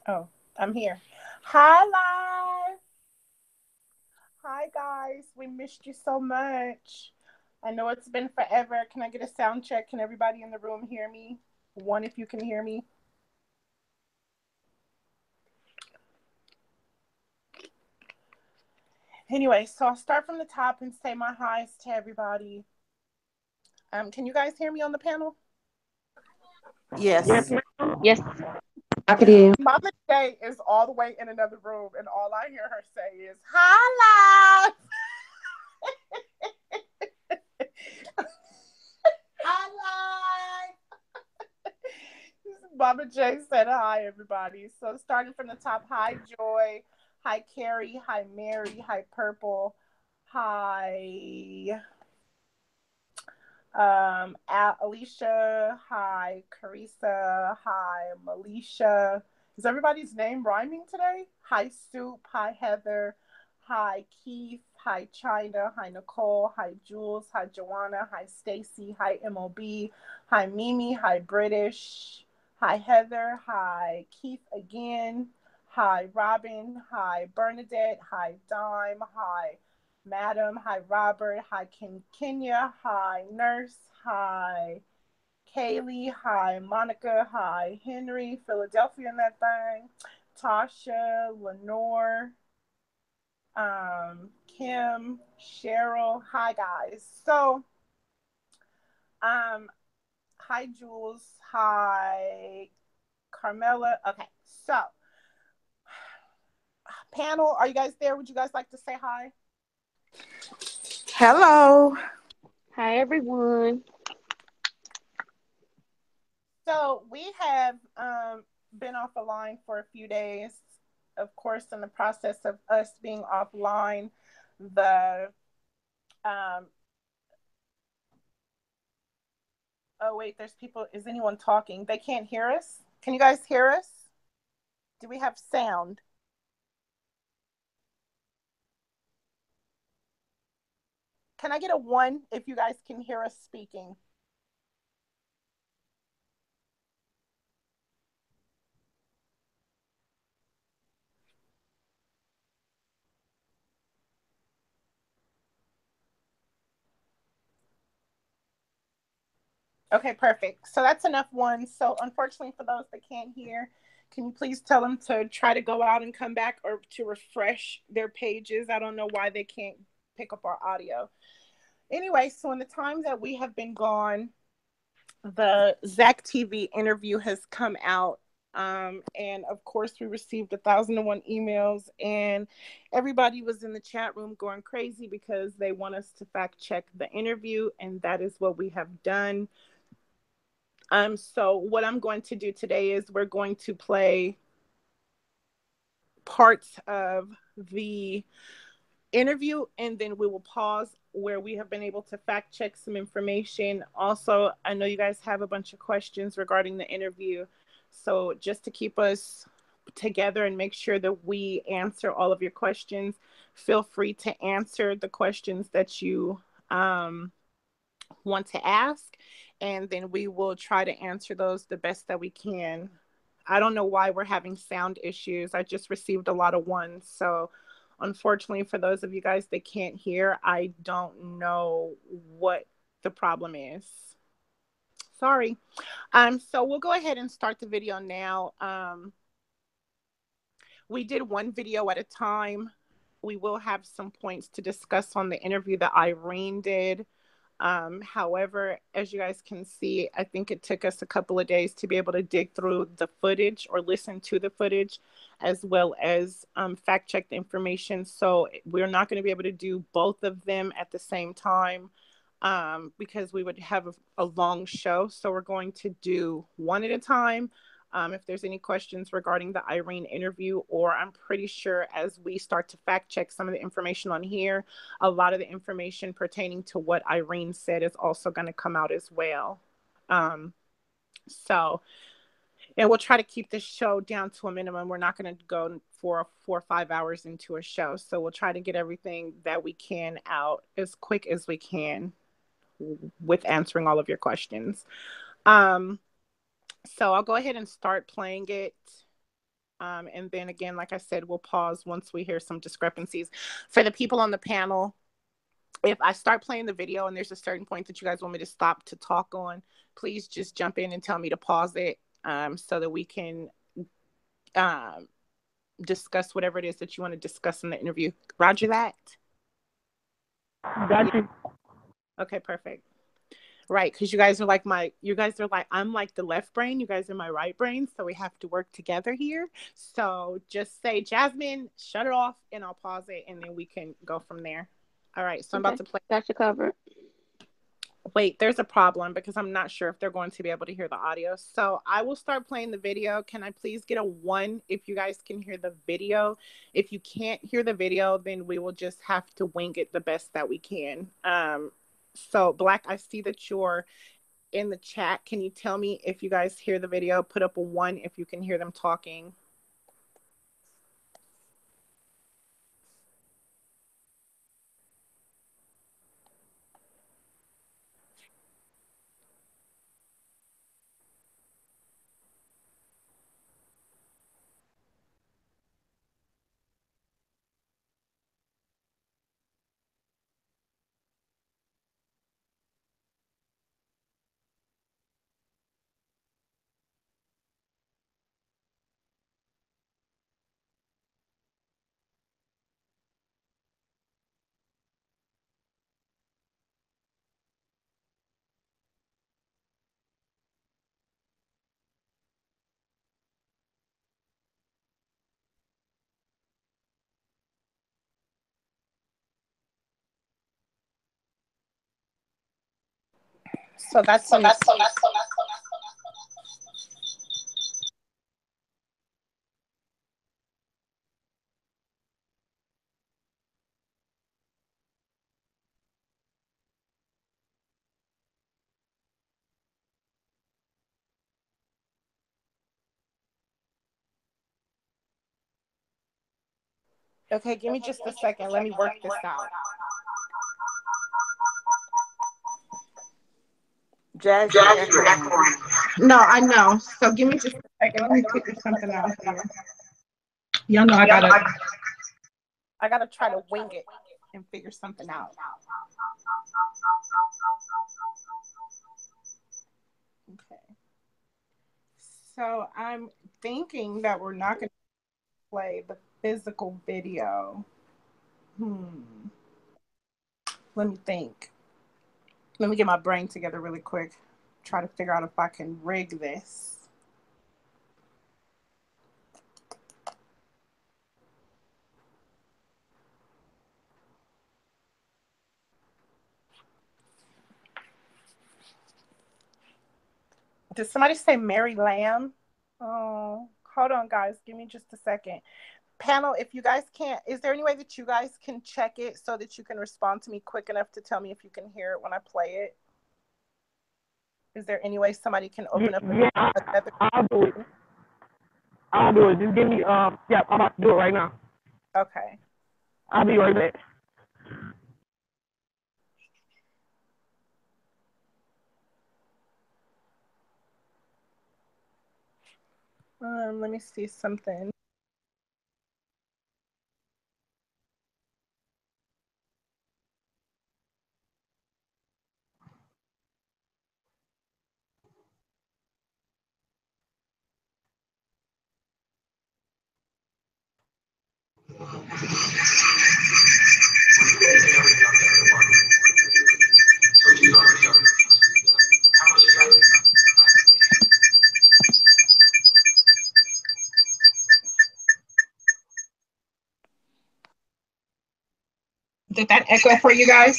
Oh, I'm here. Hi, live. Hi, guys. We missed you so much. I know it's been forever. Can I get a sound check? Can everybody in the room hear me? One, if you can hear me. Anyway, so I'll start from the top and say my highs to everybody. Can you guys hear me on the panel? Yes. Yes. I could hear. Mama J is all the way in another room, and all I hear her say is "Hi, live." Hi, Mama J said hi, everybody. So starting from the top, hi Joy, hi Carrie, hi Mary, hi Purple, hi Alicia, hi Carissa, hi Melisha. Is everybody's name rhyming today? Hi Soup, hi Heather, hi Keith, hi China, hi Nicole, hi Jules, hi Joanna, hi Stacy, hi MOB, hi Mimi, hi British, hi Heather, hi Keith again, hi Robin, hi Bernadette, hi Dime, hi Madam, hi Robert, hi Kenya, hi Nurse, hi Kaylee, hi Monica, hi Henry, Philadelphia in that thing, Tasha, Lenore, Kim, Cheryl, hi guys. So, um, hi Jules, hi Carmela. Okay, so panel, are you guys there? Would you guys like to say hi? Hello. Hi, everyone. So we have been off the line for a few days. Of course, in the process of us being offline, the um, oh wait, there's people. Is anyone talking? They can't hear us. Can you guys hear us? Do we have sound? Can I get a one if you guys can hear us speaking? Okay, perfect. So that's enough ones. So unfortunately, for those that can't hear, can you please tell them to try to go out and come back or to refresh their pages? I don't know why they can't pick up our audio. Anyway, so in the time that we have been gone, the ZackTV interview has come out. And of course, we received 1,001 emails, and everybody was in the chat room going crazy because they want us to fact check the interview, and that is what we have done. So what I'm going to do today is we're going to play parts of the interview, and then we will pause where we have been able to fact check some information. Also, I know you guys have a bunch of questions regarding the interview. So just to keep us together and make sure that we answer all of your questions, feel free to answer the questions that you want to ask, and then we will try to answer those the best that we can. I don't know why we're having sound issues. I just received a lot of ones. So, unfortunately, for those of you guys that can't hear, I don't know what the problem is. Sorry. So we'll go ahead and start the video now. We did one video at a time. We will have some points to discuss on the interview that Irene did. However, as you guys can see, I think it took us a couple of days to be able to dig through the footage or listen to the footage, as well as fact check the information. So we're not going to be able to do both of them at the same time because we would have a long show. So we're going to do one at a time. If there's any questions regarding the Irene interview, or I'm pretty sure as we start to fact check some of the information on here, a lot of the information pertaining to what Irene said is also going to come out as well. Um, so, and we'll try to keep this show down to a minimum. We're not going to go for 4 or 5 hours into a show. So we'll try to get everything that we can out as quick as we can with answering all of your questions. Um, so I'll go ahead and start playing it. And then again, like I said, we'll pause once we hear some discrepancies. For the people on the panel, if I start playing the video and there's a certain point that you guys want me to stop to talk on, please just jump in and tell me to pause it, so that we can um, discuss whatever it is that you want to discuss in the interview. Roger that? Got you. Okay, perfect. Right, because you guys are like I'm like the left brain, you guys are my right brain, so we have to work together here. So just say, Jasmine, shut it off, and I'll pause it, and then we can go from there. All right, so I'm about Okay. to play. Got you covered. Wait, there's a problem because I'm not sure if they're going to be able to hear the audio. So I will start playing the video. Can I please get a 1 if you guys can hear the video? If you can't hear the video, then we will just have to wing it the best that we can. So Black, I see that you're in the chat. Can you tell me if you guys hear the video? Put up a 1 if you can hear them talking. So that's on the Okay, give me just a second. Let me work this out. Jazz, you're echoing. No, I know. So give me just a second. Let me figure something out here. Y'all know I gotta try to wing it and figure something out. Okay. So I'm thinking that we're not gonna play the physical video. Let me think. Let me get my brain together really quick. Try to figure out if I can rig this. Did somebody say Mary Lamb? Oh, hold on, guys. Give me just a second. Panel, if you guys can't, is there any way that you guys can check it so that you can respond to me quick enough to tell me if you can hear it when I play it? Is there any way somebody can open up Yeah, another? I'll do it. I'll do it. Just give me, yeah, I'm about to do it right now. Okay. I'll be right back. Let me see something. Did that echo for you guys?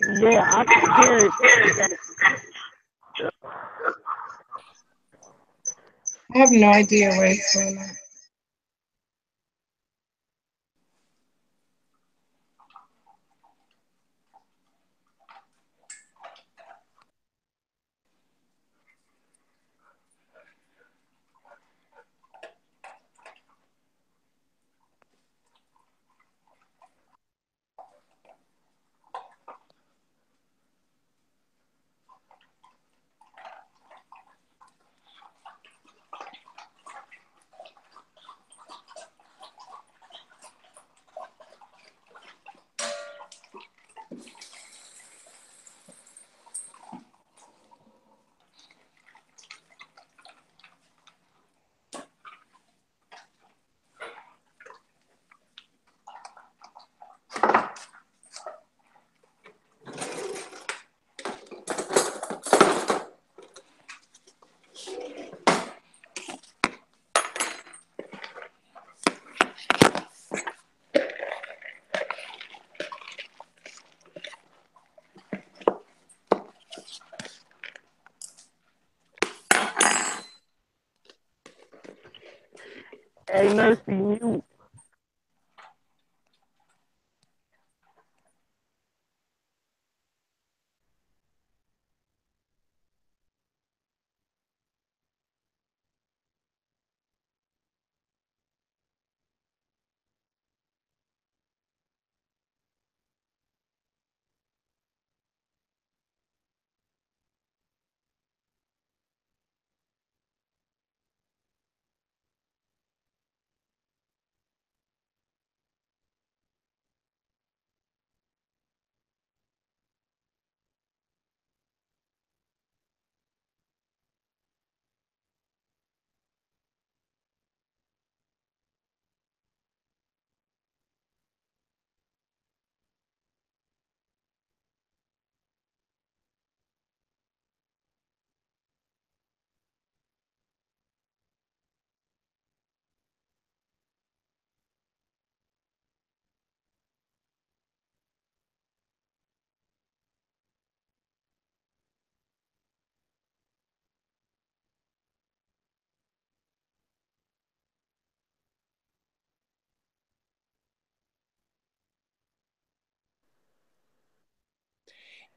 Yeah, I can hear it. I have no idea where it's going on. Hey, Nursey, you.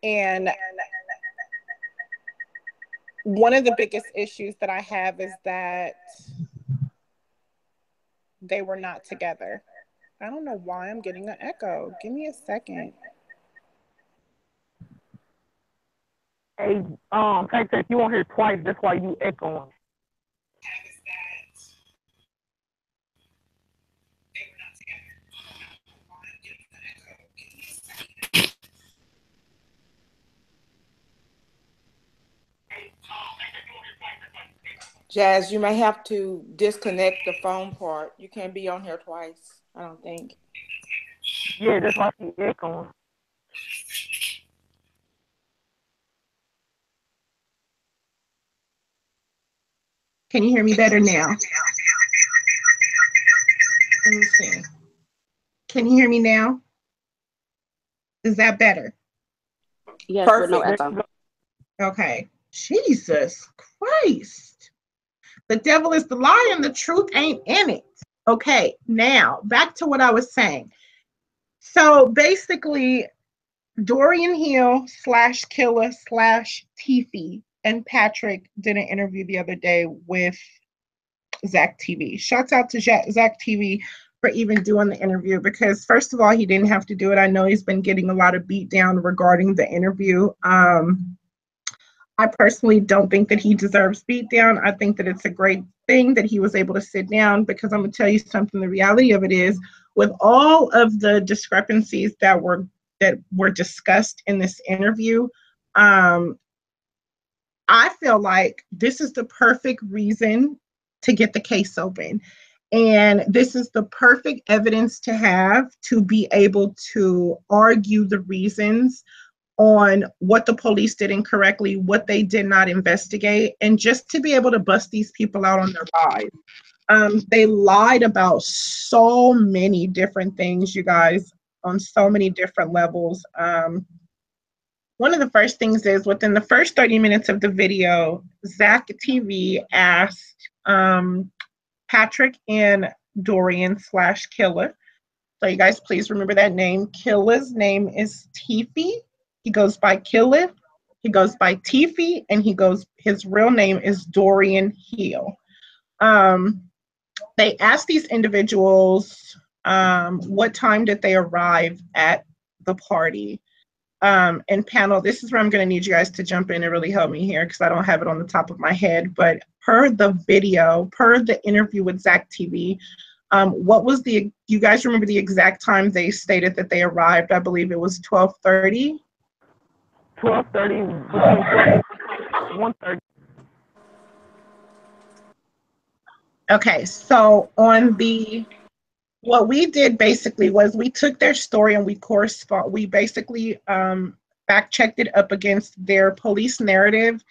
And one of the biggest issues that I have is that they were not together. I don't know why I'm getting an echo. Give me a second. Hey, Tech, you on here twice. That's why you echoing. Jazz, you may have to disconnect the phone part. You can't be on here twice, I don't think. Yeah, that's why she echoing. Can you hear me better now? Let me see. Can you hear me now? Is that better? Yes, with no Perfect. echo. Okay. Jesus Christ. The devil is the lie and the truth ain't in it. Okay, now back to what I was saying. So basically, Dorian Hill / Killer / Tiffy and Patrick did an interview the other day with ZackTV. Shouts out to ZackTV for even doing the interview because, first of all, he didn't have to do it. I know he's been getting a lot of beat down regarding the interview. I personally don't think that he deserves beat down. I think that it's a great thing that he was able to sit down because I'm going to tell you something. The reality of it is, with all of the discrepancies that were discussed in this interview, I feel like this is the perfect reason to get the case open. And this is the perfect evidence to have to be able to argue the reasons on what the police did incorrectly, what they did not investigate, and just to be able to bust these people out on their lies. They lied about so many different things, you guys, on so many different levels. One of the first things is within the first 30 minutes of the video, ZackTV asked Patrick and Dorian / Killer. So you guys please remember that name. Killer's name is Tiffy. He goes by Killer. He goes by Tiffy, and his real name is Dorian Hill. They asked these individuals what time did they arrive at the party. And panel, this is where I'm going to need you guys to jump in and really help me here because I don't have it on the top of my head. But per the video, per the interview with ZackTV, what was you guys remember the exact time they stated that they arrived? I believe it was 12:30. 12:30, between 1:30. Okay, so what we did basically was we took their story and we basically fact checked it up against their police narrative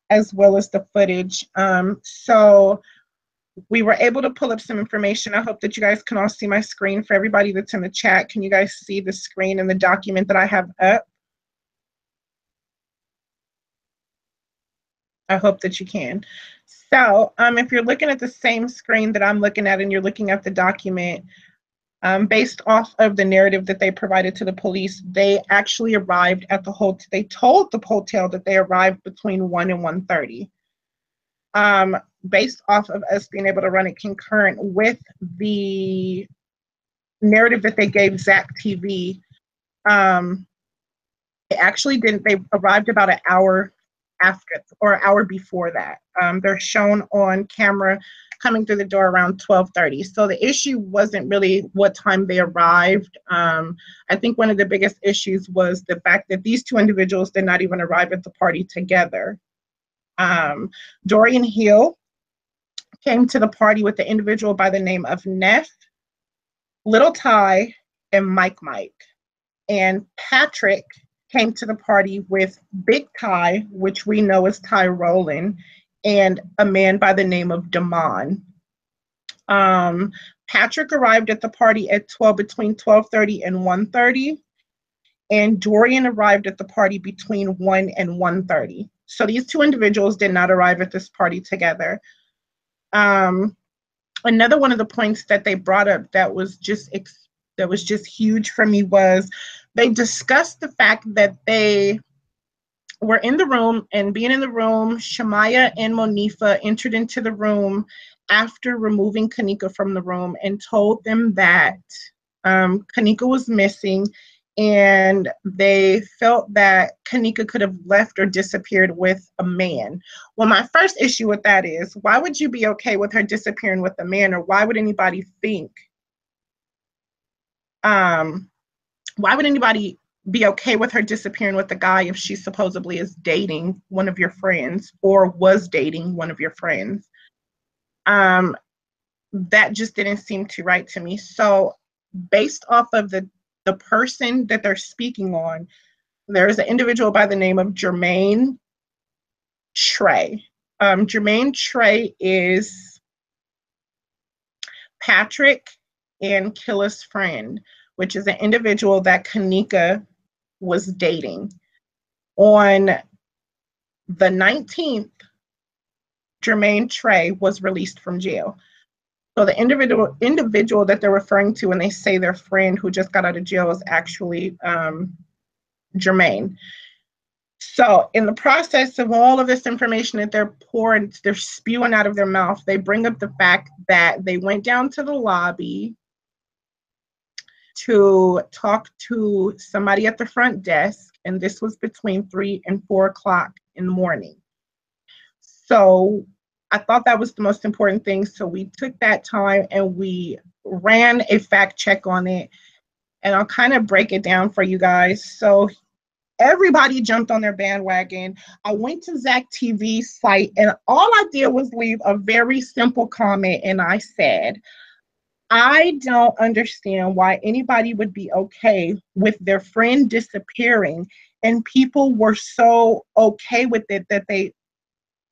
as well as the footage. So we were able to pull up some information. I hope that you guys can all see my screen. For everybody that's in the chat, can you guys see the screen and the document that I have up? I hope that you can. So if you're looking at the same screen that I'm looking at and you're looking at the document, based off of the narrative that they provided to the police, they actually arrived at the hotel. They told the hotel that they arrived between 1 and 1:30. Based off of us being able to run it concurrent with the narrative that they gave ZackTV, they actually didn't. They arrived about an hour after or an hour before that. They're shown on camera coming through the door around 12:30. So the issue wasn't really what time they arrived. I think one of the biggest issues was the fact that these two individuals did not even arrive at the party together. Dorian Hill came to the party with the individual by the name of Neff, Little Ty, and Mike. And Patrick came to the party with Big Ty, which we know as Ty Rowland, and a man by the name of Damon. Patrick arrived at the party at between 12:30 and 1:30, and Dorian arrived at the party between 1 and 1:30. So these two individuals did not arrive at this party together. Another one of the points that they brought up that was just huge for me was they discussed the fact that they were in the room, and being in the room, Shamaya and Monifa entered into the room after removing Kenneka from the room and told them that Kenneka was missing, and they felt that Kenneka could have left or disappeared with a man. Well, my first issue with that is, why would you be okay with her disappearing with a man, or why would anybody think, why would anybody be okay with her disappearing with a guy if she supposedly is dating one of your friends or was dating one of your friends? That just didn't seem too right to me. So based off of the person that they're speaking on, there's an individual by the name of Jermaine Trey. Jermaine Trey is Patrick and Killa's friend, which is an individual that Kenneka was dating. On the 19th, Jermaine Trey was released from jail. So the individual that they're referring to when they say their friend who just got out of jail is actually Jermaine. So in the process of all of this information that they're spewing out of their mouth, they bring up the fact that they went down to the lobby to talk to somebody at the front desk, and this was between 3 and 4 o'clock in the morning. So I thought that was the most important thing. So we took that time and we ran a fact check on it, and I'll kind of break it down for you guys. So everybody jumped on their bandwagon. I went to ZackTV's site, and all I did was leave a very simple comment, and I said, I don't understand why anybody would be okay with their friend disappearing, and people were so okay with it that they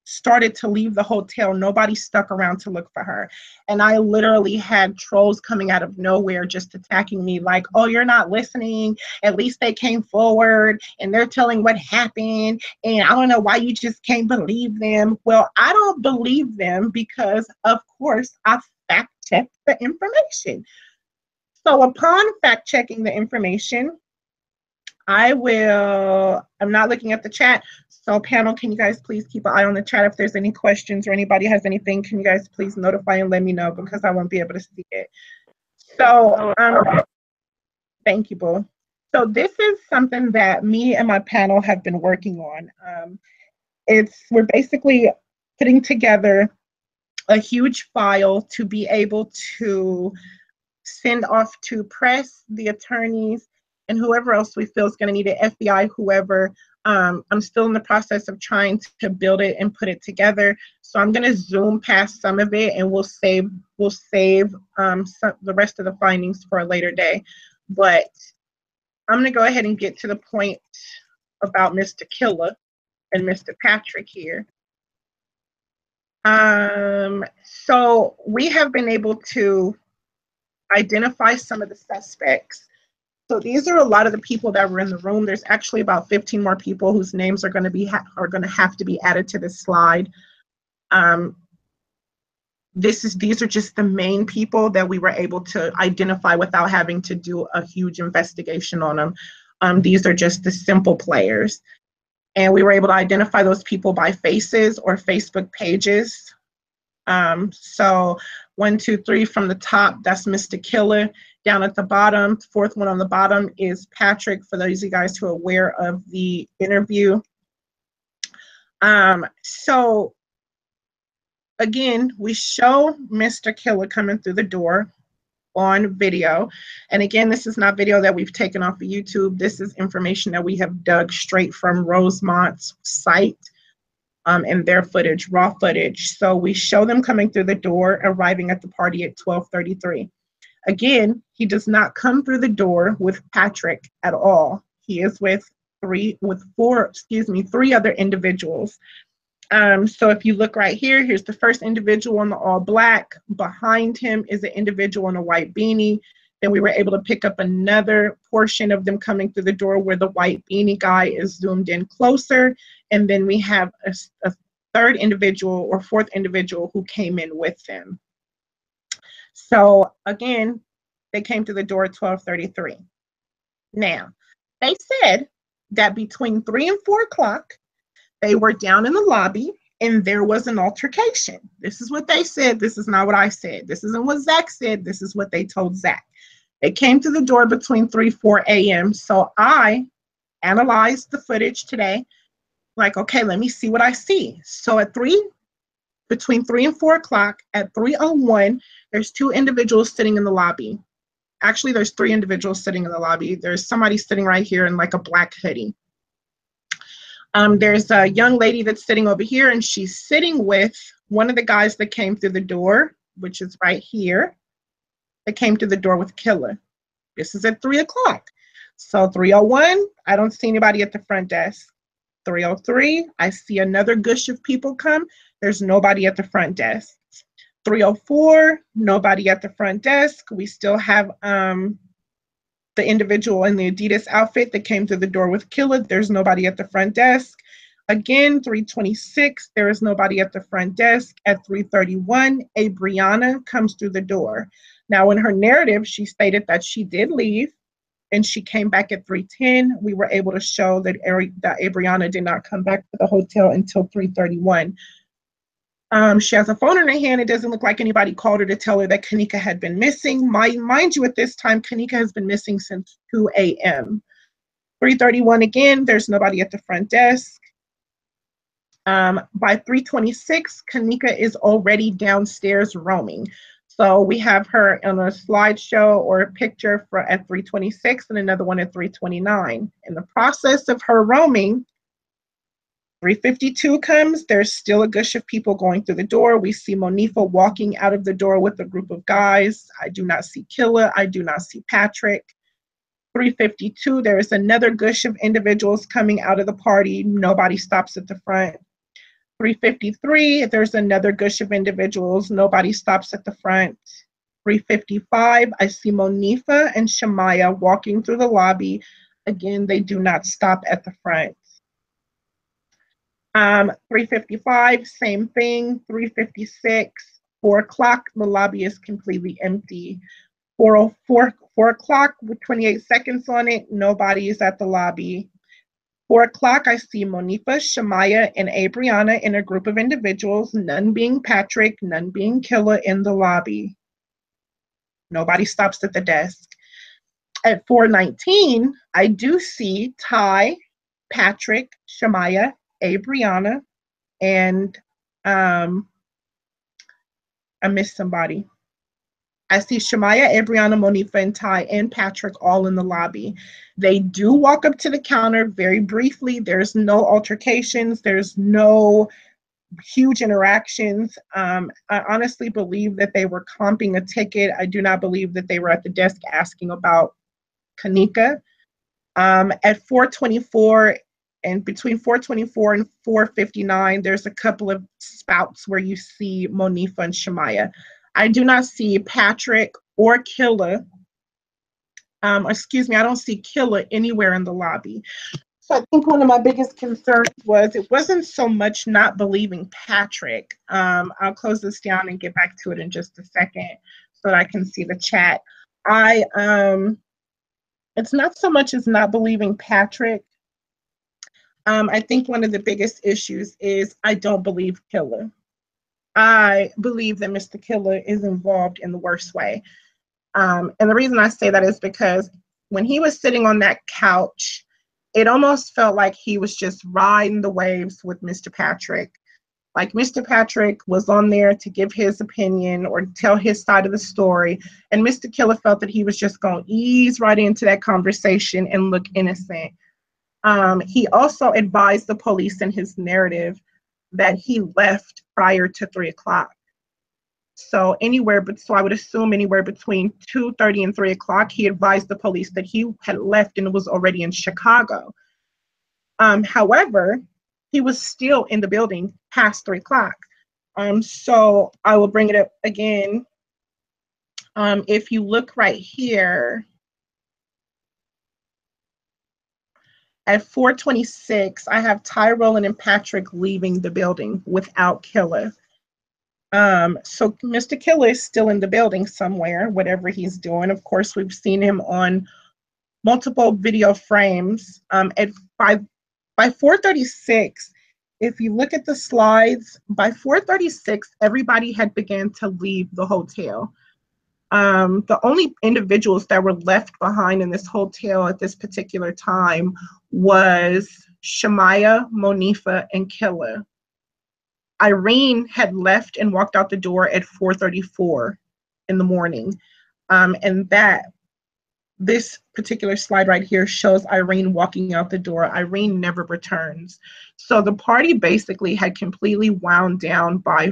started to leave the hotel. Nobody stuck around to look for her. And I literally had trolls coming out of nowhere just attacking me like, oh, you're not listening. At least they came forward and they're telling what happened. And I don't know why you just can't believe them. Well, I don't believe them because, of course, I fact checked the information. So upon fact checking the information, I'm not looking at the chat. So panel, can you guys please keep an eye on the chat? If there's any questions or anybody has anything, can you guys please notify and let me know because I won't be able to see it. So thank you, Boo. So this is something that me and my panel have been working on. We're basically putting together a huge file to be able to send off to press, the attorneys, and whoever else we feel is going to need it, FBI, whoever. I'm still in the process of trying to build it and put it together. So I'm going to zoom past some of it, and we'll save the rest of the findings for a later day. But I'm going to go ahead and get to the point about Mr. Killa and Mr. Patrick here. So we have been able to identify some of the suspects So these are a lot of the people that were in the room. There's actually about 15 more people whose names are going to have to be added to this slide. These are just the main people that we were able to identify without having to do a huge investigation on them. These are just the simple players. And we were able to identify those people by faces or Facebook pages. So 1, 2, 3 from the top, that's Mr. Killer. Down at the bottom, fourth one on the bottom is Patrick, for those of you guys who are aware of the interview. So again, we show Mr. Killer coming through the door on video. And again, this is not video that we've taken off of YouTube. This is information that we have dug straight from Rosemont's site. And their footage, raw footage. So we show them coming through the door, arriving at the party at 12:33. Again, he does not come through the door with Patrick at all. He is with three other individuals. So if you look right here, here's the first individual in the all black. Behind him is an individual in a white beanie. Then we were able to pick up another portion of them coming through the door where the white beanie guy is zoomed in closer. And then we have a third individual or fourth individual who came in with them. So again, they came to the door at 12:33. Now, they said that between 3 and 4 o'clock, they were down in the lobby and there was an altercation. This is what they said. This is not what I said. This isn't what Zach said. This is what they told Zach. They came to the door between 3 and 4 a.m. So I analyzed the footage today. Like, okay, let me see what I see. So between 3 and 4 o'clock at 3:01, there's 2 individuals sitting in the lobby. Actually, there's 3 individuals sitting in the lobby. There's somebody sitting right here in like a black hoodie. There's a young lady that's sitting over here, and she's sitting with one of the guys that came through the door, which is right here, that came to the door with Killer. This is at 3 o'clock. So 3:01, I don't see anybody at the front desk. 3:03, I see another gush of people come. There's nobody at the front desk. 3:04, nobody at the front desk. We still have the individual in the Adidas outfit that came through the door with Killer. There's nobody at the front desk. Again, 3:26, there is nobody at the front desk. At 3:31, Abriana comes through the door. Now, in her narrative, she stated that she did leave and she came back at 3:10. We were able to show that Abriana did not come back to the hotel until 3:31. She has a phone in her hand. It doesn't look like anybody called her to tell her that Kenneka had been missing. Mind you, at this time, Kenneka has been missing since 2 a.m. 3:31 again, there's nobody at the front desk. By 3:26, Kenneka is already downstairs roaming. So we have her on a slideshow or a picture at 3:26 and another one at 3:29. In the process of her roaming, 3:52 comes, there's still a gush of people going through the door. We see Monifa walking out of the door with a group of guys. I do not see Killer. I do not see Patrick. 3:52, there is another gush of individuals coming out of the party. Nobody stops at the front. 3:53, there's another gush of individuals. Nobody stops at the front. 3:55, I see Monifa and Shamaya walking through the lobby. Again, they do not stop at the front. 3:55, same thing. 3:56, 4 o'clock, the lobby is completely empty. 4:04, 4 o'clock with 28 seconds on it, nobody is at the lobby. 4 o'clock, I see Monifa, Shamaya, and Abriana in a group of individuals, none being Patrick, none being Killer in the lobby. Nobody stops at the desk. At 4:19, I do see Ty, Patrick, Shamaya, Abriana, and I missed somebody. I see Shamaya, Abriana, Monifa, and Ty, and Patrick all in the lobby. They do walk up to the counter very briefly. There's no altercations. There's no huge interactions. I honestly believe that they were comping a ticket. I do not believe that they were at the desk asking about Kenneka. At 4:24, and between 4:24 and 4:59, there's a couple of spouts where you see Monifa and Shamaya. I do not see Patrick or Killer excuse me, I don't see killer anywhere in the lobby. So I think one of my biggest concerns was it wasn't so much not believing Patrick. I'll close this down and get back to it in just a second so that I can see the chat. It's not so much as not believing Patrick. I think one of the biggest issues is I don't believe Killer. I believe that Mr. Killer is involved in the worst way. And the reason I say that is because when he was sitting on that couch, it almost felt like he was just riding the waves with Mr. Patrick. Like Mr. Patrick was on there to give his opinion or tell his side of the story. And Mr. Killer felt that he was just going to ease right into that conversation and look innocent. He also advised the police in his narrative that he left prior to 3 o'clock. So I would assume anywhere between 2:30 and 3 o'clock, he advised the police that he had left and was already in Chicago. However, he was still in the building past 3 o'clock. So I will bring it up again. If you look right here, at 4:26, I have Tyrone and Patrick leaving the building without Killer. So Mr. Killer is still in the building somewhere, whatever he's doing. Of course, we've seen him on multiple video frames. By 4:36, if you look at the slides, by 4:36, everybody had begun to leave the hotel. The only individuals that were left behind in this hotel at this particular time was Shamaya, Monifa, and Killer. Irene had left and walked out the door at 4:34 in the morning. And this particular slide right here shows Irene walking out the door. Irene never returns. So the party basically had completely wound down by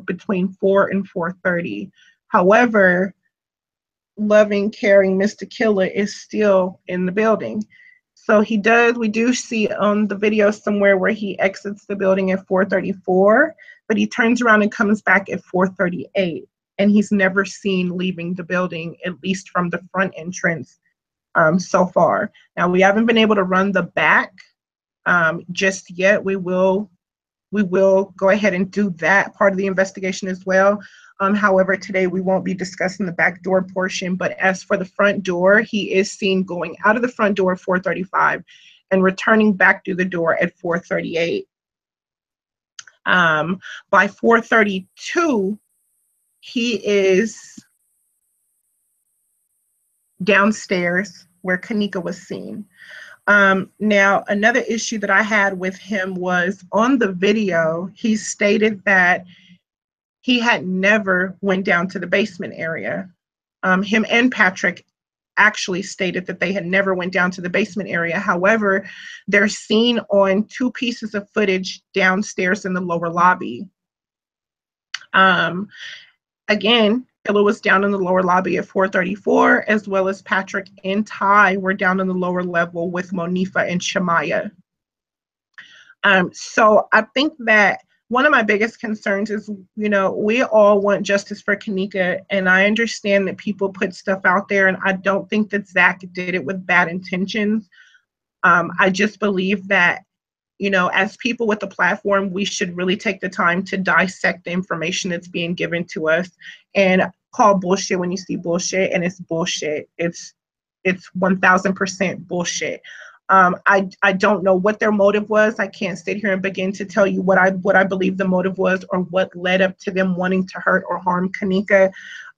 between 4 and 4:30. However, loving, caring Mr. Killer is still in the building. So we do see on the video somewhere where he exits the building at 4:34, but he turns around and comes back at 4:38, and he's never seen leaving the building, at least from the front entrance so far. Now, we haven't been able to run the back just yet. We will go ahead and do that part of the investigation as well. However, today we won't be discussing the back door portion, but as for the front door, he is seen going out of the front door at 4:35 and returning back through the door at 4:38. By 4:32, he is downstairs where Kenneka was seen. Now, another issue that I had with him was on the video, he stated that he had never went down to the basement area. Him and Patrick actually stated that they had never went down to the basement area. However, they're seen on 2 pieces of footage downstairs in the lower lobby. Again, Killer was down in the lower lobby at 4:34, as well as Patrick and Ty were down in the lower level with Monifa and Shamaya. So I think that one of my biggest concerns is, we all want justice for Kenneka, and I understand that people put stuff out there, and I don't think that Zach did it with bad intentions. I just believe that, as people with the platform, we should really take the time to dissect the information that's being given to us and call bullshit when you see bullshit, and it's bullshit. It's 1000% bullshit. I don't know what their motive was. I can't sit here and begin to tell you what I believe the motive was or what led up to them wanting to hurt or harm Kenneka.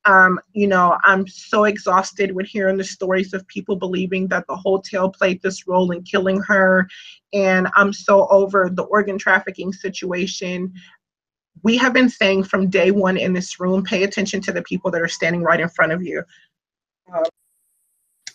I'm so exhausted with hearing the stories of people believing that the hotel played this role in killing her. And I'm so over the organ trafficking situation. We have been saying from day one in this room, pay attention to the people that are standing right in front of you.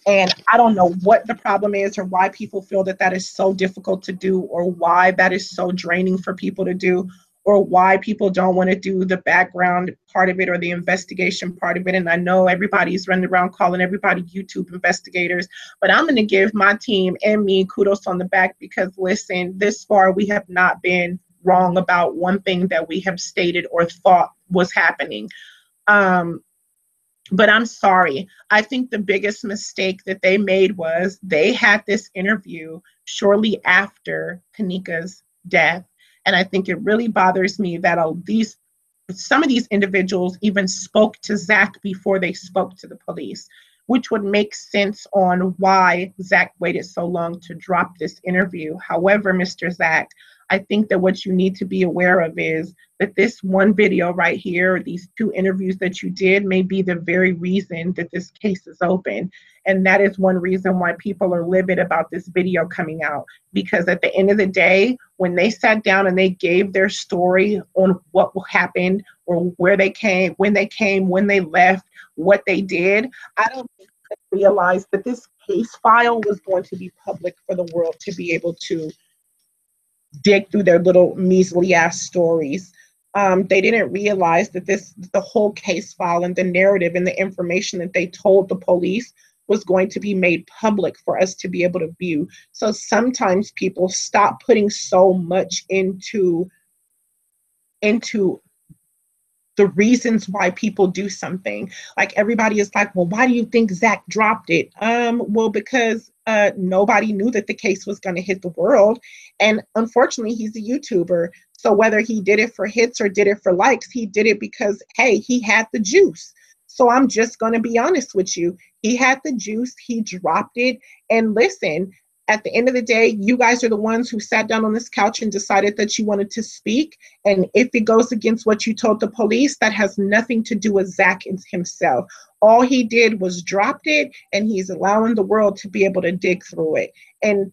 And I don't know what the problem is or why people feel that that is so difficult to do, or why that is so draining for people to do, or why people don't want to do the background part of it or the investigation part of it. And I know everybody's running around calling everybody YouTube investigators, but I'm going to give my team and me kudos on the back, because listen, this far we have not been wrong about one thing that we have stated or thought was happening. But I'm sorry. I think the biggest mistake that they made was they had this interview shortly after Kenneka's death. And I think it really bothers me that some of these individuals even spoke to Zach before they spoke to the police, which would make sense on why Zach waited so long to drop this interview. However, Mr. Zach, I think that what you need to be aware of is that this one video right here, these 2 interviews that you did, may be the very reason that this case is open. And that is one reason why people are livid about this video coming out. Because at the end of the day, when they sat down and they gave their story on what happened or where they came, when they left, what they did, I don't think they realized that this case file was going to be public for the world to be able to dig through their little measly ass stories. They didn't realize that the whole case file and the narrative and the information that they told the police was going to be made public for us to be able to view. So sometimes people stop putting so much into the reasons why people do something. Like everybody is like, well, why do you think Zach dropped it? Well, because nobody knew that the case was going to hit the world. And unfortunately, he's a YouTuber. So whether he did it for hits or did it for likes, he did it because, hey, he had the juice. So I'm just going to be honest with you. He had the juice. He dropped it. And listen, at the end of the day, you guys are the ones who sat down on this couch and decided that you wanted to speak. And if it goes against what you told the police, that has nothing to do with Zach himself. All he did was dropped it, and he's allowing the world to be able to dig through it. And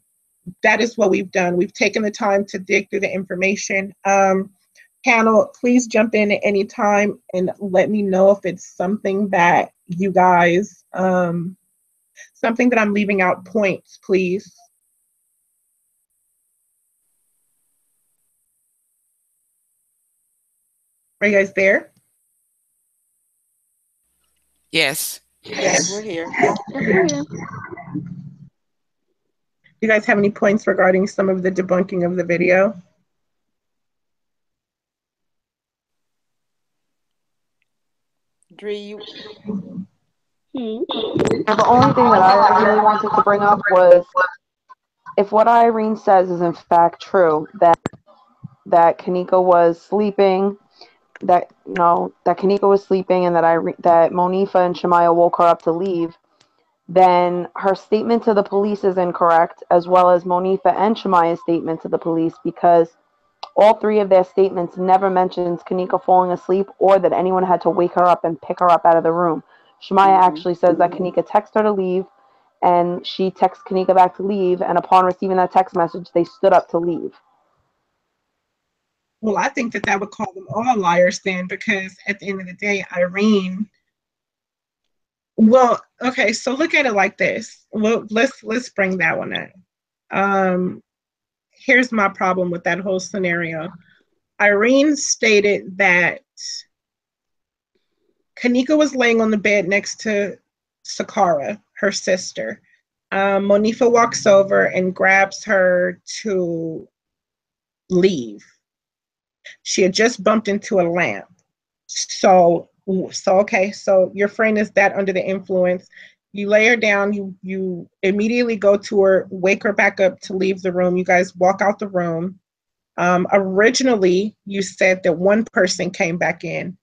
that is what we've done. We've taken the time to dig through the information. Panel, please jump in at any time and let me know if it's something that you guys, something that I'm leaving out points, please. Are you guys there? Yes. Yes, we're here. You guys have any points regarding some of the debunking of the video? Dree, you... The only thing that I really wanted to bring up was, if what Irene says is in fact true, that Kenneka was sleeping, that Kenneka was sleeping, and that Monifa and Shemaya woke her up to leave, then her statement to the police is incorrect, as well as Monifa and Shemaya's statement to the police, because all 3 of their statements never mentions Kenneka falling asleep or that anyone had to wake her up and pick her up out of the room. Shemaya actually says that Kenneka texted her to leave, and she texts Kenneka back to leave, and upon receiving that text message, they stood up to leave. Well, I think that would call them all liars then, because at the end of the day, Irene... Well, okay, so look at it like this. Well, let's bring that one up. Here's my problem with that whole scenario. Irene stated that Kenneka was laying on the bed next to Sakara, her sister. Monifa walks over and grabs her to leave. She had just bumped into a lamp. So okay, so your friend is that under the influence. You lay her down, you immediately go to her, wake her back up to leave the room. You guys walk out the room. Originally, you said that one person came back in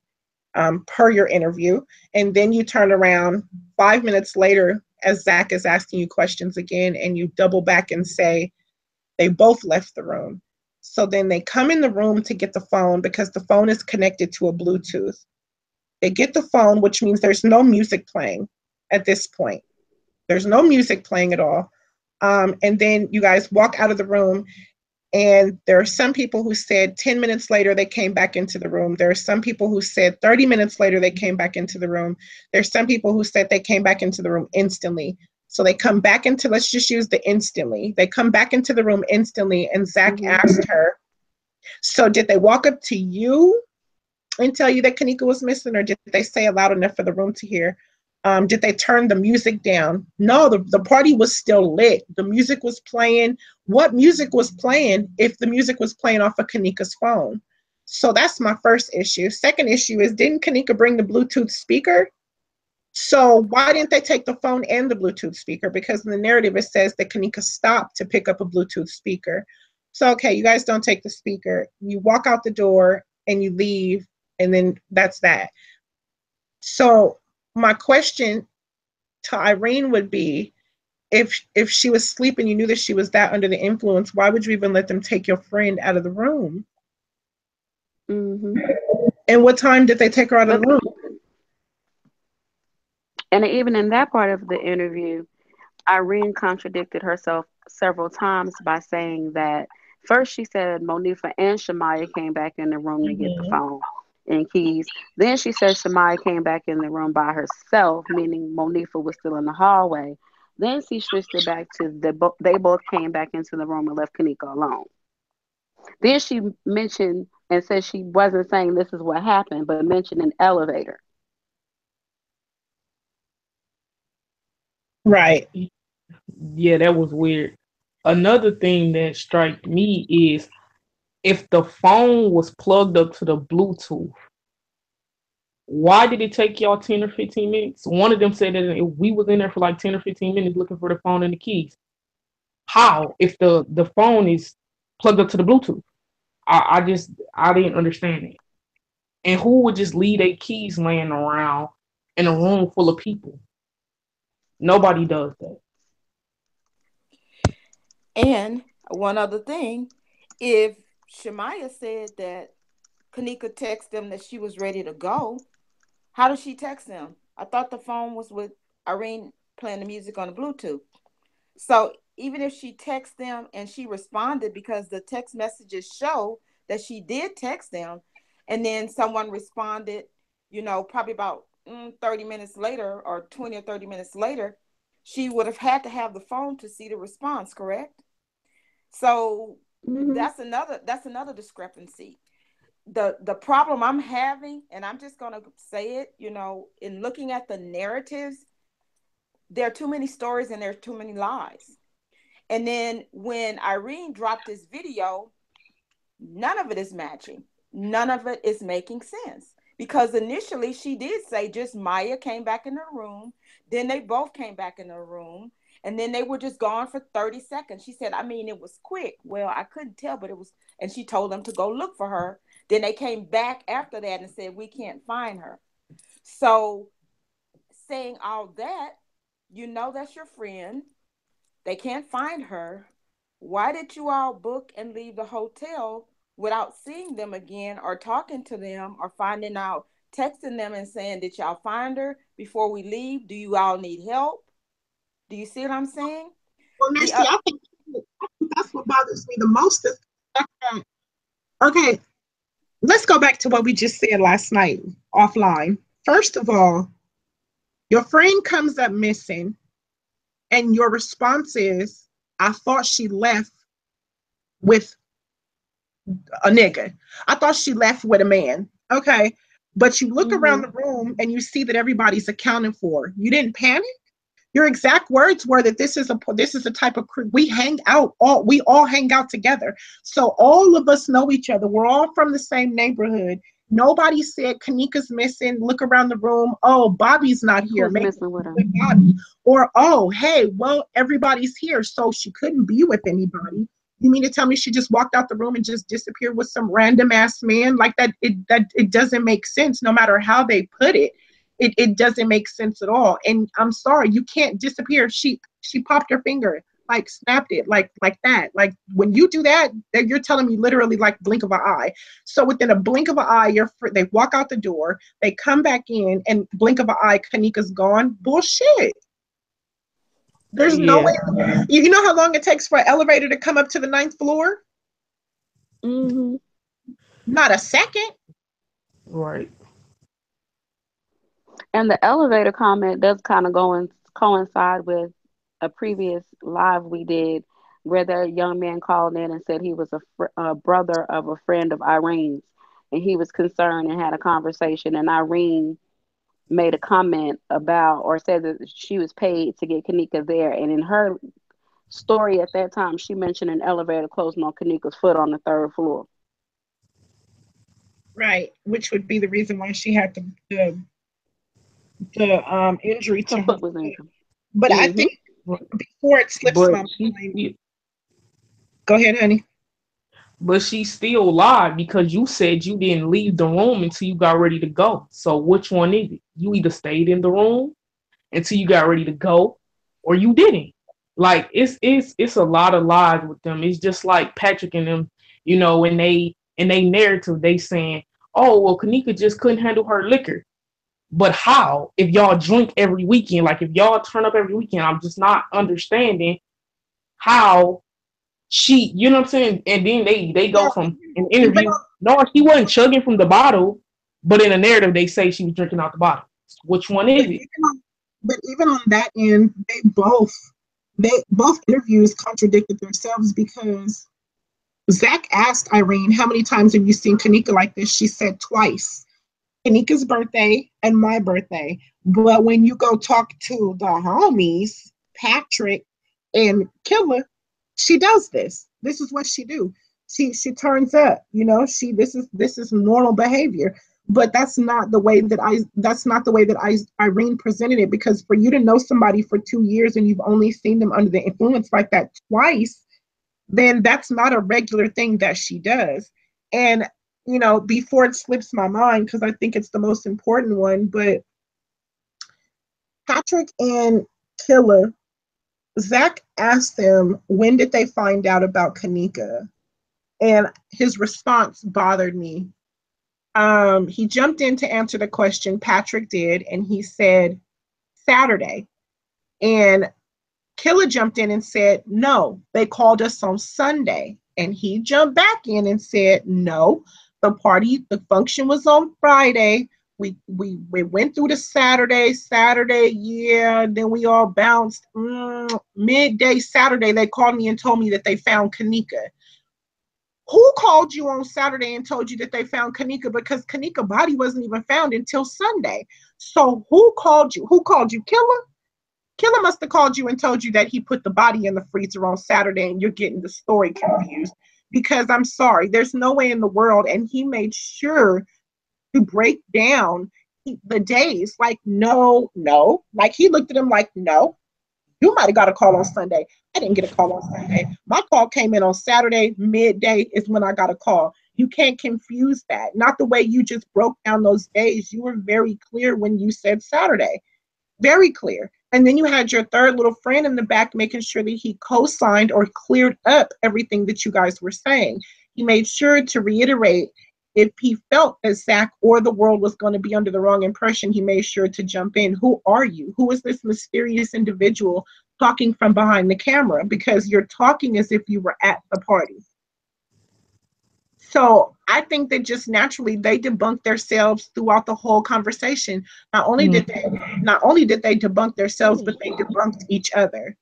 per your interview, and then you turn around 5 minutes later as Zach is asking you questions again, and you double back and say they both left the room. So then they come in the room to get the phone because the phone is connected to a Bluetooth. They get the phone, which means there's no music playing at this point. There's no music playing at all. And then you guys walk out of the room, and there are some people who said 10 minutes later they came back into the room. There are some people who said 30 minutes later they came back into the room. There's some people who said they came back into the room instantly. So they come back into, let's just use the instantly. They come back into the room instantly, and Zach asked her, so did they walk up to you and tell you that Kenneka was missing, or did they say it loud enough for the room to hear? Did they turn the music down? No, the party was still lit. The music was playing. What music was playing if the music was playing off of Kenneka's phone? So that's my first issue. Second issue is, didn't Kenneka bring the Bluetooth speaker? So why didn't they take the phone and the Bluetooth speaker? Because in the narrative, it says that Kenneka stopped to pick up a Bluetooth speaker. So, okay, you guys don't take the speaker. You walk out the door and you leave, and then that's that. So my question to Irene would be, if she was sleeping, you knew that she was that under the influence, why would you even let them take your friend out of the room? Mm-hmm. And what time did they take her out of the room? And even in that part of the interview, Irene contradicted herself several times by saying that first she said Monifa and Shamaya came back in the room to get the phone and keys. Then she said Shamaya came back in the room by herself, meaning Monifa was still in the hallway. Then she switched it back to they both came back into the room and left Kenneka alone. Then she mentioned and said she wasn't saying this is what happened, but mentioned an elevator. Right. Yeah, that was weird. Another thing that struck me is if the phone was plugged up to the Bluetooth, why did it take y'all 10 or 15 minutes? One of them said that we was in there for like 10 or 15 minutes looking for the phone and the keys. How? If the phone is plugged up to the Bluetooth? I didn't understand it. And who would just leave their keys laying around in a room full of people? Nobody does that. And one other thing, if Shamaya said that Kenneka texted them that she was ready to go, how did she text them? I thought the phone was with Irene playing the music on the Bluetooth. So even if she texted them and she responded, because the text messages show that she did text them, and then someone responded, probably about 30 minutes later or 20 or 30 minutes later, she would have had to have the phone to see the response, correct? So that's another discrepancy. The problem I'm having, and I'm just going to say it, in looking at the narratives, there are too many stories and there are too many lies. And then when Irene dropped this video, none of it is matching. None of it is making sense. Because initially she did say just Maya came back in her room. Then they both came back in her room. And then they were just gone for 30 seconds. She said, it was quick. Well, I couldn't tell, but it was. And she told them to go look for her. Then they came back after that and said, we can't find her. So saying all that, that's your friend. They can't find her. Why did you all book and leave the hotel without seeing them again or talking to them or finding out, texting them and saying, did y'all find her before we leave? Do you all need help? Do you see what I'm saying? Well, Misty, I think that's what bothers me the most. Okay, let's go back to what we just said last night offline. First of all, your friend comes up missing, and your response is, I thought she left with a nigga. I thought she left with a man. Okay. But you look around the room and you see that everybody's accounted for. You didn't panic? Your exact words were that this is a type of we all hang out together. So all of us know each other. We're all from the same neighborhood. Nobody said Kenneka's missing. Look around the room. Oh, Bobby's not here. Who's missing with her? Bobby. Or oh, hey, well, everybody's here, so she couldn't be with anybody. You mean to tell me she just walked out the room and just disappeared with some random ass man like that? It doesn't make sense. No matter how they put it. It doesn't make sense at all. And I'm sorry, you can't disappear. She popped her finger, like snapped it, like that. Like when you do that, you're telling me literally like blink of an eye. So within a blink of an eye, they walk out the door, they come back in, and blink of an eye, Kenneka's gone. Bullshit. There's no way. You know how long it takes for an elevator to come up to the 9th floor? Not a second. Right. And the elevator comment does kind of coincide with a previous live we did where the young man called in and said he was a brother of a friend of Irene's, and he was concerned and had a conversation, and Irene made a comment about or said that she was paid to get Kenneka there, and in her story at that time she mentioned an elevator closing on Kenneka's foot on the 3rd floor. Right, which would be the reason why she had the injury to Her her foot was foot. injured. But I Mm-hmm. think before it slips But my she mind, go ahead, honey. but she still lied because you said you didn't leave the room until you got ready to go. So which one is it? You either stayed in the room until you got ready to go, or you didn't. Like it's a lot of lies with them. It's just like Patrick and them, when they in they narrative they saying, oh well, Kenneka just couldn't handle her liquor. But how? If y'all drink every weekend, like if y'all turn up every weekend, I'm just not understanding how you know what I'm saying? And then they go Well, from an even interview, no, she wasn't chugging from the bottle, but in a narrative they say she was drinking out the bottle. Which one but is it? even on, but even on that end, they both interviews contradicted themselves because Zach asked Irene, how many times have you seen Kenneka like this? She said twice. Kenneka's birthday and my birthday. But when you go talk to the homies, Patrick and Killer, she does this. This is what she do. She turns up, she this is normal behavior. But that's not the way that Irene presented it, because for you to know somebody for 2 years and you've only seen them under the influence like that twice, then that's not a regular thing that she does. And, before it slips my mind, because I think it's the most important one, but Patrick and Killer, Zach asked them, when did they find out about Kenneka? And his response bothered me. He jumped in to answer the question, Patrick did, and he said, Saturday. And Killer jumped in and said, no, they called us on Sunday. And he jumped back in and said, no, the function was on Friday. We went through the Saturday, yeah. Then we all bounced. Midday Saturday, they called me and told me that they found Kenneka. Who called you on Saturday and told you that they found Kenneka? Because Kenneka's body wasn't even found until Sunday. So who called you? Who called you? Killer? Killer must have called you and told you that he put the body in the freezer on Saturday, and you're getting the story confused. Because I'm sorry, there's no way in the world. And he made sure to break down the days. Like, no, no. Like, he looked at him like, no, you might have got a call on Sunday. I didn't get a call on Sunday. My call came in on Saturday, midday is when I got a call. You can't confuse that. Not the way you just broke down those days. You were very clear when you said Saturday. Very clear. And then you had your third little friend in the back making sure that he co-signed or cleared up everything that you guys were saying. He made sure to reiterate, if he felt that Zach or the world was going to be under the wrong impression, he made sure to jump in. Who are you? Who is this mysterious individual talking from behind the camera? Because you're talking as if you were at the party. So I think that just naturally they debunked themselves throughout the whole conversation. Not only did they debunk themselves, but they debunked each other.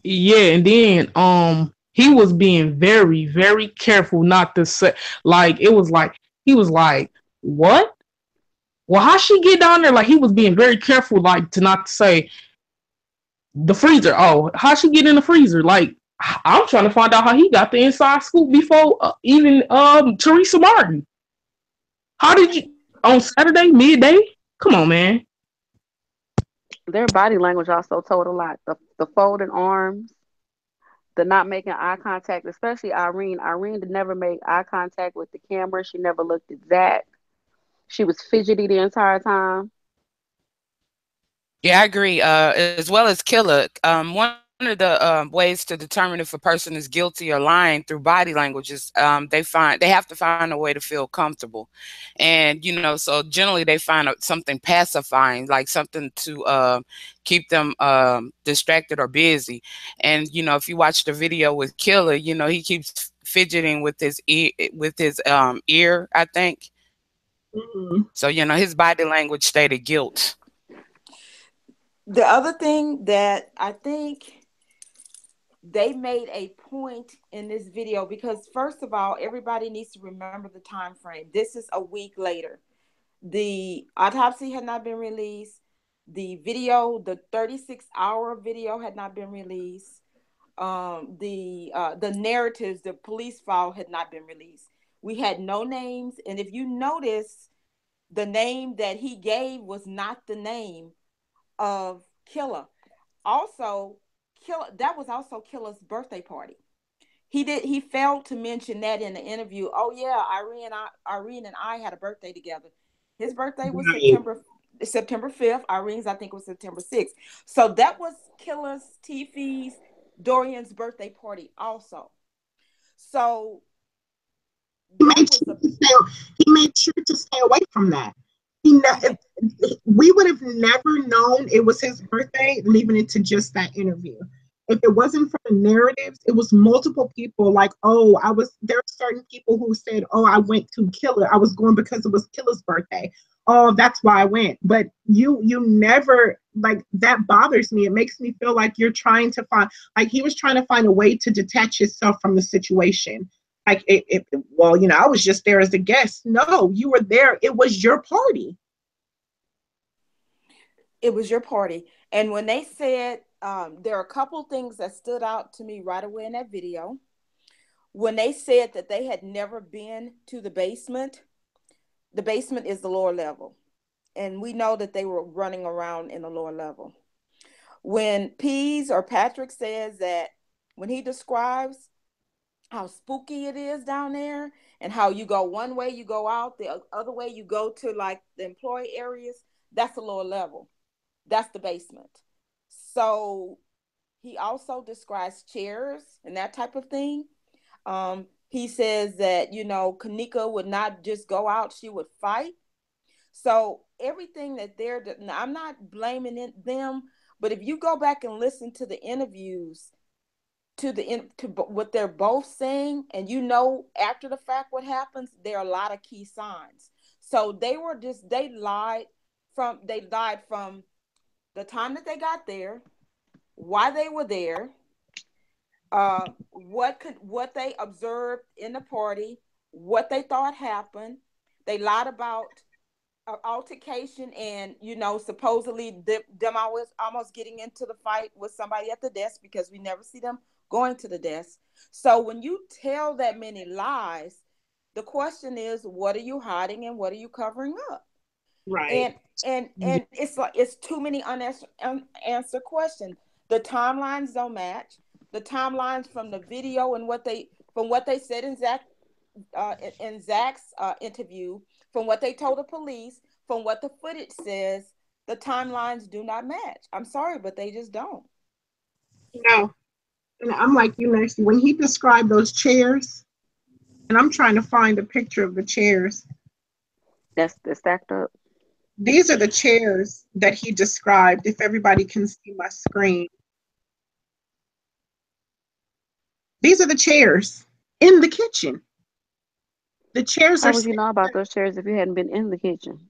Yeah, and then he was being very, very careful not to say, like it was like he was like, what? Well, how she get down there? Like he was being very careful, like to not say the freezer. Oh, how she get in the freezer? Like I'm trying to find out how he got the inside scoop before even Teresa Martin. How did you on Saturday midday? Come on, man. Their body language also told a lot. The folded arms, the not making eye contact, especially Irene. Irene did never make eye contact with the camera. She never looked at Zach. She was fidgety the entire time. Yeah, I agree. As well as Killer. One of the ways to determine if a person is guilty or lying through body language is they have to find a way to feel comfortable, and so generally they find something pacifying, like something to keep them distracted or busy. And if you watch the video with Killer, he keeps fidgeting with his ear, I think. Mm-hmm. So his body language stated guilt. The other thing that I think they made a point in this video, because first of all, everybody needs to remember the time frame. This is a week later. The autopsy had not been released. The video, the 36-hour video had not been released. The narratives, the police file had not been released. We had no names. And if you notice, the name that he gave was not the name of Killer. Also, that was also Killer's birthday party. He failed to mention that in the interview. Oh yeah, Irene and I had a birthday together. His birthday was September 5th. Irene's, I think, was September 6th. So that was Killer's, Tiffy's, Dorian's birthday party also. So he made sure to stay away from that. We would have never known it was his birthday, leaving it to just that interview. If it wasn't for the narratives, it was multiple people like, oh, there are certain people who said, oh, I went to Killer. I was going because it was Killer's birthday. Oh, that's why I went. But you never, like, that bothers me. It makes me feel like you're trying to find, like, he was trying to find a way to detach himself from the situation. Like, well, you know, I was just there as a guest. No, you were there. It was your party. It was your party. And when they said, there are a couple things that stood out to me right away in that video. When they said that they had never been to the basement is the lower level. And we know that they were running around in the lower level. When Pease or Patrick says that, when he describes how spooky it is down there and how you go one way, you go out, the other way, you go to like the employee areas, that's the lower level. That's the basement. So he also describes chairs and that type of thing. He says that, you know, Kenneka would not just go out, she would fight. So everything that I'm not blaming them, but if you go back and listen to the interviews, to what they're both saying, and you know after the fact what happens, there are a lot of key signs. So they lied from the time that they got there, why they were there, what they observed in the party, what they thought happened. They lied about altercation and, you know, supposedly them almost getting into the fight with somebody at the desk, because we never see them going to the desk. So when you tell that many lies, the question is, what are you hiding and what are you covering up? Right. And it's like, it's too many unanswered questions. The timelines don't match. The timelines from the video and what they said in Zach's interview, from what they told the police, from what the footage says, the timelines do not match. I'm sorry, but they just don't. No. And I'm like you, Mercy, when he described those chairs, and I'm trying to find a picture of the chairs. That's stacked up. These are the chairs that he described, if everybody can see my screen. These are the chairs in the kitchen. The chairs How would you know about those chairs if you hadn't been in the kitchen?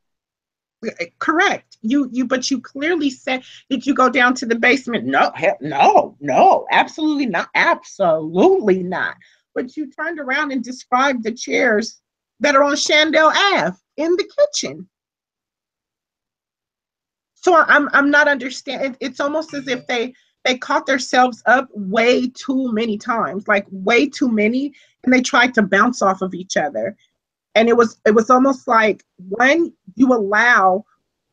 Correct. But you clearly said, did you go down to the basement? No, no, absolutely not. Absolutely not. But you turned around and described the chairs that are on Chandel Ave in the kitchen. So I'm not understanding. It's almost as if they caught themselves up way too many times, like way too many, and they tried to bounce off of each other. And it was almost like, when you allow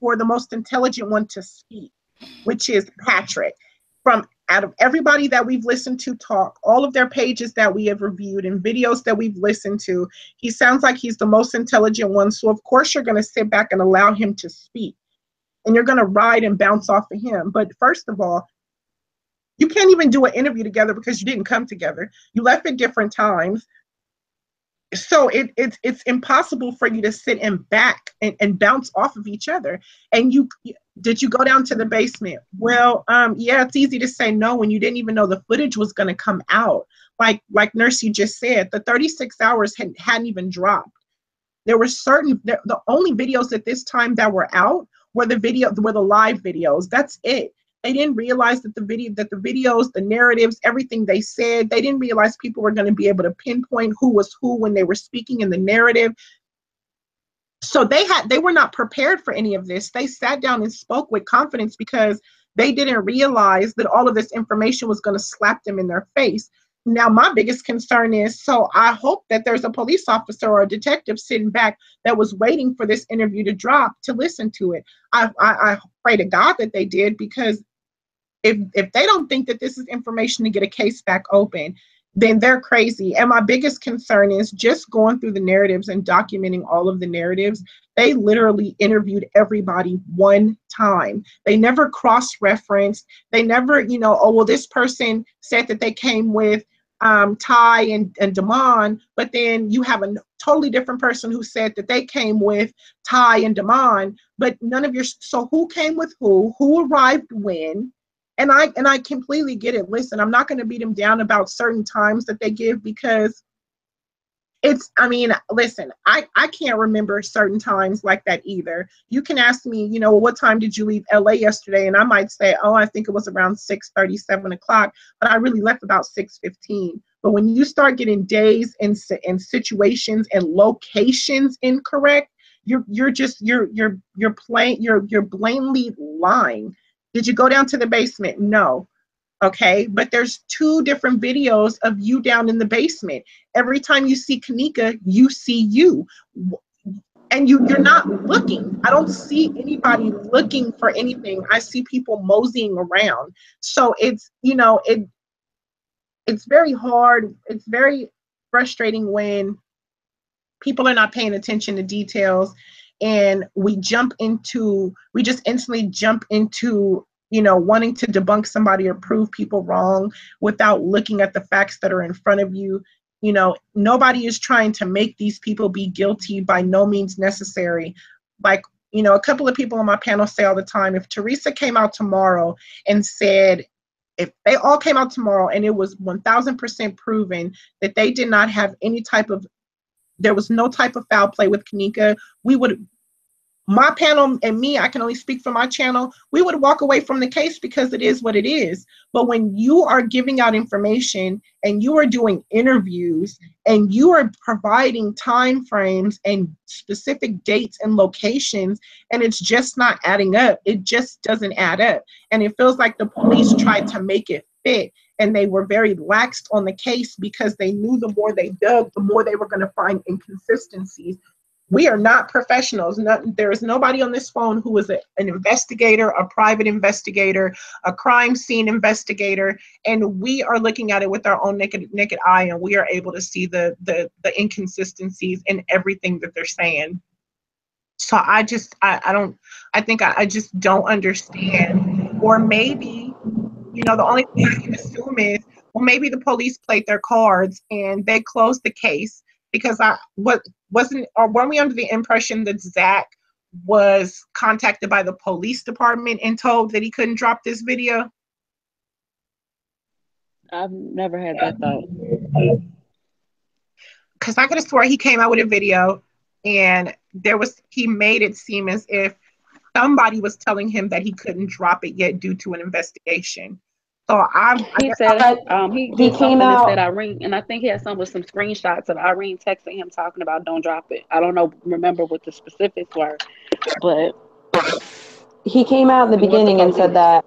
for the most intelligent one to speak, which is Patrick, from out of everybody that we've listened to talk, all of their pages that we have reviewed and videos that we've listened to, he sounds like he's the most intelligent one. So of course you're going to sit back and allow him to speak, and you're going to ride and bounce off of him. But first of all, you can't even do an interview together because you didn't come together. You left at different times. So it's impossible for you to sit and back and bounce off of each other. And did you go down to the basement? Well, yeah, it's easy to say no when you didn't even know the footage was going to come out. Like Nurse, you just said, the 36 hours hadn't even dropped. There were the only videos at this time that were out were the live videos. That's it. They didn't realize that the videos, the narratives, everything they said, they didn't realize people were going to be able to pinpoint who was who when they were speaking in the narrative. So they were not prepared for any of this. They sat down and spoke with confidence because they didn't realize that all of this information was going to slap them in their face. Now, my biggest concern is, so I hope that there's a police officer or a detective sitting back that was waiting for this interview to drop to listen to it. I pray to God that they did, because if they don't think that this is information to get a case back open, then they're crazy. And my biggest concern is just going through the narratives and documenting all of the narratives. They literally interviewed everybody one time. They never cross-referenced. They never, oh, well, this person said that they came with Ty and Damon, but then you have a totally different person who said that they came with Ty and Damon, but none of your, so who came with who arrived when? And I completely get it. Listen, I'm not going to beat them down about certain times that they give, because listen, I can't remember certain times like that either. You can ask me, what time did you leave LA yesterday? And I might say, oh, I think it was around 6:30, 7 o'clock, but I really left about 6:15. But when you start getting days and situations and locations incorrect, you're blatantly lying. Did you go down to the basement? No. Okay, but there's 2 different videos of you down in the basement. Every time you see Kenneka, you see you. And you're not looking. I don't see anybody looking for anything. I see people moseying around. So it's, it's very hard. It's very frustrating when people are not paying attention to details, and we just instantly jump into wanting to debunk somebody or prove people wrong without looking at the facts that are in front of you. Nobody is trying to make these people be guilty, by no means necessary. Like, a couple of people on my panel say all the time, if Teresa came out tomorrow and said, if they all came out tomorrow and it was 1000% proven that they did not have there was no type of foul play with Kenneka, my panel and me, I can only speak for my channel, we would walk away from the case, because it is what it is. But when you are giving out information and you are doing interviews and you are providing time frames and specific dates and locations, and it's just not adding up, it just doesn't add up. And it feels like the police tried to make it fit, and they were very laxed on the case because they knew the more they dug, the more they were going to find inconsistencies. We are not professionals. There is nobody on this phone who is an investigator, a private investigator, a crime scene investigator, and we are looking at it with our own naked eye, and we are able to see the inconsistencies in everything that they're saying. So I just don't understand. Or maybe, the only thing I can assume is, well, maybe the police played their cards and they closed the case, because weren't we under the impression that Zach was contacted by the police department and told that he couldn't drop this video? I've never had that thought. Because I could have swore he came out with a video, and he made it seem as if somebody was telling him that he couldn't drop it yet due to an investigation. So he said he came out and said Irene, and I think he had some screenshots of Irene texting him talking about don't drop it. I don't remember what the specifics were, but he came out in the beginning and said that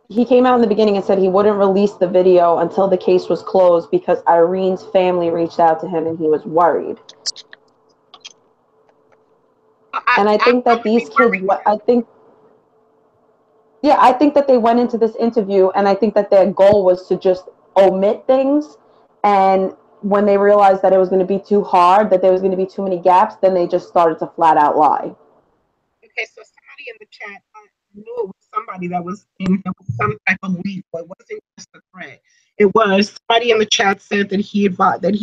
he wouldn't release the video until the case was closed, because Irene's family reached out to him and he was worried. I think that these kids, I think that they went into this interview, and I think that their goal was to just omit things. And when they realized that it was going to be too hard, that there was going to be too many gaps, then they just started to flat out lie. Okay, so somebody in the chat, I knew it was somebody that was in some type of leak, but it wasn't just a threat. It was somebody in the chat said that he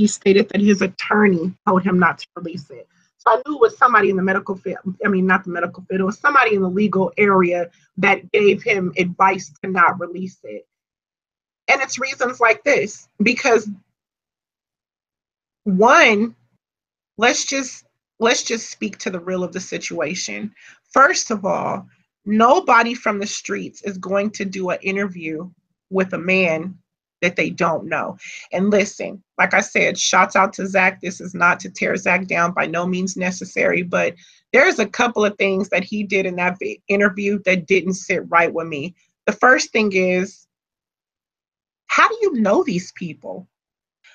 stated that his attorney told him not to release it. So I knew it was somebody in the medical field. I mean, not the medical field. It was somebody in the legal area that gave him advice to not release it. And it's reasons like this, because one, let's just speak to the real of the situation. First of all, nobody from the streets is going to do an interview with a man that they don't know. And listen, like I said, shouts out to Zach. This is not to tear Zach down, by no means necessary, but there's a couple of things that he did in that interview that didn't sit right with me. The first thing is how do you know these people?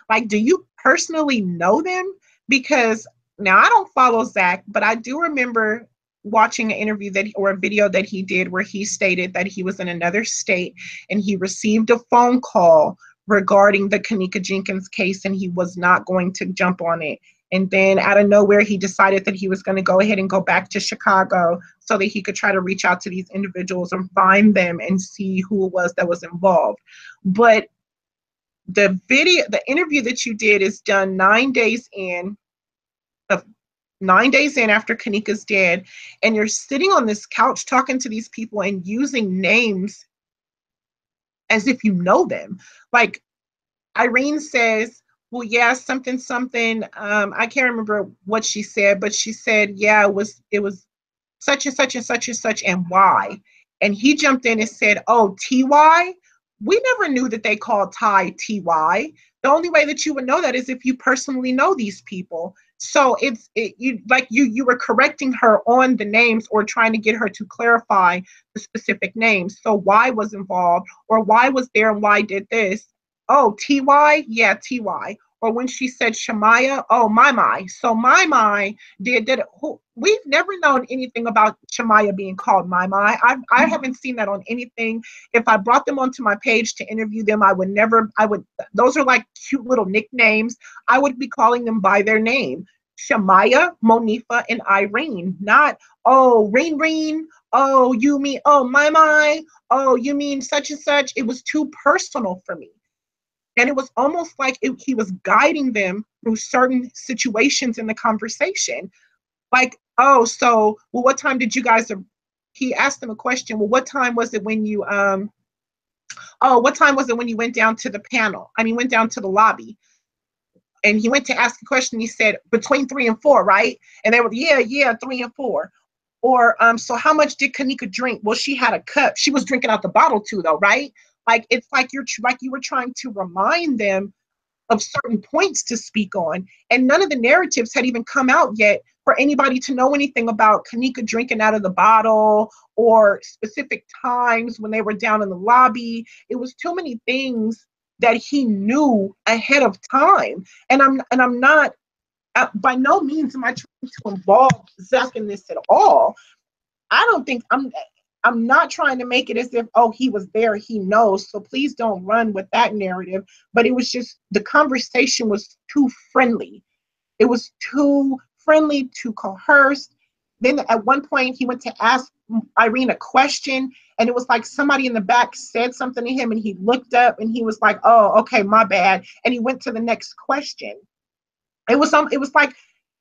Like, do you personally know them? Because now I don't follow Zach, but I do remember watching an interview or a video that he did where he stated that he was in another state and he received a phone call regarding the Kenneka Jenkins case and he was not going to jump on it. And then out of nowhere, he decided that he was going to go ahead and go back to Chicago so that he could try to reach out to these individuals and find them and see who it was that was involved. But the interview that you did is done 9 days in, 9 days in after Kenneka's dead, and you're sitting on this couch talking to these people and using names as if you know them. Like Irene says, well, yeah, something, something. I can't remember what she said, but she said, yeah, it was such and such and such and such and why. And he jumped in and said, oh, TY? We never knew that they called Ty TY. The only way that you would know that is if you personally know these people. So you were correcting her on the names or trying to get her to clarify the specific names. So why was involved or why was there and why did this? Oh, TY? Yeah, TY. Or when she said Shemaya, oh, my. So my did it. We've never known anything about Shemaya being called my. I haven't seen that on anything. If I brought them onto my page to interview them, those are like cute little nicknames. I would be calling them by their name. Shemaya, Monifa, and Irene, not, oh, Reen, oh, you mean, oh, my, oh, you mean such and such. It was too personal for me. And it was almost like he was guiding them through certain situations in the conversation. Like, oh, so, well, what time did you guys, he asked them a question. Well, what time was it when you, what time was it when you went down to the panel? Went down to the lobby. And he went to ask a question. He said, between 3 and 4, right? And they were, yeah, 3 and 4. Or, so how much did Kenneka drink? Well, she had a cup. She was drinking out the bottle too, though, right? Like, it's like you were trying to remind them of certain points to speak on. And none of the narratives had even come out yet for anybody to know anything about Kenneka drinking out of the bottle or specific times when they were down in the lobby. It was too many things that he knew ahead of time. And I'm not, by no means am I trying to involve Zach in this at all. I don't think I'm not trying to make it as if, oh, he was there, he knows. So please don't run with that narrative. But it was just, the conversation was too friendly. It was too friendly, too coerced. Then at one point he went to ask Irene a question and it was like somebody in the back said something to him and he looked up and he was like, oh, okay, my bad. And he went to the next question. It was like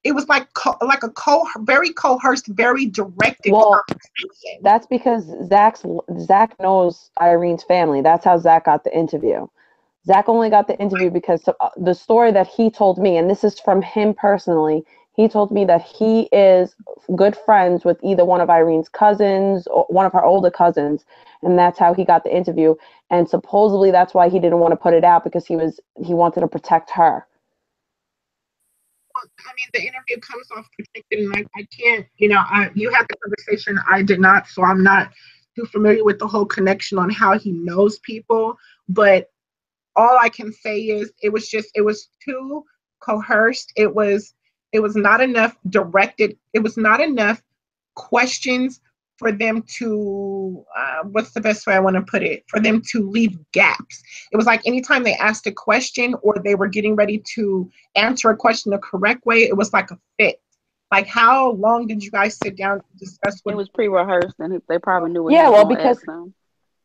a very coerced, very directed conversation. That's because Zach knows Irene's family. That's how Zach got the interview. Zach only got the interview because the story that he told me, and this is from him personally, he told me that he is good friends with either one of Irene's cousins or one of her older cousins, and that's how he got the interview. And supposedly that's why he didn't want to put it out, because he wanted to protect her. The interview comes off protected, and I can't, you had the conversation, I did not, so I'm not too familiar with the whole connection on how he knows people, but all I can say is it was too coerced. It was not enough directed. It was not enough questions for them to, what's the best way I want to put it, for them to leave gaps. It was like anytime they asked a question or they were getting ready to answer a question the correct way, it was like a fit. Like, how long did you guys sit down to discuss what? It was pre-rehearsed and they probably knew what he was going to ask them.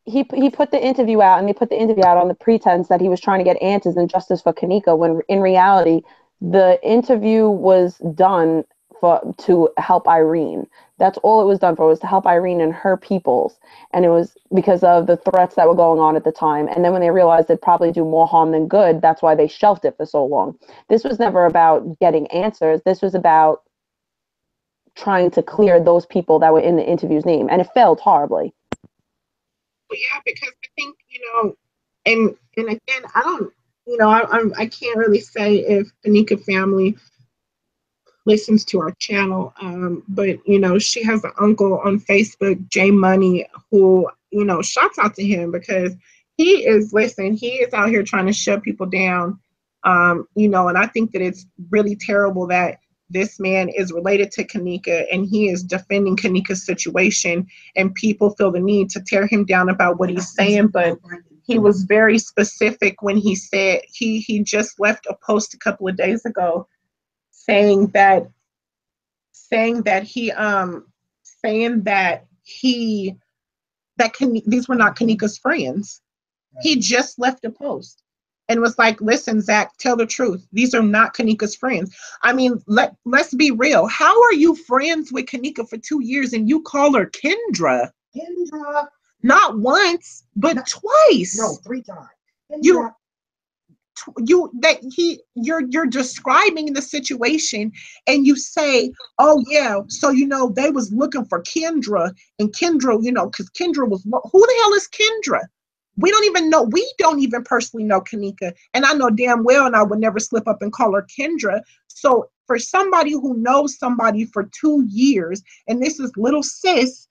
He put the interview out, and he put the interview out on the pretense that he was trying to get answers and justice for Kenneka, when in reality, the interview was done to help Irene. That's all it was done for, was to help Irene and her peoples. And it was because of the threats that were going on at the time. And then when they realized it'd probably do more harm than good, that's why they shelved it for so long. This was never about getting answers. This was about trying to clear those people that were in the interview's name. And it failed horribly. Yeah, because I think, and again, I don't, I can't really say if the Kenneka family listens to our channel, but she has an uncle on Facebook, Jay Money, who, shouts out to him because he is, listen, he is out here trying to shut people down. And I think that it's really terrible that this man is related to Kenneka and he is defending Kenneka's situation, and people feel the need to tear him down about what he's saying. But he was very specific when he said he just left a post a couple of days ago saying that these were not Kenneka's friends. He just left a post and was like, listen, Zach, tell the truth. These are not Kenneka's friends. I mean, let's be real. How are you friends with Kenneka for 2 years and you call her Kendra? Kendra. Not once, but twice. No, 3 times. Kendra. You're describing the situation and you say, oh yeah, so they was looking for Kendra, and Kendra, because Kendra was, who the hell is Kendra? We don't even personally know Kenneka, and I know damn well and I would never slip up and call her Kendra. So for somebody who knows somebody for 2 years, and this is little sis,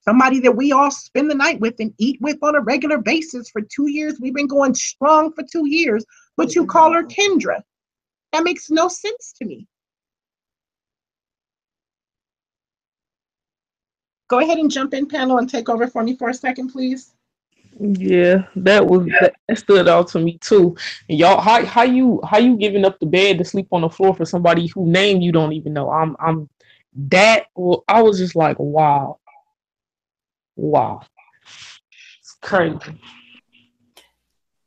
somebody that we all spend the night with and eat with on a regular basis for 2 years, we've been going strong for 2 years, but you call her Kendra. That makes no sense to me. Go ahead and jump in, panel, and take over for me for a second, please. Yeah, that stood out to me too. And y'all, how you giving up the bed to sleep on the floor for somebody whose name you don't even know? I was just like, wow, it's crazy.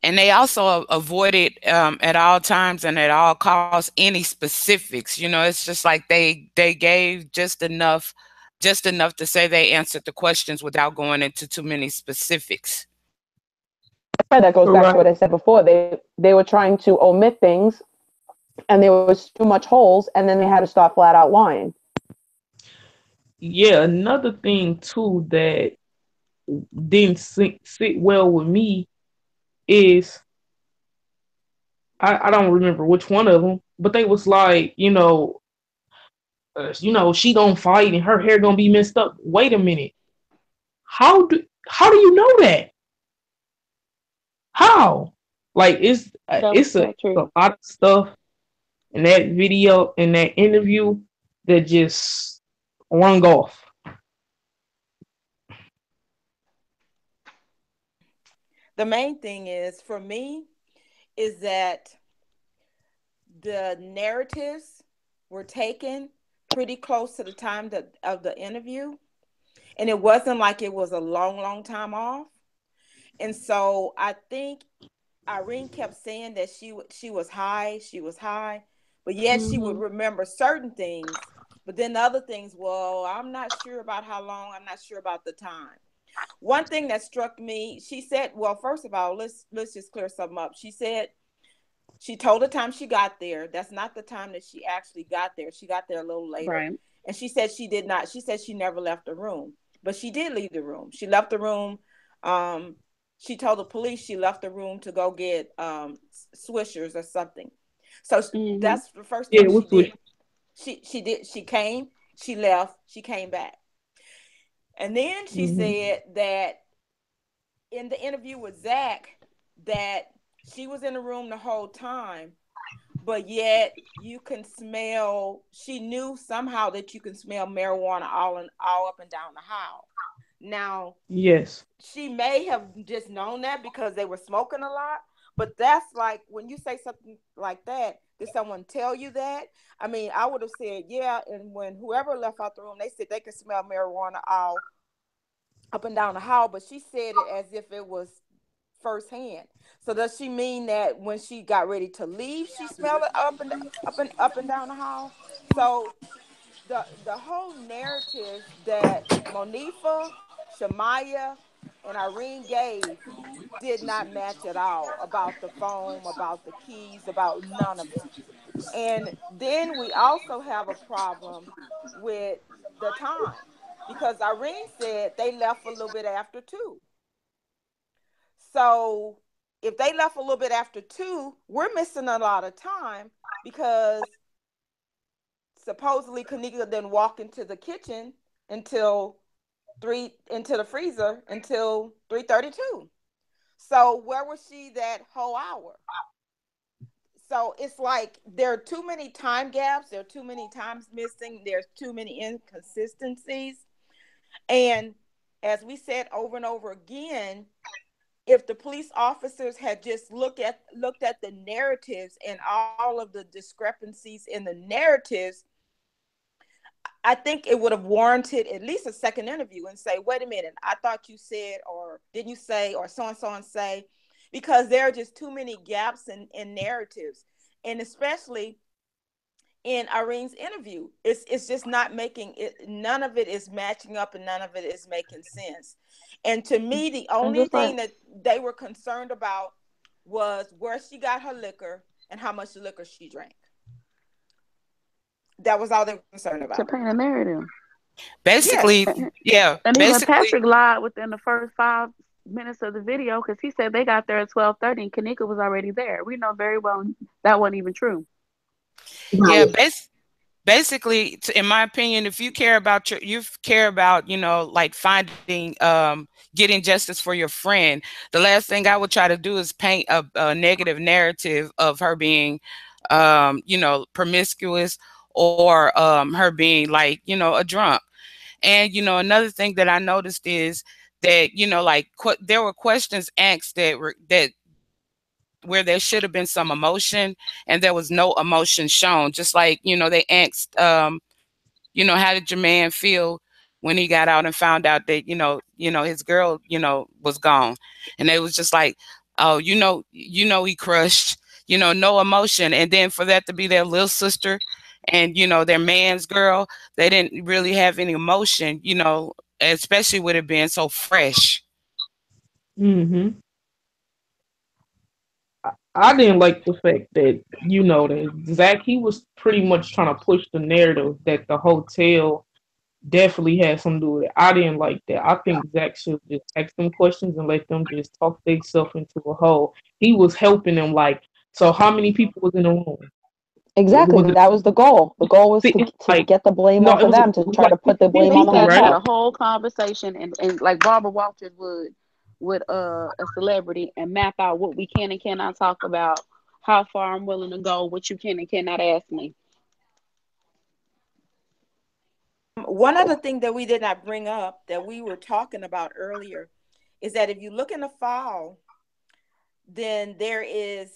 And they also avoided at all times and at all costs any specifics. It's just like they gave just enough to say they answered the questions without going into too many specifics. That goes back to what I said before. They were trying to omit things, and there was too much holes, and then they had to start flat out lying. Yeah, another thing too that didn't sit well with me is I don't remember which one of them, but they was like, she gonna fight and her hair gonna be messed up. Wait a minute, how do you know that? How? Like it's a lot of stuff in that video, in that interview, that just rung off. The main thing is for me is that the narratives were taken pretty close to the time of the interview, and it wasn't like it was a long time off. And so I think Irene kept saying that she was high, but yet she would remember certain things. But then the other things, well, I'm not sure about how long, I'm not sure about the time. One thing that struck me, she said, well, first of all, let's just clear something up. She said she told the time she got there. That's not the time that she actually got there. She got there a little later. Right. And she said she did not. She said she never left the room, but she did leave the room. She left the room. She told the police she left the room to go get Swishers or something. So that's the first thing she did. She came, she left, she came back. And then she said that in the interview with Zach that she was in the room the whole time, but yet you can smell, she knew somehow that you can smell marijuana all up and down the hall. Now, yes, she may have just known that because they were smoking a lot, but that's like when you say something like that, did someone tell you that? I mean, I would have said, yeah, and when whoever left out the room, they said they could smell marijuana all up and down the hall, but she said it as if it was firsthand. So does she mean that when she got ready to leave, she smelled it up and down the hall? So the whole narrative that Monifa, Shamaya, and Irene gave did not match at all about the phone, about the keys, about none of it. And then we also have a problem with the time because Irene said they left a little bit after 2. So if they left a little bit after 2, we're missing a lot of time because supposedly Kenneka didn't walk into the kitchen into the freezer until 3:32. So where was she that whole hour? So it's like there are too many time gaps, there are too many times missing, there's too many inconsistencies. And as we said over and over again, if the police officers had just looked at the narratives and all of the discrepancies in the narratives, I think it would have warranted at least a second interview and say, wait a minute, I thought you said, or didn't you say, or so and so and say, because there are just too many gaps in narratives. And especially in Irene's interview, it's just not making it, none of it is matching up and none of it is making sense. And to me, the only thing that they were concerned about was where she got her liquor and how much liquor she drank. That was all they were concerned about. To paint a narrative. Basically, yeah. And even Basically, Patrick lied within the first 5 minutes of the video because he said they got there at 12:30 and Kenneka was already there. We know very well that wasn't even true. Yeah, basically, in my opinion, if you care about like finding, getting justice for your friend, the last thing I would try to do is paint a negative narrative of her being, promiscuous, or her being like, a drunk. And, another thing that I noticed is that, like there were questions asked that where there should have been some emotion, and there was no emotion shown. Just like, they asked, how did your man feel when he got out and found out that, his girl, was gone. And it was just like, oh, he crushed, no emotion. And then for that to be their little sister and, their man's girl, they didn't really have any emotion, especially with it being so fresh. Mm-hmm. I didn't like the fact that, that Zach, he was pretty much trying to push the narrative that the hotel definitely had something to do with it. I didn't like that. I think Zach should just ask them questions and let them just talk themselves into a hole. He was helping them, like, so how many people was in the room? Exactly. That was the goal. The goal was to like, get the blame no, off of them, to try to put the blame on the They had hotel. a whole conversation and like Barbara Walters would with a celebrity and map out what we can and cannot talk about, how far I'm willing to go, what you can and cannot ask me. One other thing that we did not bring up that we were talking about earlier is that if you look in the file, then there is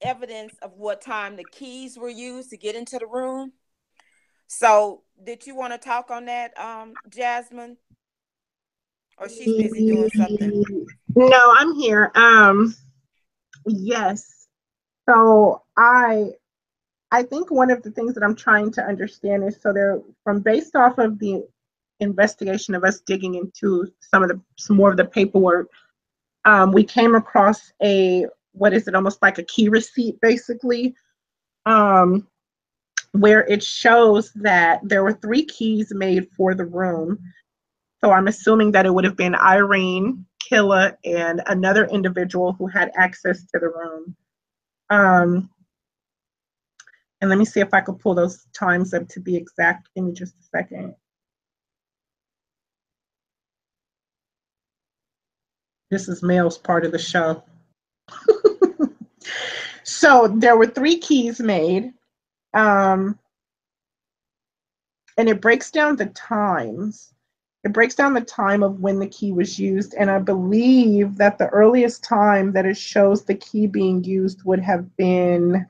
evidence of what time the keys were used to get into the room. So did you want to talk on that, Jasmine? Or she's busy doing something? No, I'm here. Yes. So I think one of the things that I'm trying to understand is, so there, from based off of the investigation of us digging into some more of the paperwork, we came across what is it, almost like a key receipt, basically, where it shows that there were 3 keys made for the room. So I'm assuming that it would have been Irene, Killa, and another individual who had access to the room. And let me see if I could pull those times up to be exact. Give me just a second. This is Mel's part of the show. So there were 3 keys made. And it breaks down the times. It breaks down the time of when the key was used. And I believe that the earliest time that it shows the key being used would have been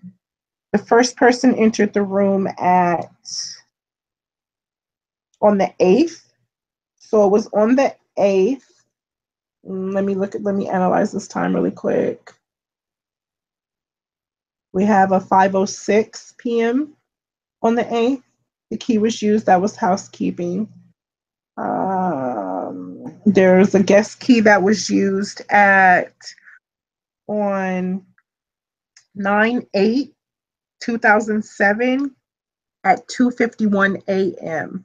the first person entered the room on the 8th. So it was on the 8th. Let me analyze this time really quick. We have a 5:06 p.m. on the 8th. The key was used. That was housekeeping. There's a guest key that was used on 9/8/2007 at 2:51 a.m.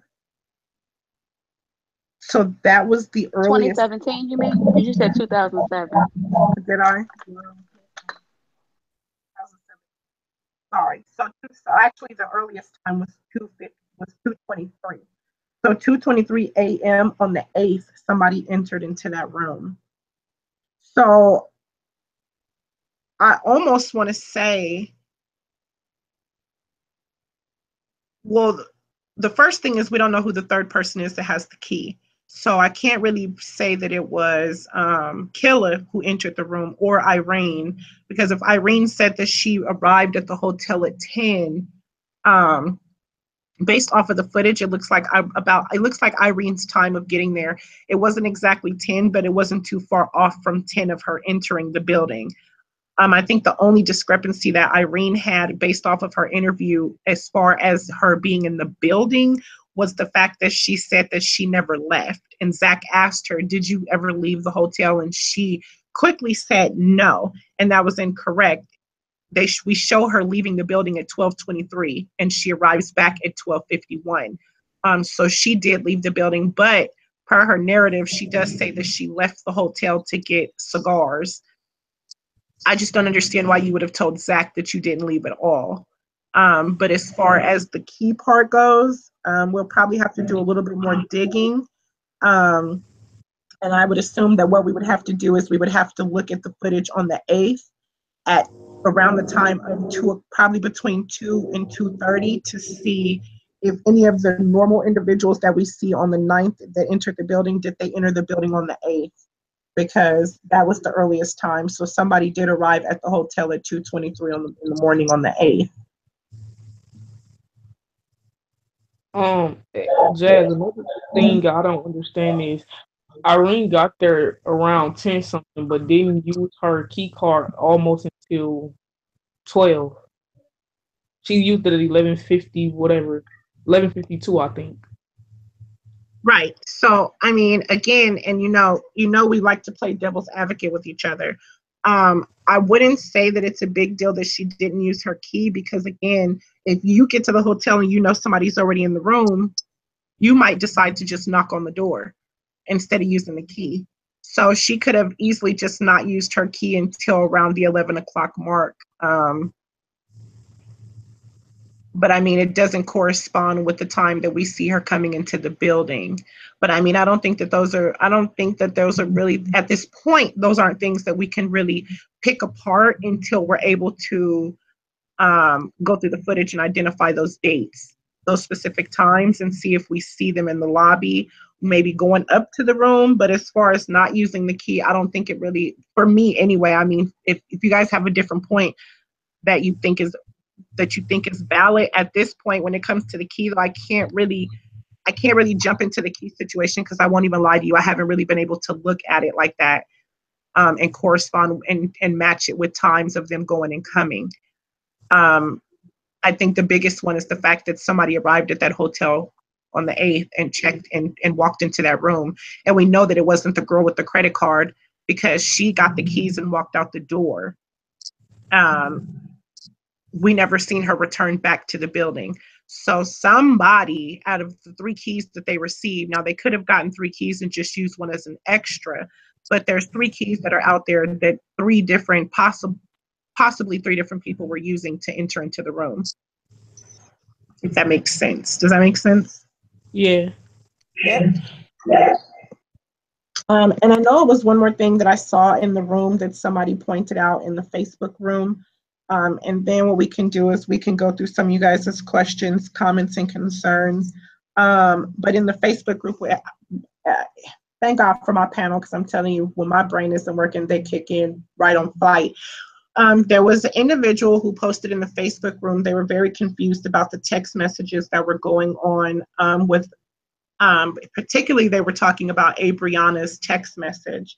So that was the earliest. 2017, you mean? Because you said 2007. Did I? Sorry. So actually, the earliest time was 2:23. So 2:23 a.m. on the 8th, somebody entered into that room. So I almost want to say, well, the first thing is we don't know who the third person is that has the key. So I can't really say that it was Killa who entered the room or Irene, because if Irene said that she arrived at the hotel at 10, based off of the footage, it looks like Irene's time of getting there. It wasn't exactly 10, but it wasn't too far off from 10 of her entering the building. I think the only discrepancy that Irene had based off of her interview as far as her being in the building was the fact that she said that she never left. And Zach asked her, did you ever leave the hotel? And she quickly said no, and that was incorrect. We show her leaving the building at 12:23, and she arrives back at 12:51. So she did leave the building, but per her narrative, she does say that she left the hotel to get cigars. I just don't understand why you would have told Zach that you didn't leave at all. But as far as the key part goes, we'll probably have to do a little bit more digging. And I would assume that what we would have to do is we would have to look at the footage on the 8th at around the time of probably between 2 and 2:30 to see if any of the normal individuals that we see on the 9th that entered the building, did they enter the building on the 8th? Because that was the earliest time. So somebody did arrive at the hotel at 2:23 in the morning on the 8th. Jazz, another thing I don't understand is Irene got there around 10 something, but didn't use her key card almost until 12. She used it at 11:50, whatever, 11:52, I think. Right. So, I mean, again, and we like to play devil's advocate with each other. I wouldn't say that it's a big deal that she didn't use her key, because again, if you get to the hotel and somebody's already in the room, you might decide to just knock on the door instead of using the key. So she could have easily just not used her key until around the 11 o'clock mark. But I mean, it doesn't correspond with the time that we see her coming into the building. But I mean, I don't think that those are really, at this point, those aren't things that we can really pick apart until we're able to go through the footage and identify those dates, those specific times, and see if we see them in the lobby, maybe going up to the room. But as far as not using the key, I don't think it really, for me anyway, I mean, if you guys have a different point that you think is valid at this point when it comes to the key, though, I can't really jump into the key situation, because I won't even lie to you, I haven't really been able to look at it like that and correspond and match it with times of them going and coming. I think the biggest one is the fact that somebody arrived at that hotel on the 8th and checked and walked into that room, and we know that it wasn't the girl with the credit card, because she got the keys and walked out the door. We never seen her return back to the building. So somebody out of the 3 keys that they received, now they could have gotten 3 keys and just used one as an extra, but there's 3 keys that are out there that possibly 3 different people were using to enter into the room. If that makes sense. Does that make sense? Yeah. Yep. And I know it was one more thing that I saw in the room that somebody pointed out in the Facebook room. And then what we can do is we can go through some of you guys' questions, comments, and concerns. But in the Facebook group, thank God for my panel, because I'm telling you, when my brain isn't working, they kick in right on flight. There was an individual who posted in the Facebook room. They were very confused about the text messages that were going on particularly they were talking about Abriana's text message.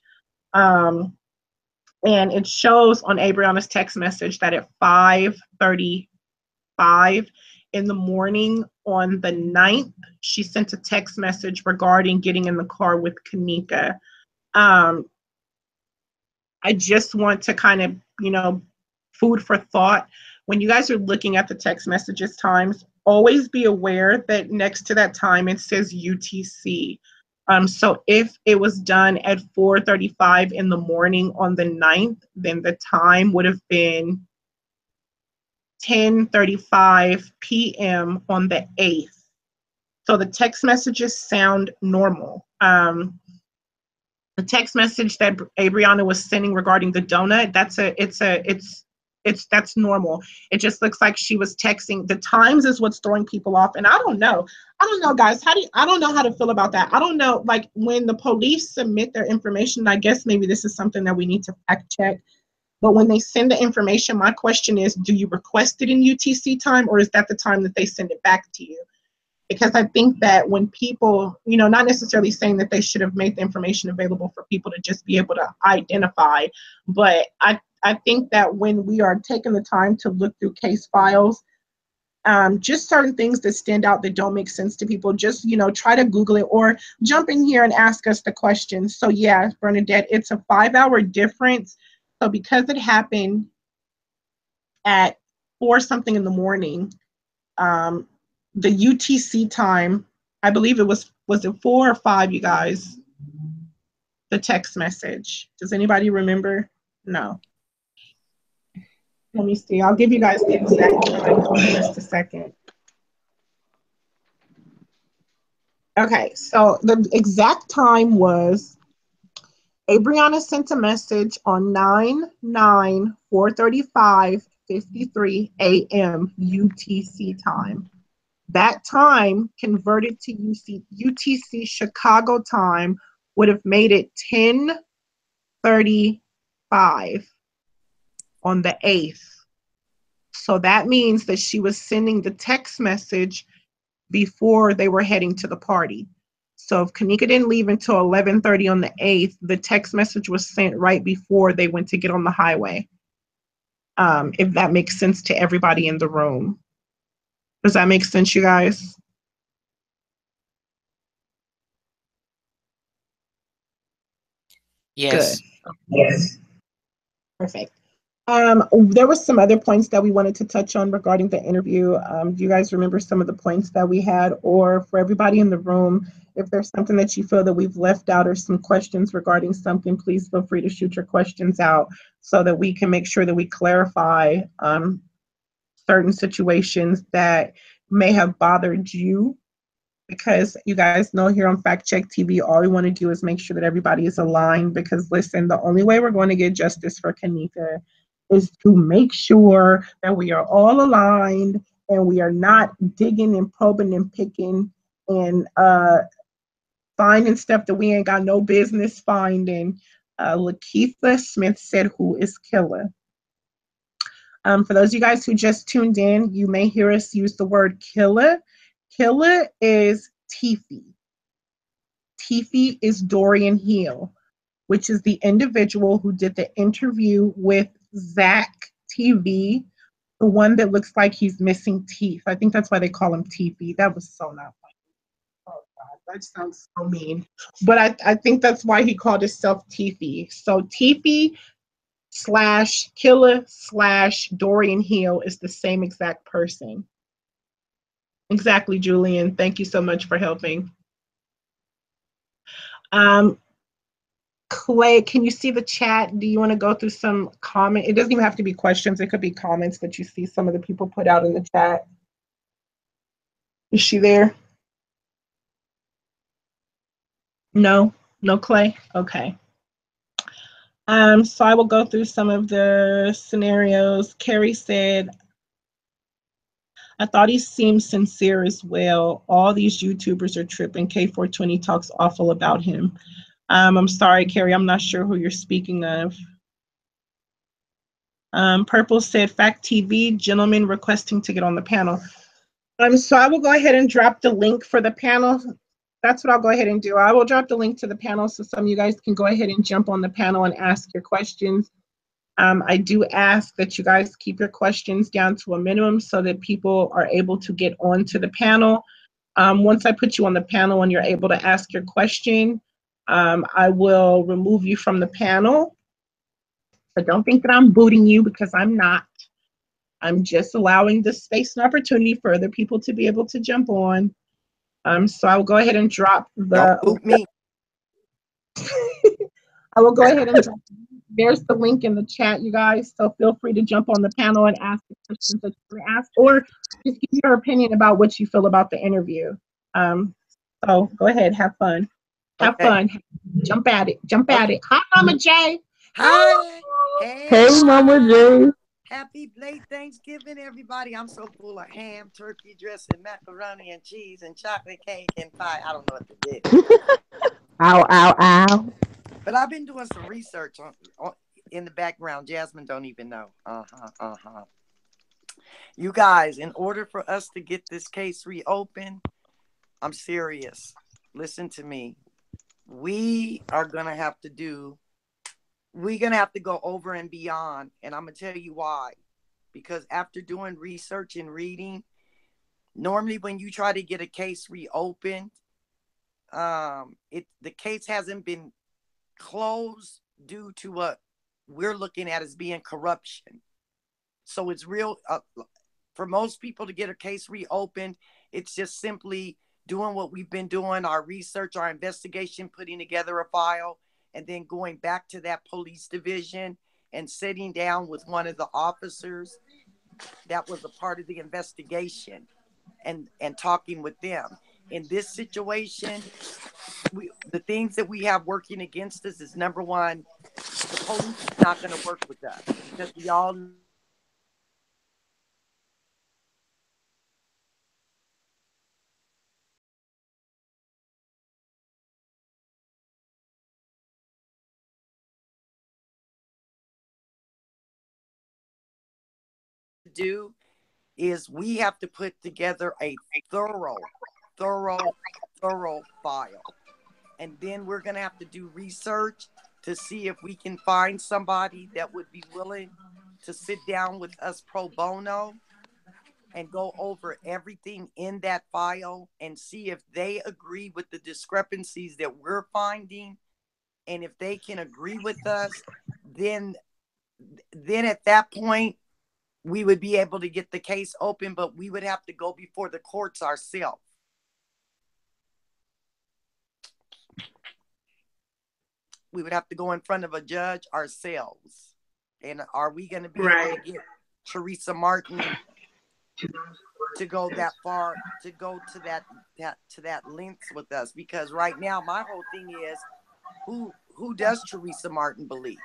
And it shows on Abriana's text message that at 5:35 in the morning on the 9th, she sent a text message regarding getting in the car with Kenneka. I just want to kind of, food for thought. When you guys are looking at the text messages times, always be aware that next to that time it says UTC. So if it was done at 4:35 in the morning on the 9th, then the time would have been 10:35 p.m. on the 8th. So the text messages sound normal. The text message that Abriana was sending regarding the donut, that's normal. It just looks like she was texting. The times is what's throwing people off. And I don't know, guys, I don't know how to feel about that. I don't know, like when the police submit their information, I guess maybe this is something that we need to fact check. But when they send the information, my question is, do you request it in UTC time, or is that the time that they send it back to you? Because I think that when people, not necessarily saying that they should have made the information available for people to just be able to identify, but I think that when we are taking the time to look through case files, just certain things that stand out that don't make sense to people, just, try to Google it or jump in here and ask us the questions. So yeah, Bernadette, it's a 5-hour difference. So because it happened at 4 something in the morning, the UTC time, I believe it was it 4 or 5, you guys? The text message. Does anybody remember? No. Let me see. I'll give you guys the exact time. Hold on just a second. Okay, so the exact time was Abriana sent a message on 9/9/435:53 a.m. UTC time. That time converted to UTC Chicago time would have made it 10:35 on the 8th. So that means that she was sending the text message before they were heading to the party. So if Kenneka didn't leave until 11:30 on the 8th, the text message was sent right before they went to get on the highway. If that makes sense to everybody in the room. Does that make sense, you guys? Yes. Good. Yes. Perfect. There were some other points that we wanted to touch on regarding the interview. Do you guys remember some of the points that we had? Or for everybody in the room, if there's something that you feel that we've left out or some questions regarding something, please feel free to shoot your questions out so that we can make sure that we clarify certain situations that may have bothered you. Because you guys know here on Fact Check TV, all we want to do is make sure that everybody is aligned. Because listen, the only way we're going to get justice for Kenneka is to make sure that we are all aligned and we are not digging and probing and picking and finding stuff that we ain't got no business finding. Lakeitha Smith said, "Who is Killer?" For those of you guys who just tuned in, you may hear us use the word killer. Killer is Tiffy. Tiffy is Dorian Hill, which is the individual who did the interview with ZackTV, the one that looks like he's missing teeth. I think that's why they call him Tiffy. That was so not funny. Oh God, that sounds so mean. But I think that's why he called himself Tiffy. So Tiffy / Killer / Dorian Hill is the same exact person. Exactly, Julian. Thank you so much for helping. Clay, can you see the chat? Do you want to go through some comment? It doesn't even have to be questions. It could be comments that you see some of the people put out in the chat. Is she there? No, Clay? Okay. So I will go through some of the scenarios. Carrie said, "I thought he seemed sincere as well. All these YouTubers are tripping. K420 talks awful about him." I'm sorry, Carrie, I'm not sure who you're speaking of. Purple said, "Fact TV, gentlemen requesting to get on the panel." So I will go ahead and drop the link for the panel. That's what I'll go ahead and do. I will drop the link to the panel so some of you guys can go ahead and jump on the panel and ask your questions. I do ask that you guys keep your questions down to a minimum so that people are able to get onto the panel. Once I put you on the panel and you're able to ask your question, I will remove you from the panel. So don't think that I'm booting you, because I'm not. I'm just allowing the space and opportunity for other people to be able to jump on. So I will go ahead and drop the. Don't boot me. I will go ahead and drop. There's the link in the chat, you guys. So feel free to jump on the panel and ask the questions that you want to ask, or just give your opinion about what you feel about the interview. So go ahead, have fun. Have fun. Jump at it. Jump at it. Hi, Mama J. Hi. Hey. Hey, Mama J. Happy late Thanksgiving, everybody. I'm so full of ham, turkey dressing, macaroni and cheese, and chocolate cake and pie. I don't know what to do. Ow, ow, ow. But I've been doing some research on in the background. Jasmine don't even know. You guys, in order for us to get this case reopened, I'm serious. Listen to me. We're going to have to go over and beyond. And I'm going to tell you why. Because after doing research and reading, normally when you try to get a case reopened, the case hasn't been closed due to what we're looking at as being corruption. So it's real, for most people to get a case reopened, it's just simply doing what we've been doing, our research, our investigation, putting together a file, and then going back to that police division and sitting down with one of the officers that was a part of the investigation and talking with them. In this situation, the things that we have working against us is, number one, the police is not going to work with us because we all do is we have to put together a thorough file. And then we're going to have to do research to see if we can find somebody that would be willing to sit down with us pro bono and go over everything in that file and see if they agree with the discrepancies that we're finding. And if they can agree with us, then at that point, we would be able to get the case open, but we would have to go before the courts ourselves. We would have to go in front of a judge ourselves. And are we going to be able to get Teresa Martin to go that far, to go to that lengths with us? Because right now, my whole thing is, who does Teresa Martin believe?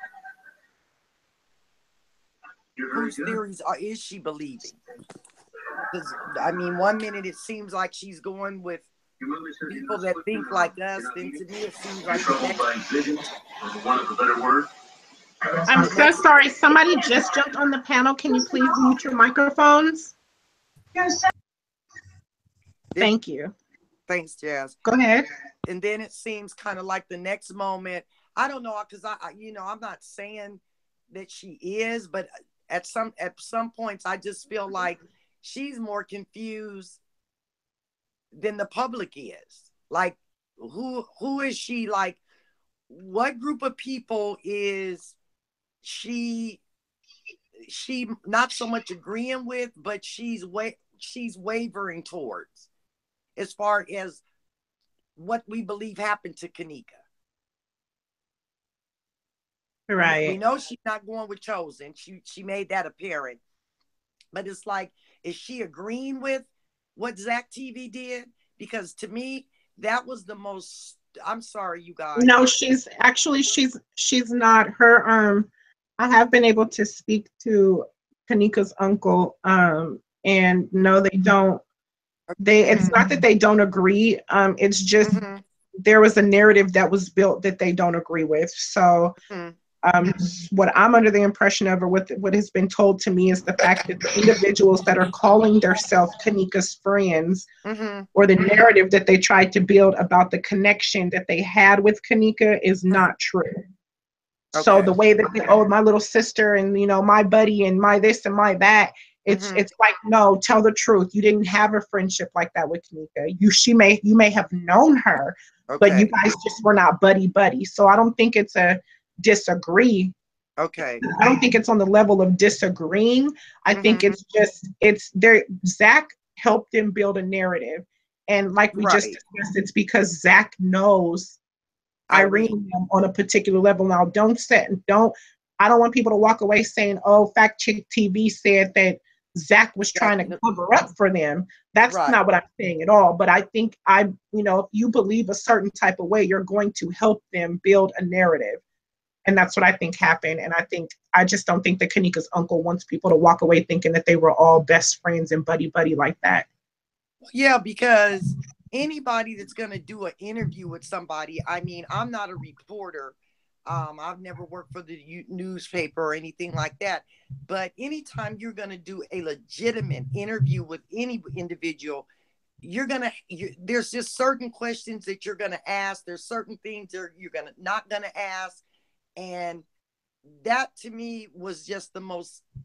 Whose theories is she believing? Because, I mean, one minute it seems like she's going with people that think like us, then to me it seems like the next... I'm so sorry. Somebody just jumped on the panel. Can you please mute your microphones? Thank you. Thanks, Jazz. Go ahead. And then it seems kind of like the next moment, I don't know, because I'm not saying that she is, but at some points I just feel like she's more confused than the public is. Like, who is she? Like, what group of people is she not so much agreeing with, but she's wavering towards, as far as what we believe happened to Kenneka. Right. We know she's not going with Chosen. She made that apparent. But it's like, is she agreeing with what ZackTV did? Because to me, that was the most, I'm sorry, you guys. No, she's not. Her I have been able to speak to Kenneka's uncle, and no, they don't. It's not that they don't agree. It's just there was a narrative that was built that they don't agree with. So what I'm under the impression of, or what has been told to me, is the fact that the individuals that are calling themselves Kenneka's friends, or the narrative that they tried to build about the connection that they had with Kenneka is not true. Okay. So the way that my little sister and my buddy and my this and my that, it's like, no, tell the truth. You didn't have a friendship like that with Kenneka. You may have known her, but you guys just were not buddy. So I don't think it's a disagree. Okay. I don't think it's on the level of disagreeing. I think it's there. Zach helped them build a narrative. And like we just discussed, it's because Zach knows Irene on a particular level. Now, I don't want people to walk away saying, oh, Fact Chick TV said that Zach was trying to cover up for them. That's not what I'm saying at all. But I think if you believe a certain type of way, you're going to help them build a narrative. And that's what I think happened. And I just don't think that Kenneka's uncle wants people to walk away thinking that they were all best friends and buddy like that. Yeah, because anybody that's going to do an interview with somebody, I mean, I'm not a reporter. I've never worked for the newspaper or anything like that. But anytime you're going to do a legitimate interview with any individual, there's just certain questions that you're going to ask. There's certain things that you're not going to ask. And that to me was just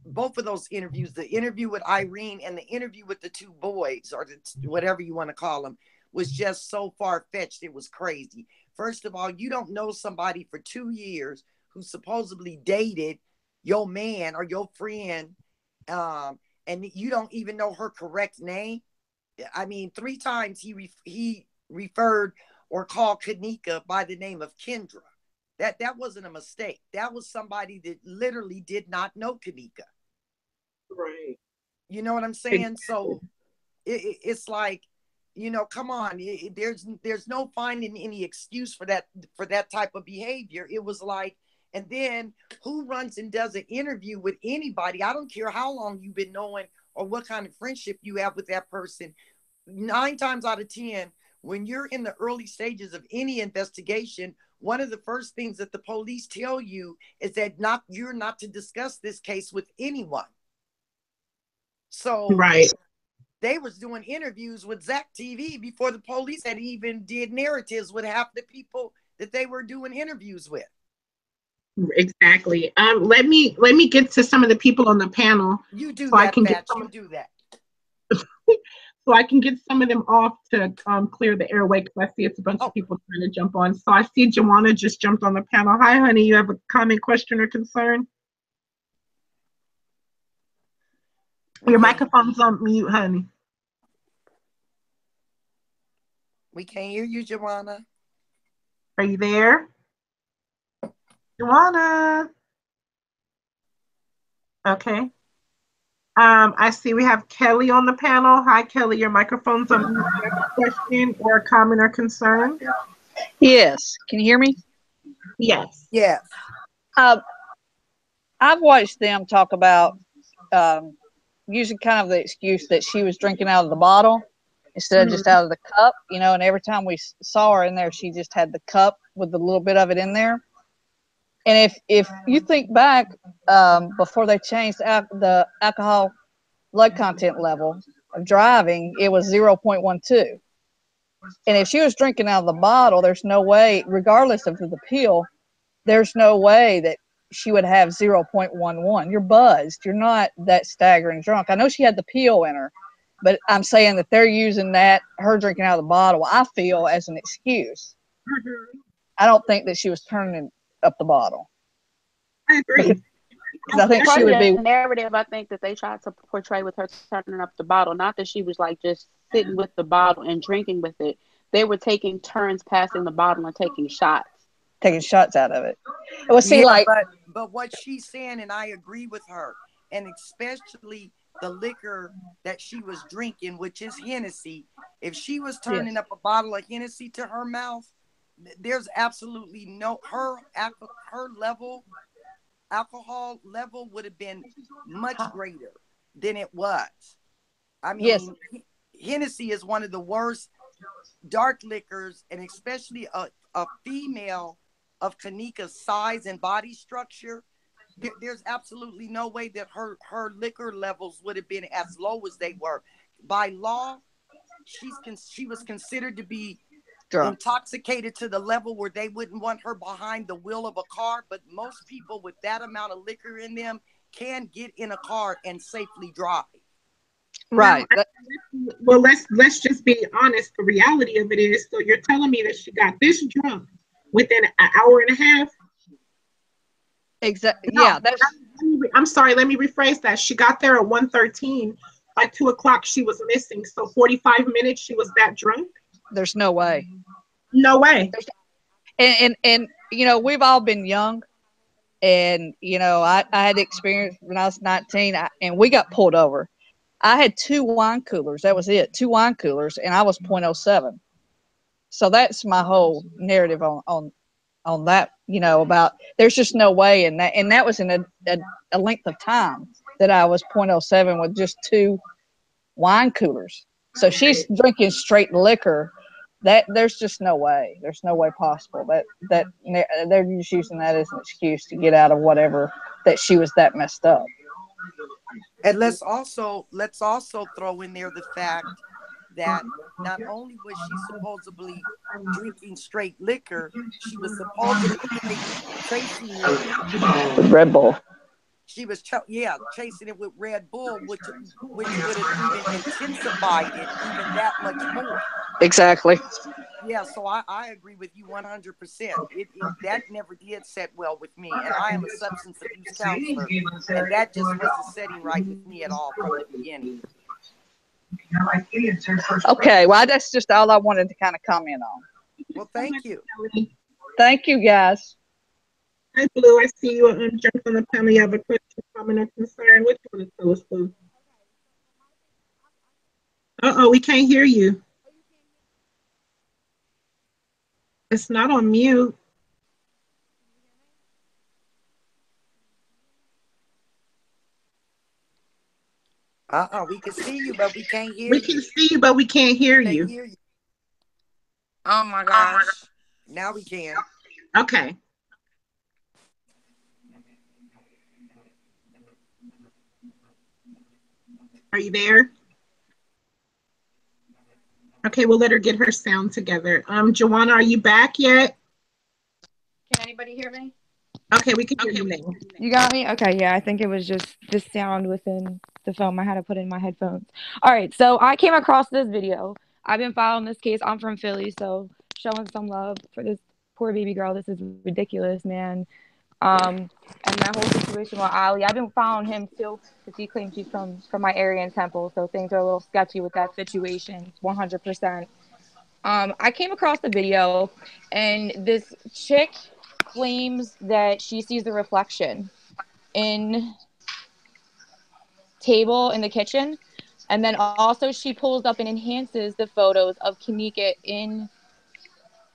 both of those interviews, the interview with Irene and the interview with the two boys, or whatever you want to call them, was just so far-fetched. It was crazy. First of all, you don't know somebody for 2 years who supposedly dated your man or your friend, and you don't even know her correct name. I mean, 3 times he referred or called Kenneka by the name of Kendra. That wasn't a mistake. That was somebody that literally did not know Kenneka. Right. You know what I'm saying? So it's like, come on. There's no finding any excuse for that type of behavior. It was like, and then who runs and does an interview with anybody? I don't care how long you've been knowing or what kind of friendship you have with that person. 9 times out of 10, when you're in the early stages of any investigation, one of the first things that the police tell you is that you're not to discuss this case with anyone. So they was doing interviews with ZackTV before the police had even did narratives with half the people that they were doing interviews with. Exactly. Let me get to some of the people on the panel. You do that, Batch. You do that. So I can get some of them off to clear the airway, because I see it's a bunch of people trying to jump on. So I see Joanna just jumped on the panel. Hi, honey. You have a comment, question, or concern? Your microphone's on mute, honey. We can't hear you, Joanna. Are you there? Joanna. Okay. I see we have Kelly on the panel. Hi, Kelly. Your microphone's on. Do you have a question or a comment or concern? Yes. Can you hear me? Yes. Yes. I've watched them talk about using kind of the excuse that she was drinking out of the bottle instead of just out of the cup, and every time we saw her in there, she just had the cup with a little bit of it in there. And if you think back, before they changed the alcohol blood content level of driving, it was 0.12. And if she was drinking out of the bottle, there's no way, regardless of the pill, there's no way that she would have 0.11. You're buzzed. You're not that staggering drunk. I know she had the pill in her, but I'm saying that they're using her drinking out of the bottle, I feel, as an excuse. I don't think that she was turning up the bottle. I agree. Because I think she would be narrative. I think that they tried to portray with her turning up the bottle, not that she was like just sitting with the bottle and drinking with it. They were taking turns passing the bottle and taking shots out of it. Well, see, but what she's saying, and I agree with her, and especially the liquor that she was drinking, which is Hennessy. If she was turning up a bottle of Hennessy to her mouth, there's absolutely no her alcohol level would have been much greater than it was. I mean, Hennessy is one of the worst dark liquors, and especially a female of Kenneka's size and body structure. There's absolutely no way that her liquor levels would have been as low as they were. By law, she was considered to be drunk, intoxicated to the level where they wouldn't want her behind the wheel of a car. But most people with that amount of liquor in them can get in a car and safely drive. Right. Well, let's just be honest. The reality of it is, so you're telling me that she got this drunk within an hour and a half? Exactly. No, yeah. I'm sorry. Let me rephrase that. She got there at 1:13. By 2 o'clock, she was missing. So 45 minutes, she was that drunk? There's no way. No way. And we've all been young. And, I had experience when I was 19, and we got pulled over. I had 2 wine coolers. That was it. 2 wine coolers, and I was .07. So that's my whole narrative on that. You know, about there's just no way, and that was in a length of time that I was .07 with just 2 wine coolers. So she's drinking straight liquor. That there's just no way. There's no way possible. That they're just using that as an excuse to get out of whatever, that she was that messed up. And let's also throw in there the fact that not only was she supposedly drinking straight liquor, she was supposedly chasing it with Red Bull. She was chasing it with Red Bull, which would have even intensified it even that much more. Exactly. Yeah, so I agree with you 100%. That never did set well with me, and I am a substance abuse counselor, and that just wasn't setting right with me at all from the beginning. Okay, well, that's just all I wanted to kind of comment on. Well, thank you. Thank you, guys. Hi, Blue. I see you jumped on the panel. You have a question, comment, or concern. What you want to tell us, Blue? We can't hear you. It's not on mute. We can see you, but we can't hear you. We can see you, but we can't hear you. Oh my gosh. Now we can. Okay. Are you there? Okay, we'll let her get her sound together. Joanna, are you back yet? Can anybody hear me? Okay, we can hear you now. You got me? Okay, yeah, I think it was just the sound within the phone. I had to put in my headphones. All right, so I came across this video. I've been following this case. I'm from Philly, so showing some love for this poor baby girl. This is ridiculous, man. And that whole situation with Ali, I've been following him too, because he claims he's from my area in Temple, so things are a little sketchy with that situation, 100%. I came across the video, and this chick claims that she sees the reflection in table in the kitchen, and then also she pulls up and enhances the photos of Kenneka in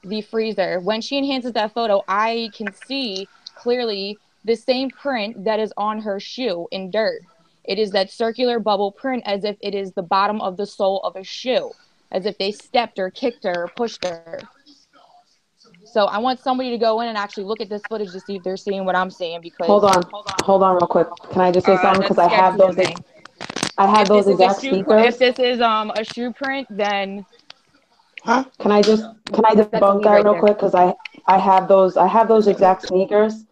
the freezer. When she enhances that photo, I can see clearly the same print that is on her shoe in dirt. It is that circular bubble print, as if it is the bottom of the sole of a shoe, as if they stepped or kicked her or pushed her. So I want somebody to go in and actually look at this footage to see if they're seeing what I'm seeing. Because hold on real quick. Can I just say something? Because I have those exact sneakers. If this is a shoe print, then Can I debunk that real quick? Because I have those exact sneakers.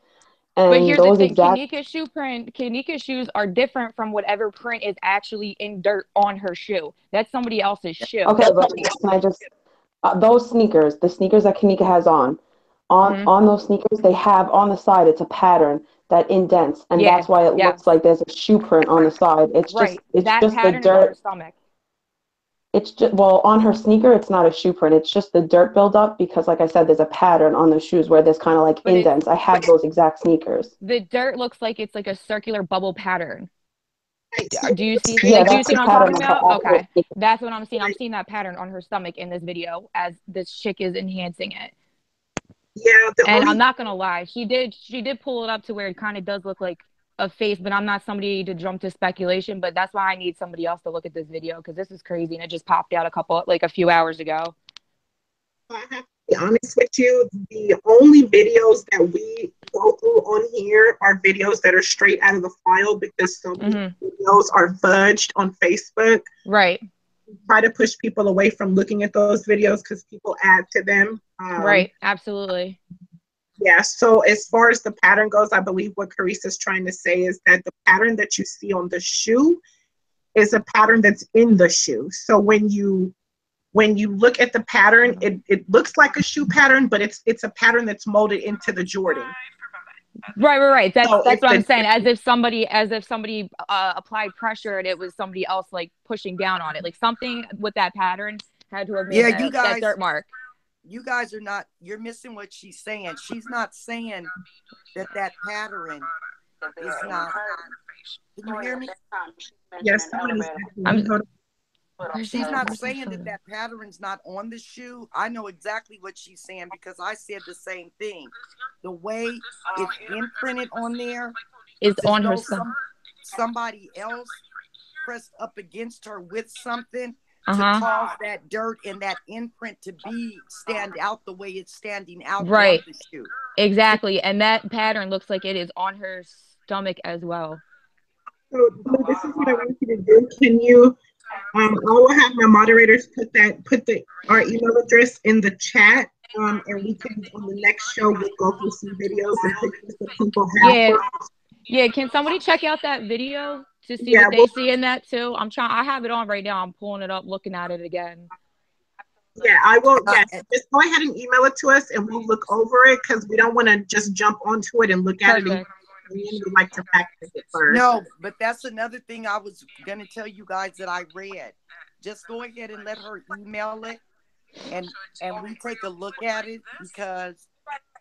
And but here's the thing, exact Kenneka's shoes are different from whatever print is actually in dirt on her shoe. That's somebody else's shoe. Okay, but can I just those sneakers, the sneakers that Kenneka has on those sneakers, they have on the side, it's a pattern that indents, and that's why it looks like there's a shoe print on the side. It's just that just pattern the dirt. Is on her stomach. It's just, well, on her sneaker, it's not a shoe print. It's just the dirt buildup because, like I said, there's a pattern on the shoes where there's kind of like indents. I have those exact sneakers. The dirt looks like it's like a circular bubble pattern. Do you see? Yeah, do you see what I'm talking about? Okay, sneaker. that's what I'm seeing. I'm seeing that pattern on her stomach in this video as this chick is enhancing it. Yeah, and I'm not gonna lie, she did pull it up to where it kind of does look like a face, but I'm not somebody to jump to speculation. But that's why I need somebody else to look at this video, because this is crazy and it just popped out a few hours ago. I have to be honest with you, the only videos that we go through on here are videos that are straight out of the file, because so many videos are fudged on Facebook. Right. Try to push people away from looking at those videos because people add to them. Right, absolutely. Yeah, so as far as the pattern goes, I believe what Carissa's trying to say is that the pattern that you see on the shoe is a pattern that's in the shoe. So when you look at the pattern, it looks like a shoe pattern, but it's a pattern that's molded into the Jordan. Right. That's what I'm saying. As if somebody applied pressure and it was somebody else like pushing down on it. Like something with that pattern had to have made that dirt mark. You guys you're missing what she's saying. She's not saying that pattern is not. Can you hear me? Yes, someone is I'm- hold on. Where's She's that? not Where's that saying photo? that pattern's not on the shoe. I know exactly what she's saying because I said the same thing. The way it's imprinted on there Is is on her though stuff. somebody else pressed up against her with something to Uh-huh. cause that dirt and that imprint to stand out the way it's standing out Right. on the shoe. Exactly. And that pattern looks like it is on her stomach as well. So Blue, this is what I want you to do. Can you I will have my moderators put our email address in the chat. And we can on the next show we'll go through some videos and pictures that people have. Yeah. Yeah. Can somebody check out that video to see what they see in that too? I have it on right now. I'm pulling it up, looking at it again. Yeah, I will. Yes, just go ahead and email it to us, and we'll look over it because we don't want to just jump onto it and look at it. And we like to fact check it first. No, but that's another thing I was going to tell you guys that I read. Just go ahead and let her email it, and we take a look at it because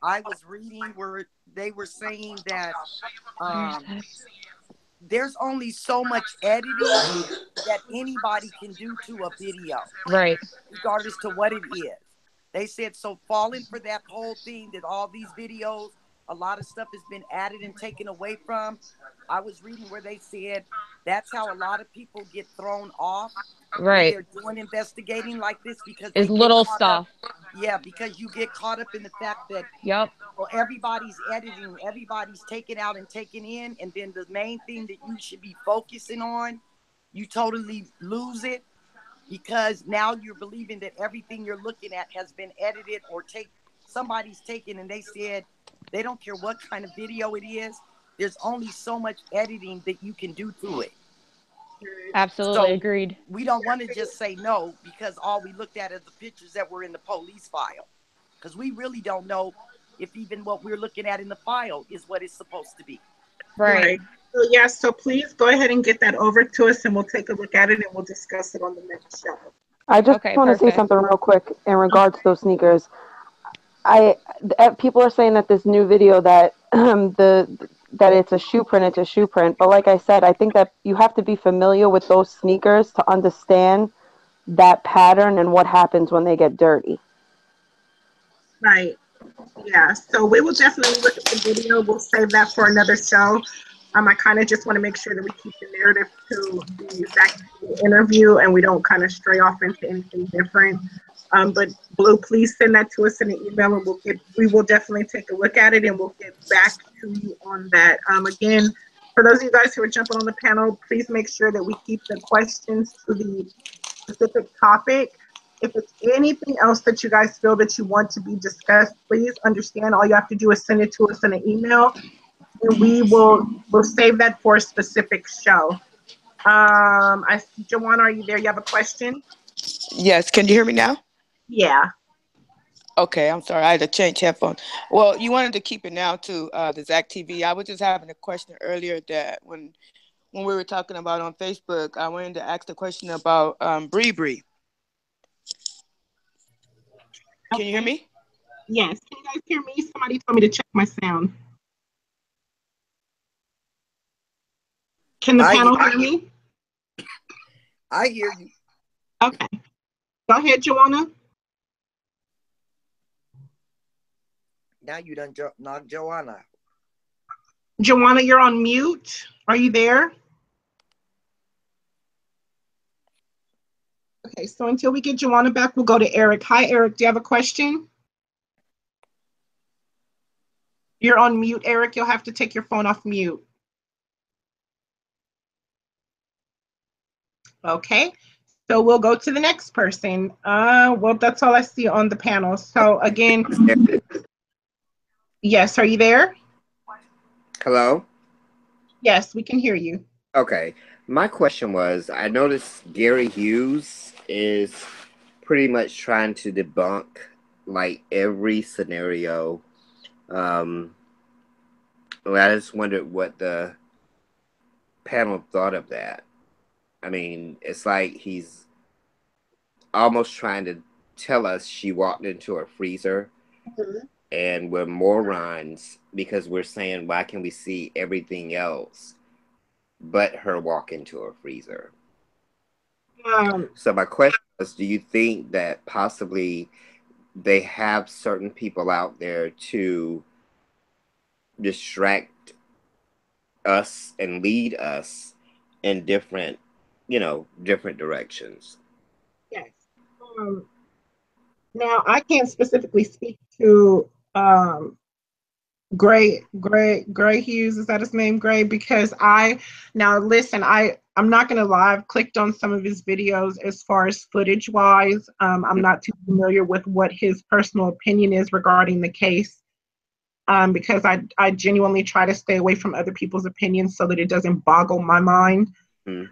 I was reading where they were saying that there's only so much editing that anybody can do to a video, right? Regardless to what it is. They said so. Falling for that whole thing that all these videos, a lot of stuff has been added and taken away from. I was reading where they said that's how a lot of people get thrown off when they're doing investigating like this because it's little stuff. Yeah, because you get caught up in the fact that well, everybody's editing, everybody's taking out and taking in, and then the main thing that you should be focusing on, you totally lose it because now you're believing that everything you're looking at has been edited or somebody's taken, and they said they don't care what kind of video it is. There's only so much editing that you can do to it. Absolutely agreed. We don't want to just say no because all we looked at is the pictures that were in the police file. Because we really don't know if even what we're looking at in the file is what it's supposed to be. Right. So yes, so please go ahead and get that over to us and we'll take a look at it and we'll discuss it on the next show. I just want to say something real quick in regards to those sneakers. People are saying that this new video that that it's a shoe print, but like I said, I think that you have to be familiar with those sneakers to understand that pattern and what happens when they get dirty. Right. Yeah. So we will definitely look at the video. We'll save that for another show. I kind of just want to make sure that we keep the narrative to the ZackTV interview and we don't kind of stray off into anything different. But Blue, please send that to us in an email and we will definitely take a look at it and we'll get back to you on that. Again, for those of you guys who are jumping on the panel, please make sure that we keep the questions to the specific topic. If it's anything else that you guys feel that you want to be discussed, please understand all you have to do is send it to us in an email and we'll save that for a specific show. I see Joanna, are you there? You have a question? Yes, can you hear me now? Yeah. Okay, I'm sorry. I had to change headphones. Well, you wanted to keep it now to the ZackTV. I was just having a question earlier that when we were talking about on Facebook, I wanted to ask the question about Bree Bree. Can you hear me? Yes. Can you guys hear me? Somebody told me to check my sound. Can the panel hear me? I hear you. Okay. Go ahead, Joanna. Now you done knocked Joanna. Joanna, you're on mute. Are you there? Okay, so until we get Joanna back, we'll go to Eric. Hi, Eric. Do you have a question? You're on mute, Eric. You'll have to take your phone off mute. Okay, so we'll go to the next person. Well, that's all I see on the panel. So again, yes, are you there? Hello? Yes, we can hear you. Okay, my question was, I noticed Gary Hughes is pretty much trying to debunk like every scenario. I just wondered what the panel thought of that. I mean, it's like he's almost trying to tell us she walked into a freezer and we're morons because we're saying, why can we see everything else? but her walk into a freezer. Um, So my question is, do you think that possibly they have certain people out there to distract us and lead us in different, different directions? yes. Um, Now I can't specifically speak to Gray Hughes, is that his name? Gray, because now listen, I'm not gonna lie, I've clicked on some of his videos as far as footage wise. I'm not too familiar with what his personal opinion is regarding the case. Because I genuinely try to stay away from other people's opinions so that it doesn't boggle my mind. Mm.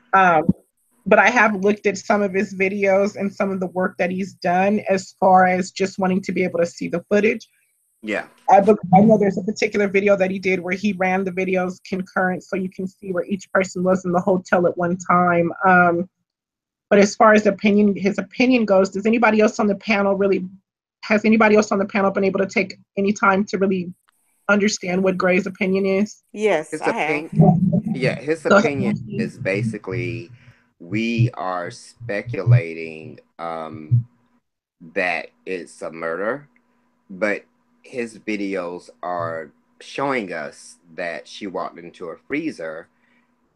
But I have looked at some of his videos and some of the work that he's done as far as just wanting to be able to see the footage. Yeah. I know there's a particular video that he did where he ran the videos concurrent so you can see where each person was in the hotel at one time. But as far as his opinion goes, has anybody else on the panel been able to take any time to really understand what Gray's opinion is? Yes, His I have. his Go ahead. opinion is basically we are speculating that it's a murder, but his videos are showing us that she walked into a freezer,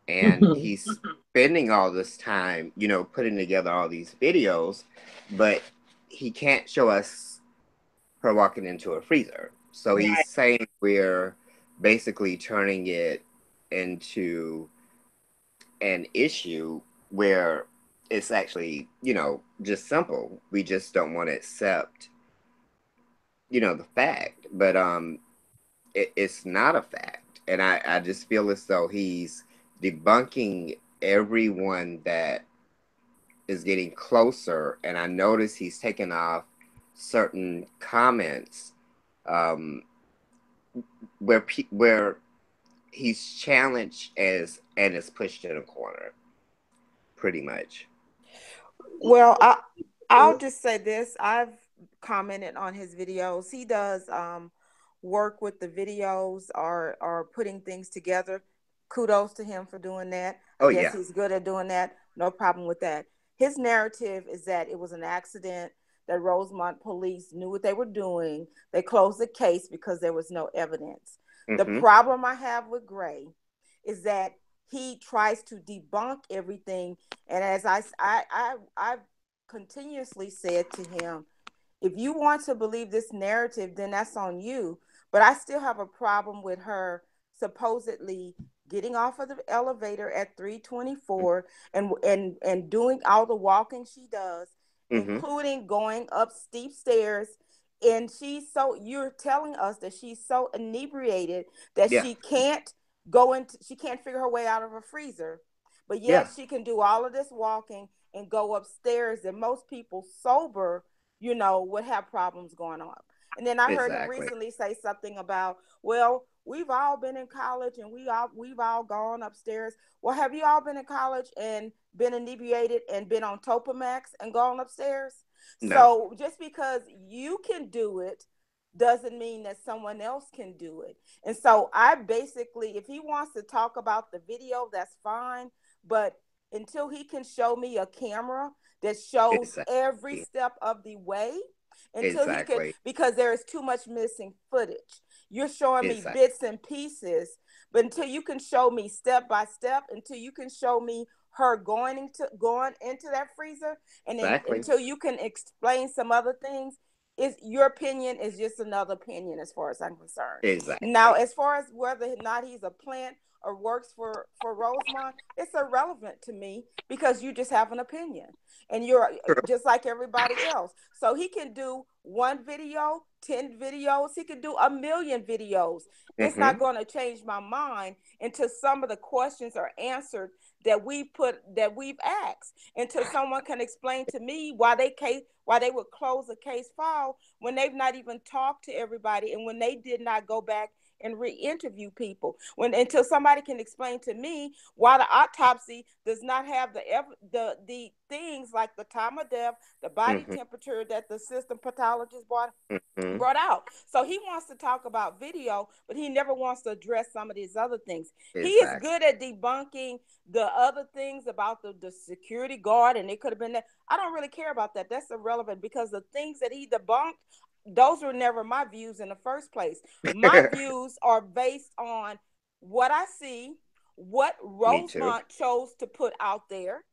and he's spending all this time, putting together all these videos, but he can't show us her walking into a freezer. So he's saying we're basically turning it into an issue where it's actually, just simple. We just don't want to accept, the fact. But it's not a fact. And I just feel as though he's debunking everyone that is getting closer. And I notice he's taken off certain comments where he's challenged and is pushed in a corner, pretty much. Well, I'll just say this. I've commented on his videos. He does work with the videos or putting things together. Kudos to him for doing that. I guess he's good at doing that. No problem with that. His narrative is that it was an accident, that Rosemont police knew what they were doing. They closed the case because there was no evidence. The problem I have with Gray is that he tries to debunk everything. And as I've continuously said to him, if you want to believe this narrative, then that's on you. But I still have a problem with her supposedly getting off of the elevator at 324 and doing all the walking she does, including going up steep stairs. And you're telling us that she's so inebriated that she can't she can't figure her way out of a freezer, but yet she can do all of this walking and go upstairs that most people sober, would have problems going on. And then I heard him recently say something about, well, we've all been in college and we've all gone upstairs. Well, have you all been in college and been inebriated and been on Topamax and gone upstairs? No. So just because you can do it doesn't mean that someone else can do it. And so I basically, if he wants to talk about the video, that's fine. But until he can show me a camera that shows every step of the way, until he can, because there is too much missing footage. You're showing me bits and pieces, but until you can show me step by step, until you can show me her going into that freezer, and then until you can explain some other things, your opinion is just another opinion as far as I'm concerned. Now, as far as whether or not he's a plant or works for Rosemont, it's irrelevant to me because you just have an opinion and you're just like everybody else. So he can do one video, 10 videos, he can do 1,000,000 videos. It's not going to change my mind until some of the questions are answered that we've asked, until someone can explain to me why they would close a case file when they've not even talked to everybody, and when they did not go back and re-interview people until somebody can explain to me why the autopsy does not have the things like the time of death, the body temperature that the system pathologist brought out. So he wants to talk about video, but he never wants to address some of these other things. He is good at debunking the other things about the security guard, and it could have been that. I don't really care about that. That's irrelevant, because the things that he debunked, those were never my views in the first place. My views are based on what I see, what Rosemont chose to put out there,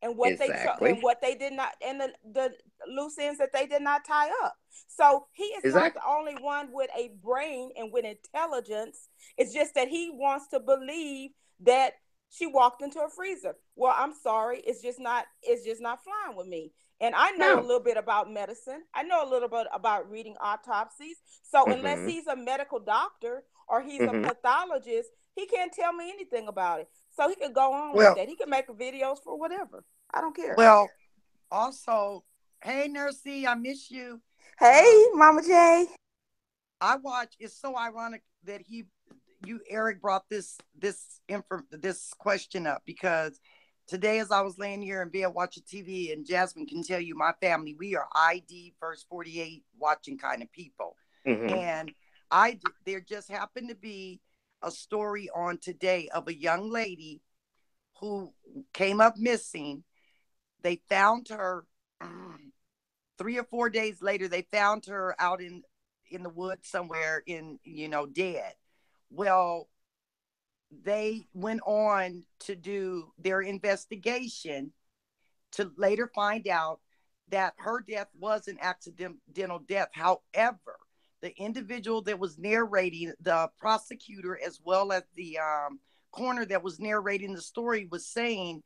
and what they did not, and the loose ends that they did not tie up. So he is not the only one with a brain and with intelligence. It's just that he wants to believe that she walked into a freezer. Well, I'm sorry, it's just not flying with me. And I know a little bit about medicine. I know a little bit about reading autopsies. So unless he's a medical doctor or he's a pathologist, he can't tell me anything about it. So he could go on with that. He can make videos for whatever. I don't care. Well, also, hey, Nursey, I miss you. Hey, Mama J. It's so ironic that Eric brought this question up, because today, as I was laying here in bed watching TV, and Jasmine can tell you, my family, we are ID first 48 watching kind of people. And there just happened to be a story on today of a young lady who came up missing. They found her 3 or 4 days later. They found her out in the woods somewhere, dead. Well, they went on to do their investigation to later find out that her death was an accidental death. However, the individual that was narrating, the prosecutor as well as the coroner that was narrating the story, was saying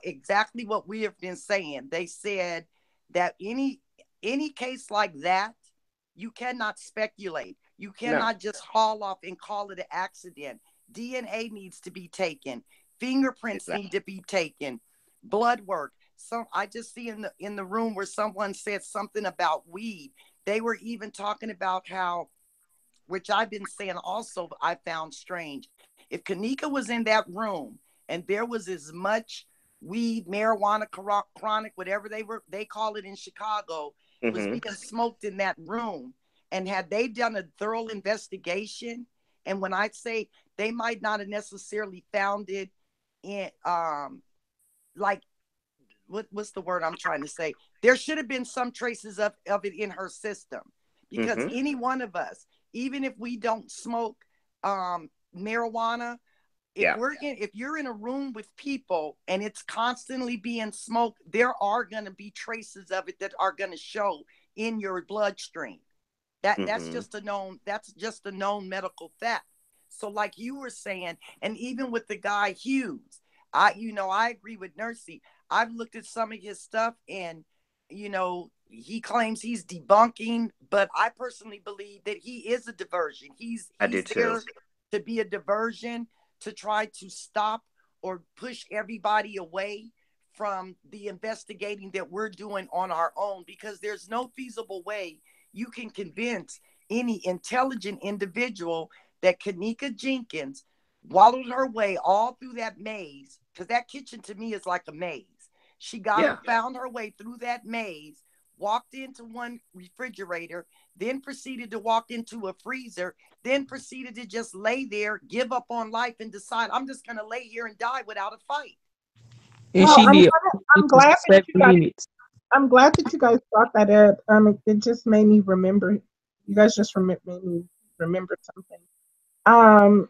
exactly what we have been saying. They said that any case like that, you cannot speculate. You cannot just haul off and call it an accident. DNA needs to be taken. Fingerprints need to be taken. Blood work. I just see in the room where someone said something about weed. They were even talking about how, which I've been saying also, I found strange. If Kenneka was in that room and there was as much weed, marijuana, chronic, whatever they call it in Chicago, was being smoked in that room, and had they done a thorough investigation, and when I say they might not have necessarily found it in, what's the word I'm trying to say? There should have been some traces of it in her system, because any one of us, even if we don't smoke marijuana, if you're in a room with people and it's constantly being smoked, there are going to be traces of it that are going to show in your bloodstream. That's just a known medical fact. So like you were saying, and even with the guy Hughes, I agree with Nursey. I've looked at some of his stuff, and he claims he's debunking, but I personally believe that he is a diversion. He's there to be a diversion, to try to stop or push everybody away from the investigating that we're doing on our own, because there's no feasible way you can convince any intelligent individual that Kenneka Jenkins wallowed her way all through that maze, because that kitchen to me is like a maze. She found her way through that maze, walked into one refrigerator, then proceeded to walk into a freezer, then proceeded to just lay there, give up on life, and decide, I'm just going to lay here and die without a fight. And she did. I'm glad that you guys brought that up. It just made me remember. You guys just made me remember something.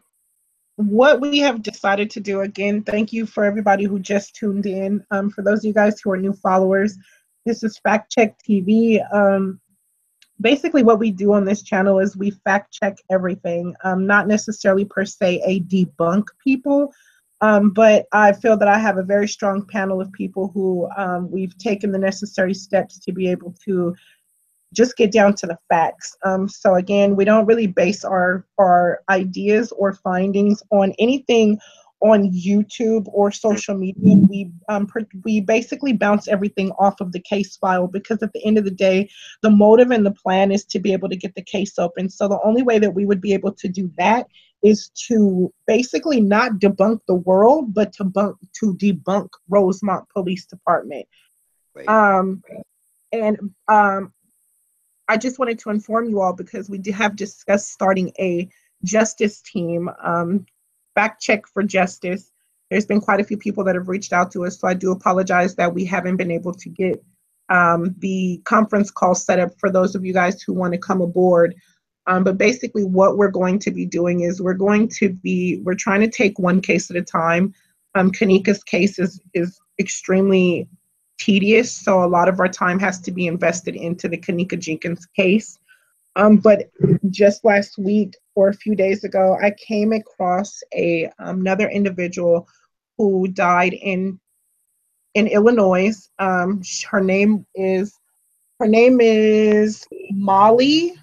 What we have decided to do, again, thank you for everybody who just tuned in. For those of you guys who are new followers, this is Fact Check TV. Basically what we do on this channel is we fact check everything, not necessarily per se a debunk people, but I feel that I have a very strong panel of people who we've taken the necessary steps to be able to just get down to the facts. So again, we don't really base our ideas or findings on anything on YouTube or social media. We basically bounce everything off of the case file, because at the end of the day, the motive and the plan is to be able to get the case open. So the only way that we would be able to do that is to basically not debunk the world, but to debunk Rosemont Police Department. I just wanted to inform you all, because we have discussed starting a justice team, fact check for justice. There's been quite a few people that have reached out to us, so I do apologize that we haven't been able to get the conference call set up for those of you guys who want to come aboard. But basically what we're going to be doing is we're trying to take one case at a time. Kenneka's case is extremely tedious, so a lot of our time has to be invested into the Kenneka Jenkins case. But just last week or a few days ago, I came across another individual who died in Illinois. Her name is Molly.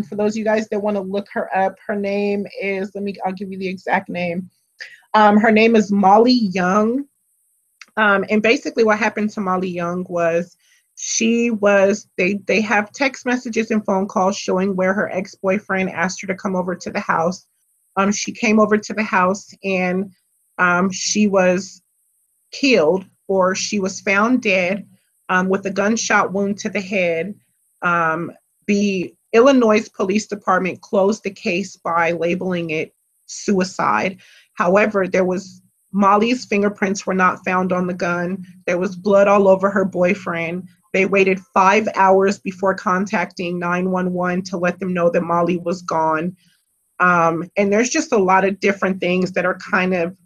For those of you guys that want to look her up, her name is, I'll give you the exact name. Her name is Molly Young. And basically what happened to Molly Young was they have text messages and phone calls showing where her ex-boyfriend asked her to come over to the house. She came over to the house, and she was killed, or she was found dead with a gunshot wound to the head. The Illinois Police Department closed the case by labeling it suicide. However, Molly's fingerprints were not found on the gun. There was blood all over her boyfriend. They waited 5 hours before contacting 911 to let them know that Molly was gone. And there's just a lot of different things that are kind of,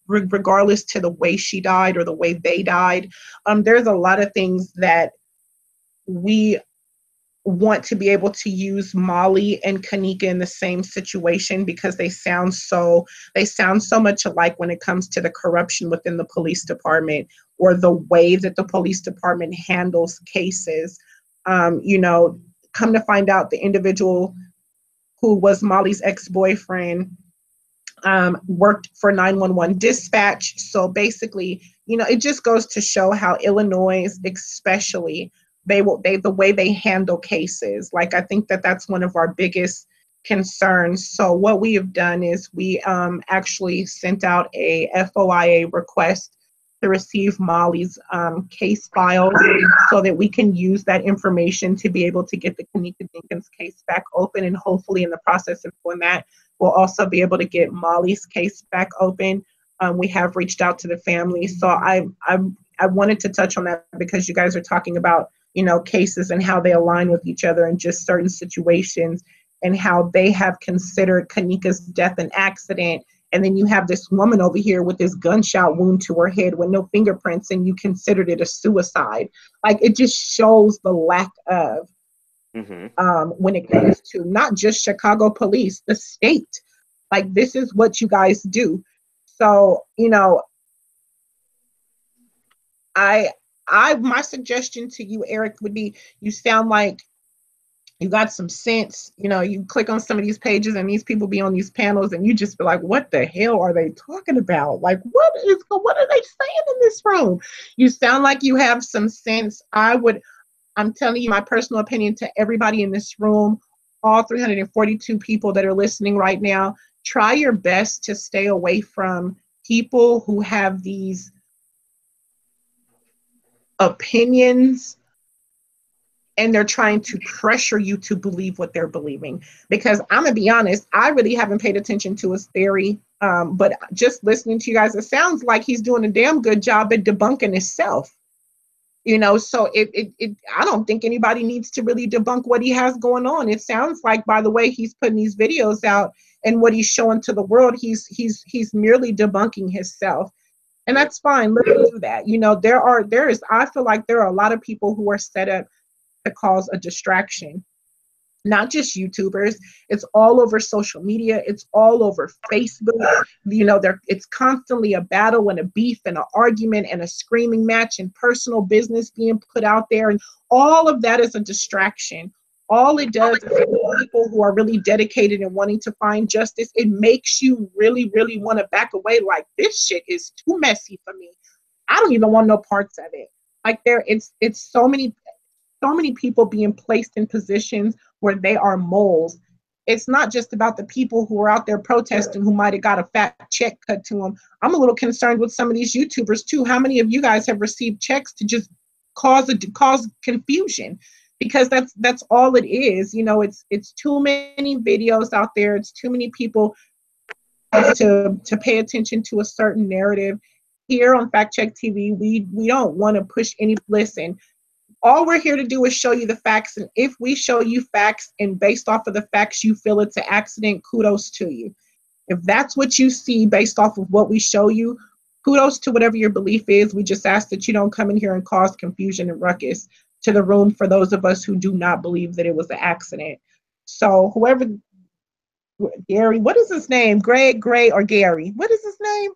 regardless to the way she died or the way they died, there's a lot of things that we want to be able to use Molly and Kenneka in the same situation, because they sound so much alike when it comes to the corruption within the police department, or the way that the police department handles cases. Come to find out, the individual who was Molly's ex-boyfriend worked for 911 dispatch. So basically, it just goes to show how Illinois, especially, the way they handle cases. Like, I think that's one of our biggest concerns. So what we have done is we actually sent out a FOIA request to receive Molly's case files, so that we can use that information to be able to get the Kenneka Jenkins case back open. And hopefully in the process of doing that, we'll also be able to get Molly's case back open. We have reached out to the family. So I wanted to touch on that, because you guys are talking about cases and how they align with each other in just certain situations, and how they have considered Kenneka's death an accident. And then you have this woman over here with this gunshot wound to her head with no fingerprints, and you considered it a suicide. Like, it just shows the lack of, when it comes to not just Chicago police, the state. Like, this is what you guys do. So, my suggestion to you, Eric, would be, you sound like you got some sense. You click on some of these pages and these people be on these panels, and you just be like, what the hell are they talking about? Like, what are they saying in this room? You sound like you have some sense. I'm telling you my personal opinion to everybody in this room, all 342 people that are listening right now, try your best to stay away from people who have these opinions, and they're trying to pressure you to believe what they're believing. Because I'm gonna be honest, I really haven't paid attention to his theory, but just listening to you guys, it sounds like he's doing a damn good job at debunking himself. So I don't think anybody needs to really debunk what he has going on. It sounds like, by the way he's putting these videos out and what he's showing to the world, he's merely debunking himself. And that's fine. Let him do that. I feel like there are a lot of people who are set up to cause a distraction. Not just YouTubers. It's all over social media. It's all over Facebook. It's constantly a battle and a beef and an argument and a screaming match and personal business being put out there. And all of that is a distraction. all it does is for people who are really dedicated and wanting to find justice, it makes you really, really want to back away. Like, this shit is too messy for me. I don't even want no parts of it. Like, it's so many people being placed in positions where they are moles. It's not just about the people who are out there protesting who might have got a fat check cut to them. I'm a little concerned with some of these YouTubers too. How many of you guys have received checks to just cause confusion? Because that's all it is. You know, it's too many videos out there. It's too many people to pay attention to a certain narrative. Here on Fact Check TV, we don't want to push any. Listen, all we're here to do is show you the facts, and if we show you facts and based off of the facts you feel it's an accident, kudos to you. If that's what you see based off of what we show you, kudos to whatever your belief is. We just ask that you don't come in here and cause confusion and ruckus to the room for those of us who do not believe that it was an accident. So whoever, Gary, what is his name? Greg, Gray, or Gary? What is his name?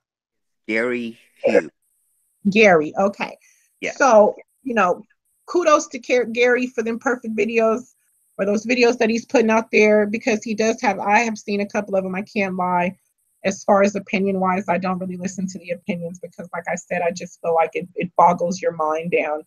Gary Hughes. Gary, okay. Yeah. So, you know, kudos to Gary for them perfect videos, or those videos that he's putting out there, because he does have, I have seen a couple of them, I can't lie. As far as opinion wise, I don't really listen to the opinions because, like I said, I just feel like it boggles your mind down.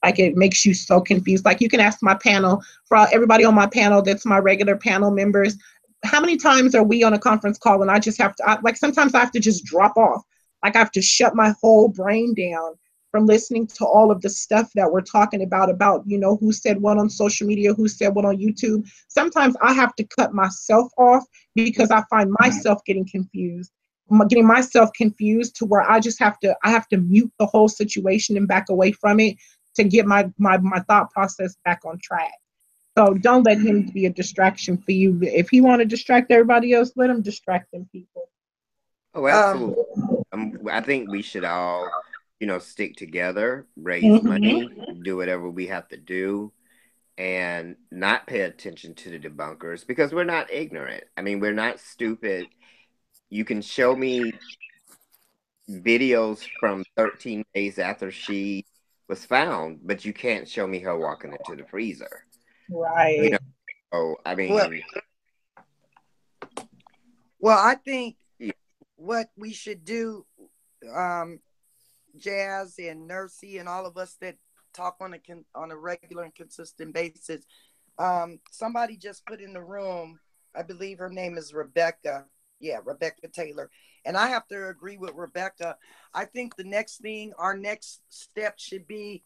Like, it makes you so confused. Like, you can ask my panel, for everybody on my panel that's my regular panel members, how many times are we on a conference call and I just have to, like, sometimes I have to just drop off. Like, I have to shut my whole brain down from listening to all of the stuff that we're talking about, you know, who said what on social media, who said what on YouTube. Sometimes I have to cut myself off because I find myself getting myself confused to where I have to mute the whole situation and back away from it to get my thought process back on track. So don't let him be a distraction for you. If he want to distract everybody else, let him distract them people. Oh, absolutely. I think we should all, you know, stick together, raise money, do whatever we have to do, and not pay attention to the debunkers because we're not ignorant. I mean, we're not stupid. You can show me videos from 13 days after she was found, but you can't show me her walking into the freezer. Right. You know, so, I mean. Well, I think what we should do, Jazz and Nursey and all of us that talk on a regular and consistent basis. Somebody just put in the room, I believe her name is Rebecca. Yeah, Rebecca Taylor. And I have to agree with Rebecca. I think our next step should be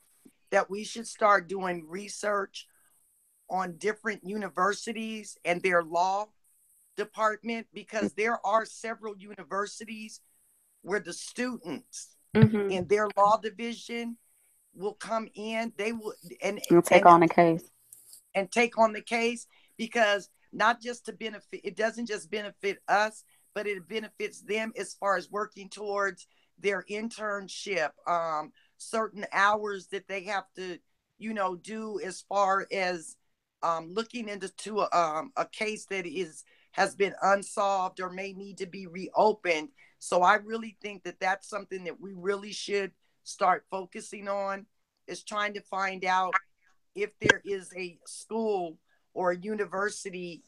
that we should start doing research on different universities and their law department, because there are several universities where the students in their law division will come in. They will and take on a case. And take on the case, because not just to benefit, it doesn't just benefit us, but it benefits them as far as working towards their internship, certain hours that they have to, you know, do as far as looking into a case that has been unsolved or may need to be reopened. So I really think that that's something that we really should start focusing on, is trying to find out if there is a school or a university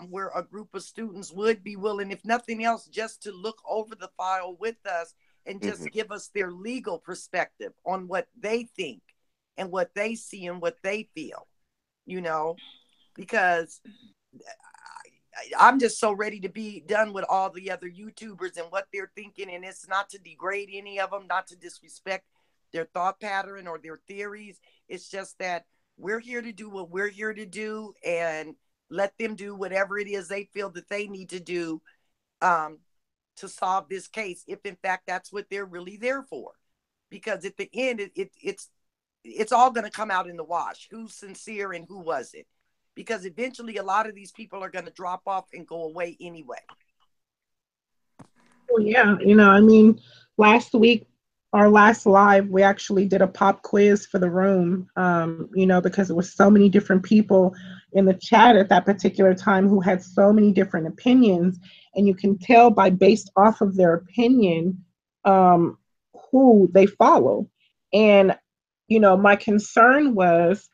where a group of students would be willing, if nothing else, just to look over the file with us and just give us their legal perspective on what they think and what they see and what they feel, you know, because I'm just so ready to be done with all the other YouTubers and what they're thinking. And it's not to degrade any of them, not to disrespect their thought pattern or their theories. It's just that we're here to do what we're here to do, and let them do whatever it is they feel that they need to do to solve this case, if in fact that's what they're really there for. Because at the end, it's all going to come out in the wash, who's sincere and who wasn't. Because eventually a lot of these people are going to drop off and go away anyway. Well, yeah, you know, I mean, last week, our last live, we actually did a pop quiz for the room, you know, because there were so many different people in the chat at that particular time who had so many different opinions. And you can tell based off of their opinion, who they follow. And, you know, my concern was,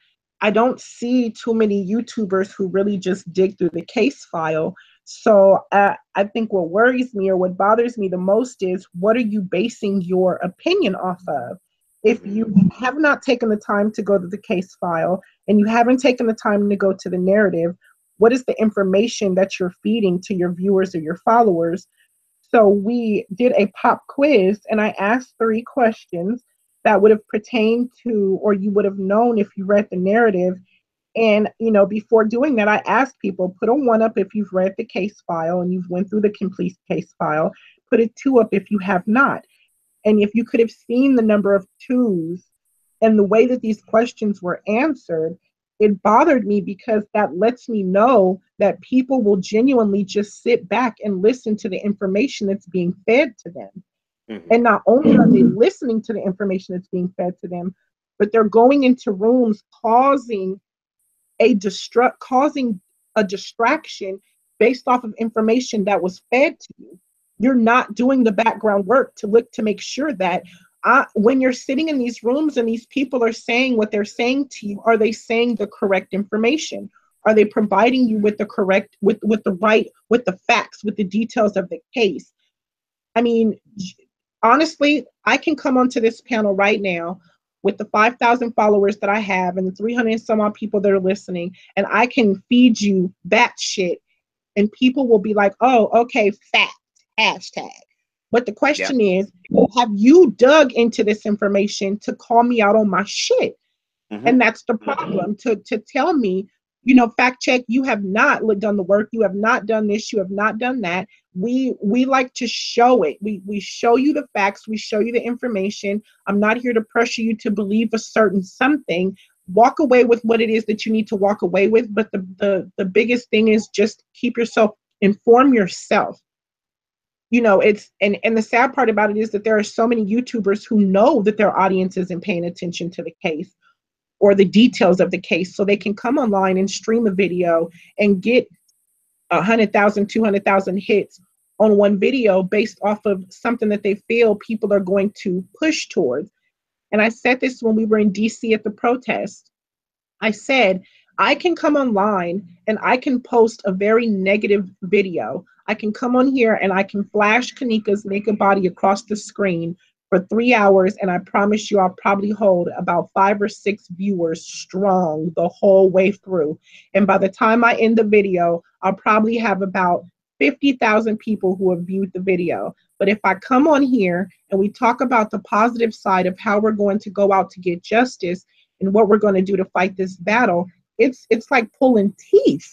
I don't see too many YouTubers who really just dig through the case file. So I think what worries me or what bothers me the most is, what are you basing your opinion off of? If you have not taken the time to go to the case file and you haven't taken the time to go to the narrative, what is the information that you're feeding to your viewers or your followers? So we did a pop quiz, and I asked 3 questions that would have pertained to, or you would have known if you read the narrative. And, you know, before doing that, I asked people, put a 1 up if you've read the case file and you've went through the complete case file, put a 2 up if you have not. And if you could have seen the number of 2s and the way that these questions were answered, it bothered me, because that lets me know that people will genuinely just sit back and listen to the information that's being fed to them. And not only are they listening to the information that's being fed to them, but they're going into rooms causing a distraction based off of information that was fed to you. You're not doing the background work to look to make sure that when you're sitting in these rooms and these people are saying what they're saying to you, are they saying the correct information? Are they providing you with the correct, with the facts, with the details of the case? I mean, honestly, I can come onto this panel right now with the 5,000 followers that I have and the 300 and some odd people that are listening, and I can feed you that shit, and people will be like, oh, okay, fact, hashtag. But the question is, have you dug into this information to call me out on my shit? And that's the problem, to tell me, you know, fact check, you have not done the work, you have not done this, you have not done that. We like to show it. We show you the facts, we show you the information. I'm not here to pressure you to believe a certain something. Walk away with what it is that you need to walk away with. But the biggest thing is just keep yourself, inform yourself. You know, it's, and the sad part about it is that there are so many YouTubers who know that their audience isn't paying attention to the case or the details of the case. So they can come online and stream a video and get 100,000, 200,000 hits on one video based off of something that they feel people are going to push towards. And I said this when we were in DC at the protest. I said, I can come online and I can post a very negative video. I can come on here and I can flash Kenneka's naked body across the screen for 3 hours, and I promise you I'll probably hold about 5 or 6 viewers strong the whole way through. And by the time I end the video, I'll probably have about 50,000 people who have viewed the video. But if I come on here and we talk about the positive side of how we're going to go out to get justice and what we're going to do to fight this battle, it's like pulling teeth.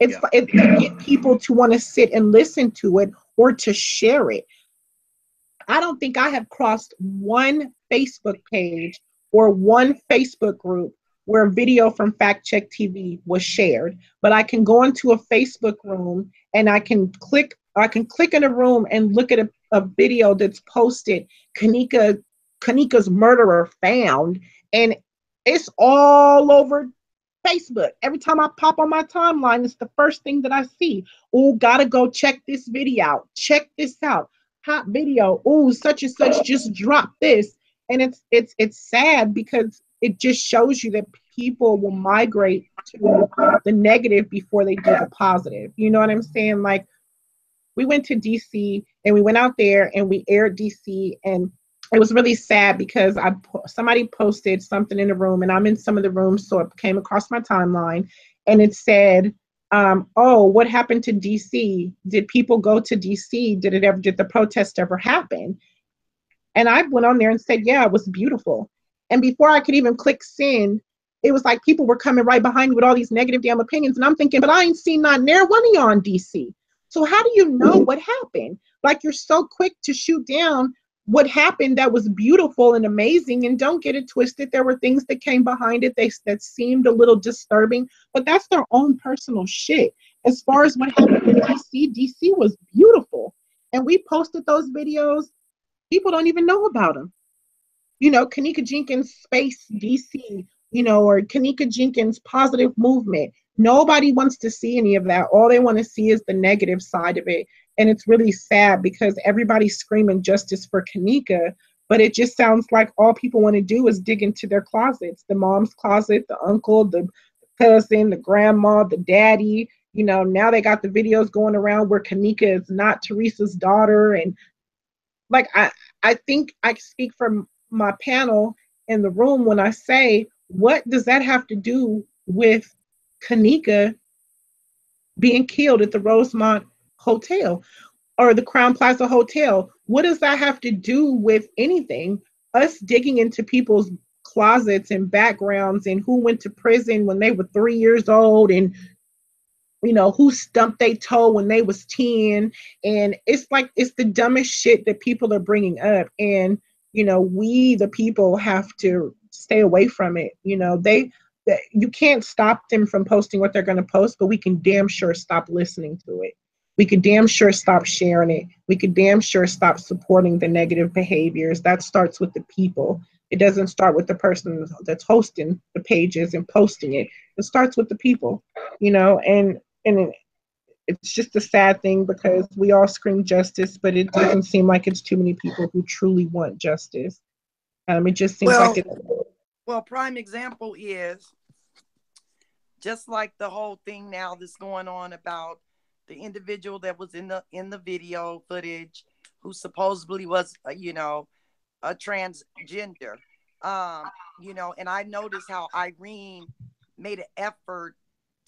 It's to get people to want to sit and listen to it or to share it. I don't think I have crossed one Facebook page or one Facebook group where a video from Fact Check TV was shared. But I can go into a Facebook room and I can click in a room and look at a video that's posted, Kenneka's murderer found, and it's all over Facebook. Every time I pop on my timeline, it's the first thing that I see. Oh, gotta go check this video out. Check this out. Hot video. Oh, such and such just dropped this. And it's sad, because it just shows you that people will migrate to the negative before they do the positive. You know what I'm saying? Like, we went to DC and we went out there and we aired DC, and it was really sad because somebody posted something in the room, and I'm in some of the rooms, so it came across my timeline, and it said, oh, what happened to DC? Did people go to DC? Did the protest ever happen? And I went on there and said, yeah, it was beautiful. And before I could even click send, it was like people were coming right behind me with all these negative damn opinions. And I'm thinking, but I ain't seen not near one of y'all in DC. So how do you know what happened? Like, you're so quick to shoot down what happened that was beautiful and amazing. And don't get it twisted. There were things that came behind it that seemed a little disturbing, but that's their own personal shit. As far as what happened in DC was beautiful. And we posted those videos. People don't even know about them. You know, Kenneka Jenkins Space DC, you know, or Kenneka Jenkins Positive Movement. Nobody wants to see any of that. All they want to see is the negative side of it. And it's really sad because everybody's screaming justice for Kenneka, But it just sounds like all people want to do is dig into their closets, the mom's closet, the uncle, the cousin, the grandma, the daddy. You know, now they got the videos going around where Kenneka is not Teresa's daughter. And like, I think I speak from my panel in the room when I say, what does that have to do with Kenneka being killed at the Rosemont Hotel or the Crown Plaza Hotel? What does that have to do with anything? Us digging into people's closets and backgrounds and who went to prison when they were 3 years old, and you know, who stumped their toe when they was 10. And it's like, it's the dumbest shit that people are bringing up. And, you know, we, the people, have to stay away from it. You know, you can't stop them from posting what they're going to post, but we can damn sure stop listening to it. We could damn sure stop sharing it. We could damn sure stop supporting the negative behaviors. That starts with the people. It doesn't start with the person that's hosting the pages and posting it. It starts with the people, you know, and it's just a sad thing because we all scream justice, but it doesn't seem like it's too many people who truly want justice. It just seems like it's... Well, prime example is just like the whole thing now that's going on about the individual that was in the video footage who supposedly was, you know, a transgender. You know, and I noticed how Irene made an effort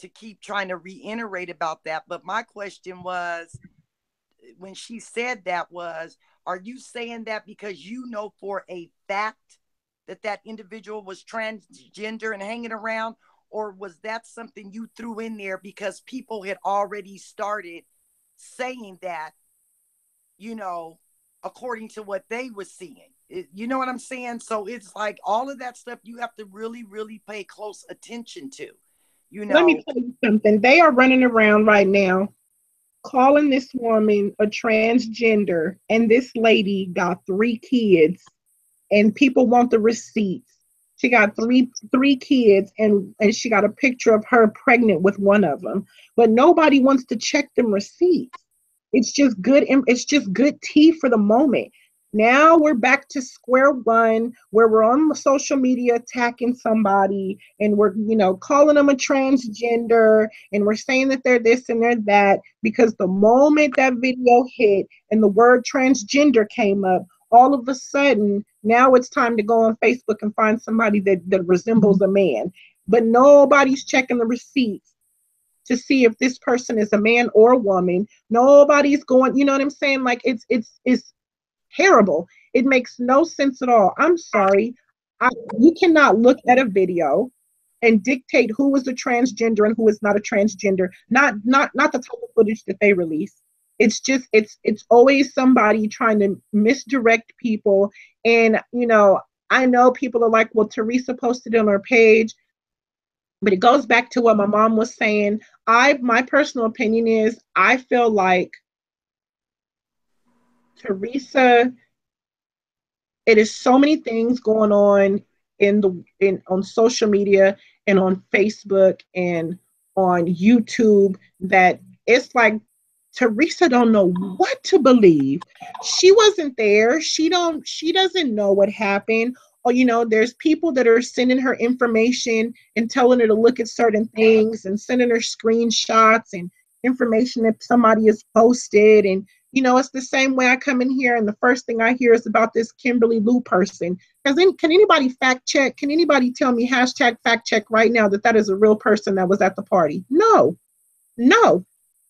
to keep trying to reiterate about that. But my question was, when she said that was, are you saying that because you know for a fact that that individual was transgender and hanging around? Or was that something you threw in there because people had already started saying that, you know, according to what they were seeing? You know what I'm saying? So it's like all of that stuff you have to really, really pay close attention to. You know, let me tell you something. They are running around right now calling this woman a transgender, and this lady got 3 kids, and people want the receipts. She got three kids, and she got a picture of her pregnant with one of them, but nobody wants to check them receipts. It's just good. It's just good tea for the moment. Now we're back to square one, where we're on social media attacking somebody, and we're, you know, calling them a transgender, and we're saying that they're this and they're that, because the moment that video hit and the word transgender came up, all of a sudden, now it's time to go on Facebook and find somebody that resembles a man. But nobody's checking the receipts to see if this person is a man or a woman. Nobody's going, you know what I'm saying? Like, it's terrible. It makes no sense at all. I'm sorry. You cannot look at a video and dictate who is a transgender and who is not a transgender. Not the type of footage that they release. It's just, it's always somebody trying to misdirect people. And, you know, I know people are like, well, Teresa posted on her page, but it goes back to what my mom was saying. My personal opinion is, I feel like Teresa, it is so many things going on on social media and on Facebook and on YouTube that it's like Teresa don't know what to believe. She wasn't there. She doesn't know what happened. Or, you know, there's people that are sending her information and telling her to look at certain things and sending her screenshots and information that somebody has posted. And, you know, it's the same way I come in here and the first thing I hear is about this Kimberly Lou person. Can anybody fact check? Can anybody tell me hashtag fact check right now that is a real person that was at the party? No.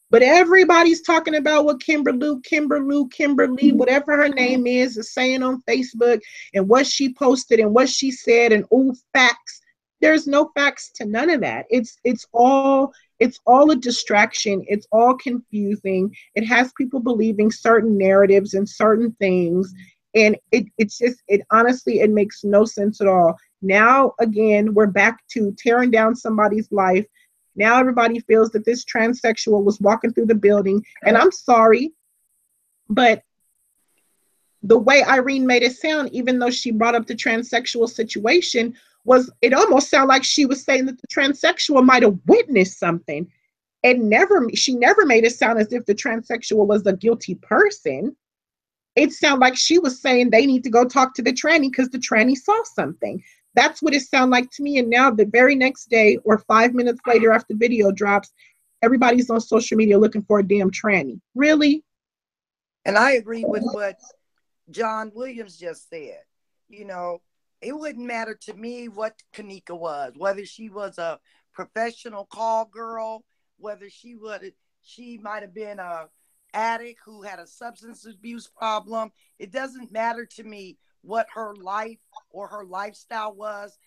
But everybody's talking about what Kimberly, whatever her name is saying on Facebook, and what she posted and what she said, and facts. There's no facts to none of that. It's all a distraction. It's all confusing. It has people believing certain narratives and certain things. And it honestly, it makes no sense at all. Now, again, we're back to tearing down somebody's life. Now everybody feels that this transsexual was walking through the building. And I'm sorry, but the way Irene made it sound, even though she brought up the transsexual situation, it almost sounded like she was saying that the transsexual might have witnessed something. She never made it sound as if the transsexual was a guilty person. it sounded like she was saying they need to go talk to the tranny because the tranny saw something. That's what it sounded like to me. And now the very next day or 5 minutes later after the video drops, everybody's on social media looking for a damn tranny. Really? And I agree with what John Williams just said. You know, it wouldn't matter to me what Kenneka was, whether she was a professional call girl, whether she might have been a addict who had a substance abuse problem. It doesn't matter to me what her life or her lifestyle was.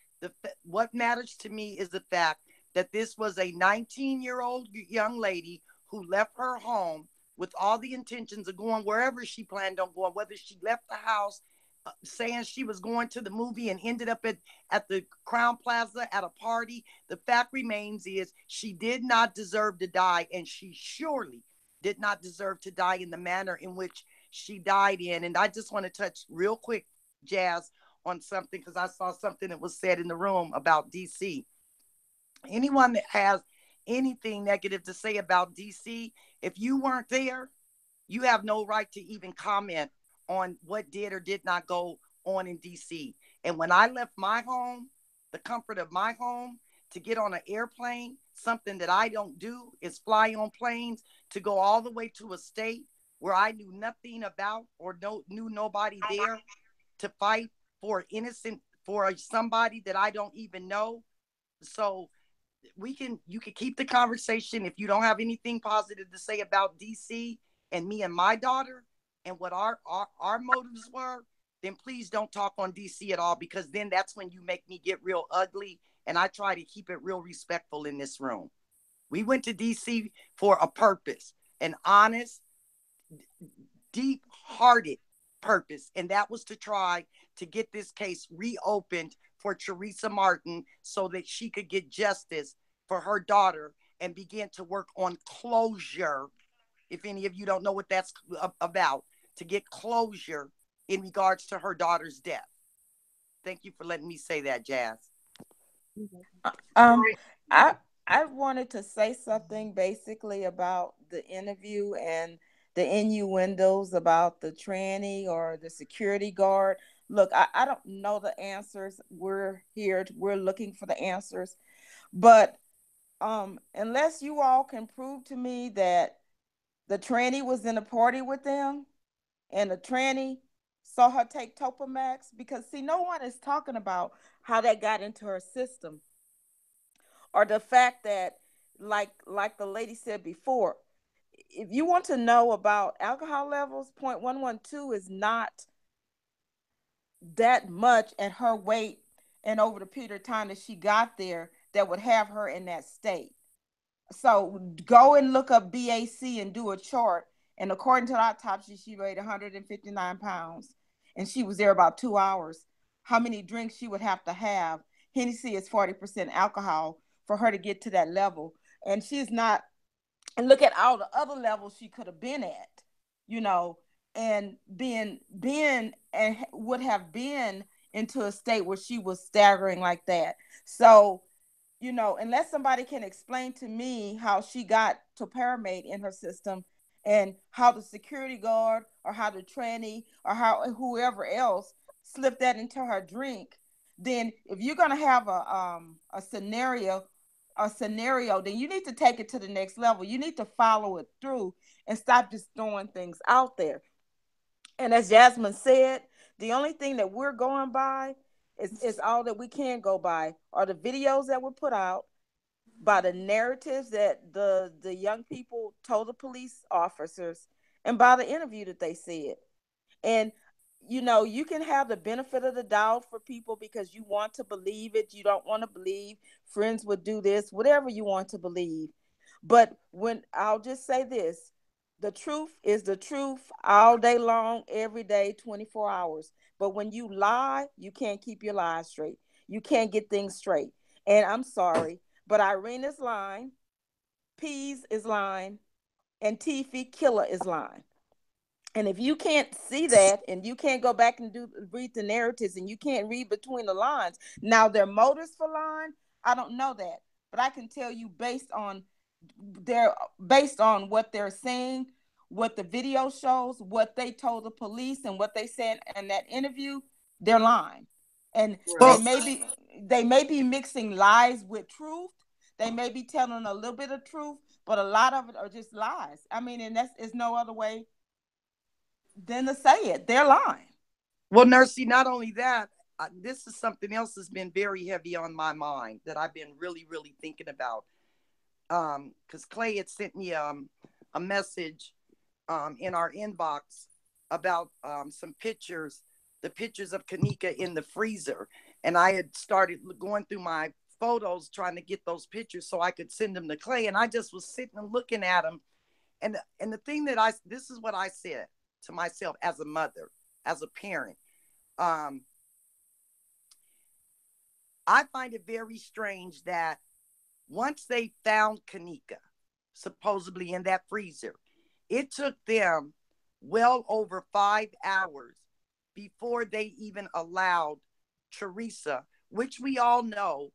What matters to me is the fact that this was a 19-year-old young lady who left her home with all the intentions of going wherever she planned on going, whether she left the house saying she was going to the movie and ended up at the Crown Plaza at a party. The fact remains is she did not deserve to die, and she surely did not deserve to die in the manner in which she died in. And I just want to touch real quick, Jazz, on something, because I saw something that was said in the room about DC. Anyone that has anything negative to say about DC, if you weren't there, you have no right to even comment on what did or did not go on in DC. And when I left my home, the comfort of my home, to get on an airplane, something that I don't do is fly on planes, to go all the way to a state where I knew nothing about or knew nobody there, to fight for somebody that I don't even know. So you can keep the conversation. If you don't have anything positive to say about DC and me and my daughter and what our motives were, then please don't talk on DC at all, because then that's when you make me get real ugly, and I try to keep it real respectful in this room. We went to DC for a purpose, an honest, deep-hearted purpose, and that was to try to get this case reopened for Teresa Martin so that she could get justice for her daughter and begin to work on closure. If any of you don't know what that's about, to get closure in regards to her daughter's death. Thank you for letting me say that, Jazz. I wanted to say something basically about the interview and the innuendos about the tranny or the security guard. Look, I don't know the answers. We're looking for the answers. But unless you all can prove to me that the tranny was in a party with them and the tranny saw her take Topamax, because see, no one is talking about how that got into her system, or the fact that, like the lady said before, if you want to know about alcohol levels, 0.112 is not that much at her weight and over the period of time that she got there that would have her in that state. So go and look up BAC and do a chart. And according to the autopsy, she weighed 159 pounds and she was there about 2 hours. How many drinks she would have to have? Hennessy is 40% alcohol for her to get to that level. And she's not, and look at all the other levels she could have been at, you know, and been and would have been into a state where she was staggering like that. So, you know, unless somebody can explain to me how she got topiramate in her system and how the security guard or how the tranny or how whoever else slipped that into her drink, then if you're going to have a scenario, then you need to take it to the next level. You need to follow it through and stop just throwing things out there. And as Jasmine said, the only thing that we're going by is all that we can go by are the videos that were put out, by the narratives that the young people told the police officers, and by the interview that they said. And you know, you can have the benefit of the doubt for people because you want to believe it, you don't want to believe friends would do this, whatever you want to believe. But when I'll just say this, the truth is the truth all day long, every day, 24 hours. But when you lie, you can't keep your lies straight. You can't get things straight. And I'm sorry, but Irene is lying, Pease is lying, and Tiffy Killer is lying. And if you can't see that, and you can't go back and read the narratives, and you can't read between the lines, now their motives for lying, I don't know that, but I can tell you based on what they're saying, what the video shows, what they told the police, and what they said in that interview, they're lying. And Well, they may be mixing lies with truth. They may be telling a little bit of truth, but a lot of it are just lies. I mean, and is no other way than to say it. They're lying. Well, Nursey, not only that, this is something else that's been very heavy on my mind that I've been really, really thinking about. Because Clay had sent me a message in our inbox about some pictures, the pictures of Kenneka in the freezer. And I had started going through my photos trying to get those pictures so I could send them to Clay. And I just was sitting and looking at them. And the thing that this is what I said to myself as a mother, as a parent. I find it very strange that once they found Kenneka, supposedly in that freezer, it took them well over 5 hours before they even allowed Teresa, which we all know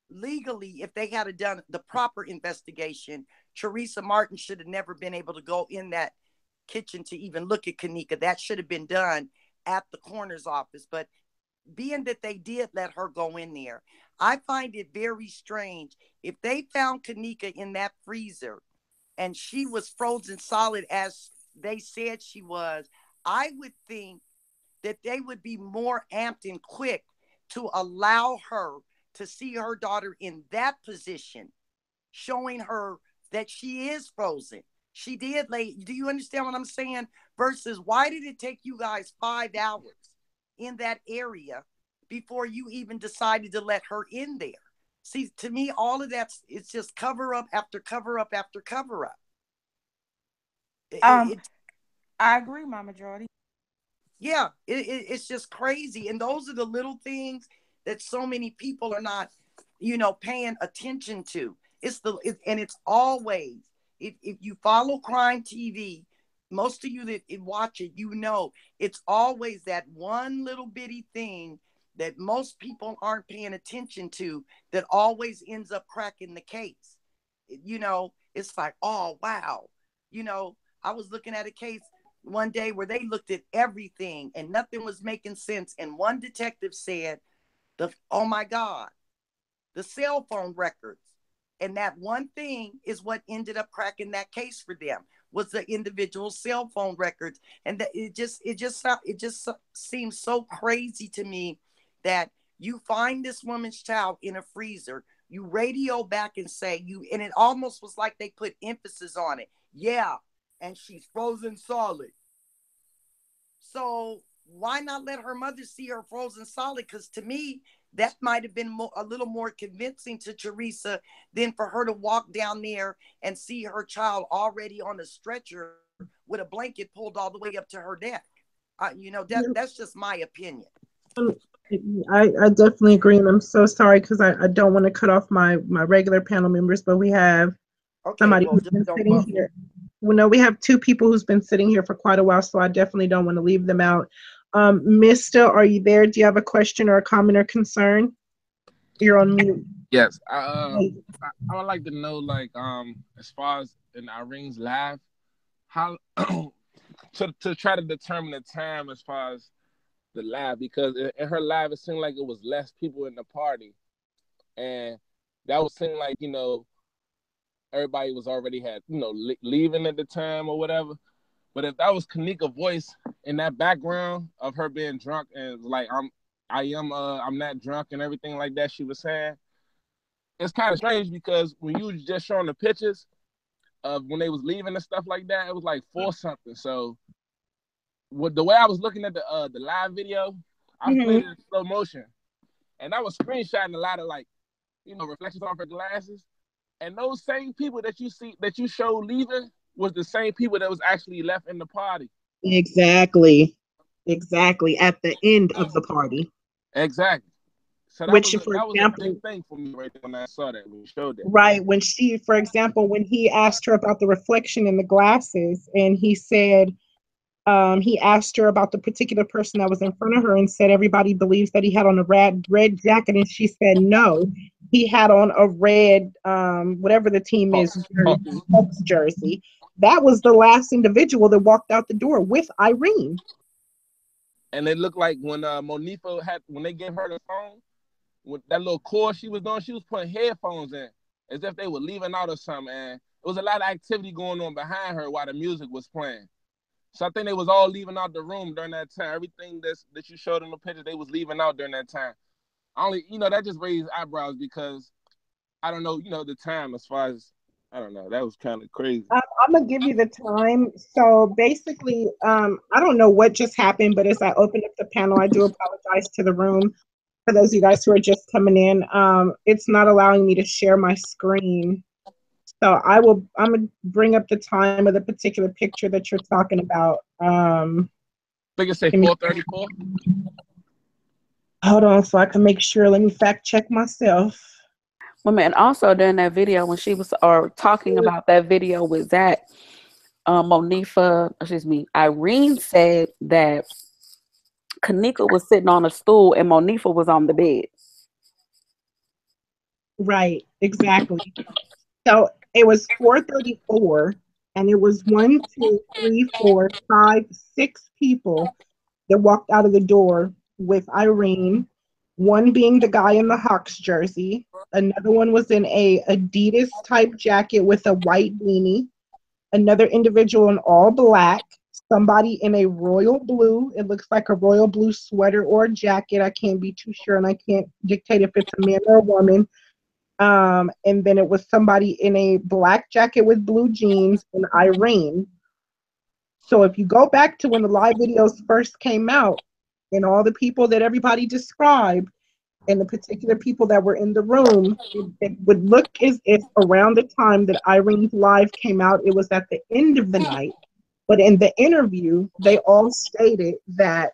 legally, if they had done the proper investigation, Teresa Martin should have never been able to go in that kitchen to even look at Kenneka. That should have been done at the coroner's office. But being that they did let her go in there, I find it very strange. If they found Kenneka in that freezer and she was frozen solid as they said she was, I would think that they would be more amped and quick to allow her to see her daughter in that position, showing her that she is frozen. She did lay. Do you understand what I'm saying? Versus, why did it take you guys 5 hours in that area before you even decided to let her in there? See, to me, all of that's, it's just cover up after cover up after cover up. I agree, Mama Jordy. Yeah, it's just crazy. And those are the little things that so many people are not, paying attention to. And it's always, if you follow crime TV, most of you that watch it, it's always that one little bitty thing that most people aren't paying attention to that always ends up cracking the case. It's like, oh, wow. I was looking at a case one day where they looked at everything and nothing was making sense. And one detective said, oh my God, the cell phone records. And that one thing is what ended up cracking that case for them, was the individual cell phone records. And that it just seems so crazy to me that you find this woman's child in a freezer, you radio back and say and it almost was like they put emphasis on it. Yeah. And she's frozen solid. So why not let her mother see her frozen solid? Because to me, that might have been a little more convincing to Teresa than for her to walk down there and see her child already on a stretcher with a blanket pulled all the way up to her neck. That's just my opinion. I definitely agree, and I'm so sorry because I don't want to cut off my regular panel members, but we have somebody who's been sitting here. Well, no, we have two people who's been sitting here for quite a while, so I definitely don't want to leave them out. Mister, are you there? Do you have a question or a comment or concern? You're on mute. Yes. I would like to know, as far as in Irene's live, how to try to determine the time as far as the live, because in her live it seemed like it was less people in the party, and that would seem like everybody was already leaving at the time or whatever. But if that was Kenneka's voice in that background of her being drunk and like I'm not drunk and everything like that she was saying, it's kind of strange because when you was just showing the pictures of when they was leaving and stuff like that, it was like 4 something. So the way I was looking at the live video, I played it in slow motion, and I was screenshotting a lot of reflections off her glasses. And those same people that you showed leaving was the same people that was actually left in the party. Exactly. At the end of the party. Exactly. So that was a big thing for me right when I saw that, when you showed that. Right. For example, when he asked her about the reflection in the glasses, and he said, he asked her about the particular person that was in front of her and said everybody believes that he had on a red jacket, and she said no, he had on a red whatever the team is jersey. that was the last individual that walked out the door with Irene. And it looked like when Monifa when they gave her the phone, with that little course she was doing, she was putting headphones in as if they were leaving out or something. And there was a lot of activity going on behind her while the music was playing. So I think they was all leaving out the room during that time. Everything that you showed in the picture, they was leaving out during that time. That just raised eyebrows because I don't know, the time as far as, I don't know. That was kind of crazy. I'm going to give you the time. So basically, I don't know what just happened, but as I opened up the panel, I do apologize to the room. For those of you guys who are just coming in, it's not allowing me to share my screen. So I'm going to bring up the time of the particular picture that you're talking about. I think it say 4:34. Hold on so I can make sure. Let me fact check myself. Well, man, also during that video when she was talking about that video with Zach, Irene said that Kenneka was sitting on a stool and Monifa was on the bed. Right, exactly. So it was 4:34, and it was 1, 2, 3, 4, 5, 6 people that walked out of the door with Irene. One being the guy in the Hawks jersey. Another one was in a Adidas type jacket with a white beanie. Another individual in all black. Somebody in a royal blue. It looks like a royal blue sweater or jacket. I can't be too sure, and I can't dictate if it's a man or a woman. And then it was somebody in a black jacket with blue jeans and Irene. So if you go back to when the live videos first came out and all the people that everybody described and the particular people that were in the room, it would look as if around the time that Irene's live came out, it was at the end of the night. But in the interview, they all stated that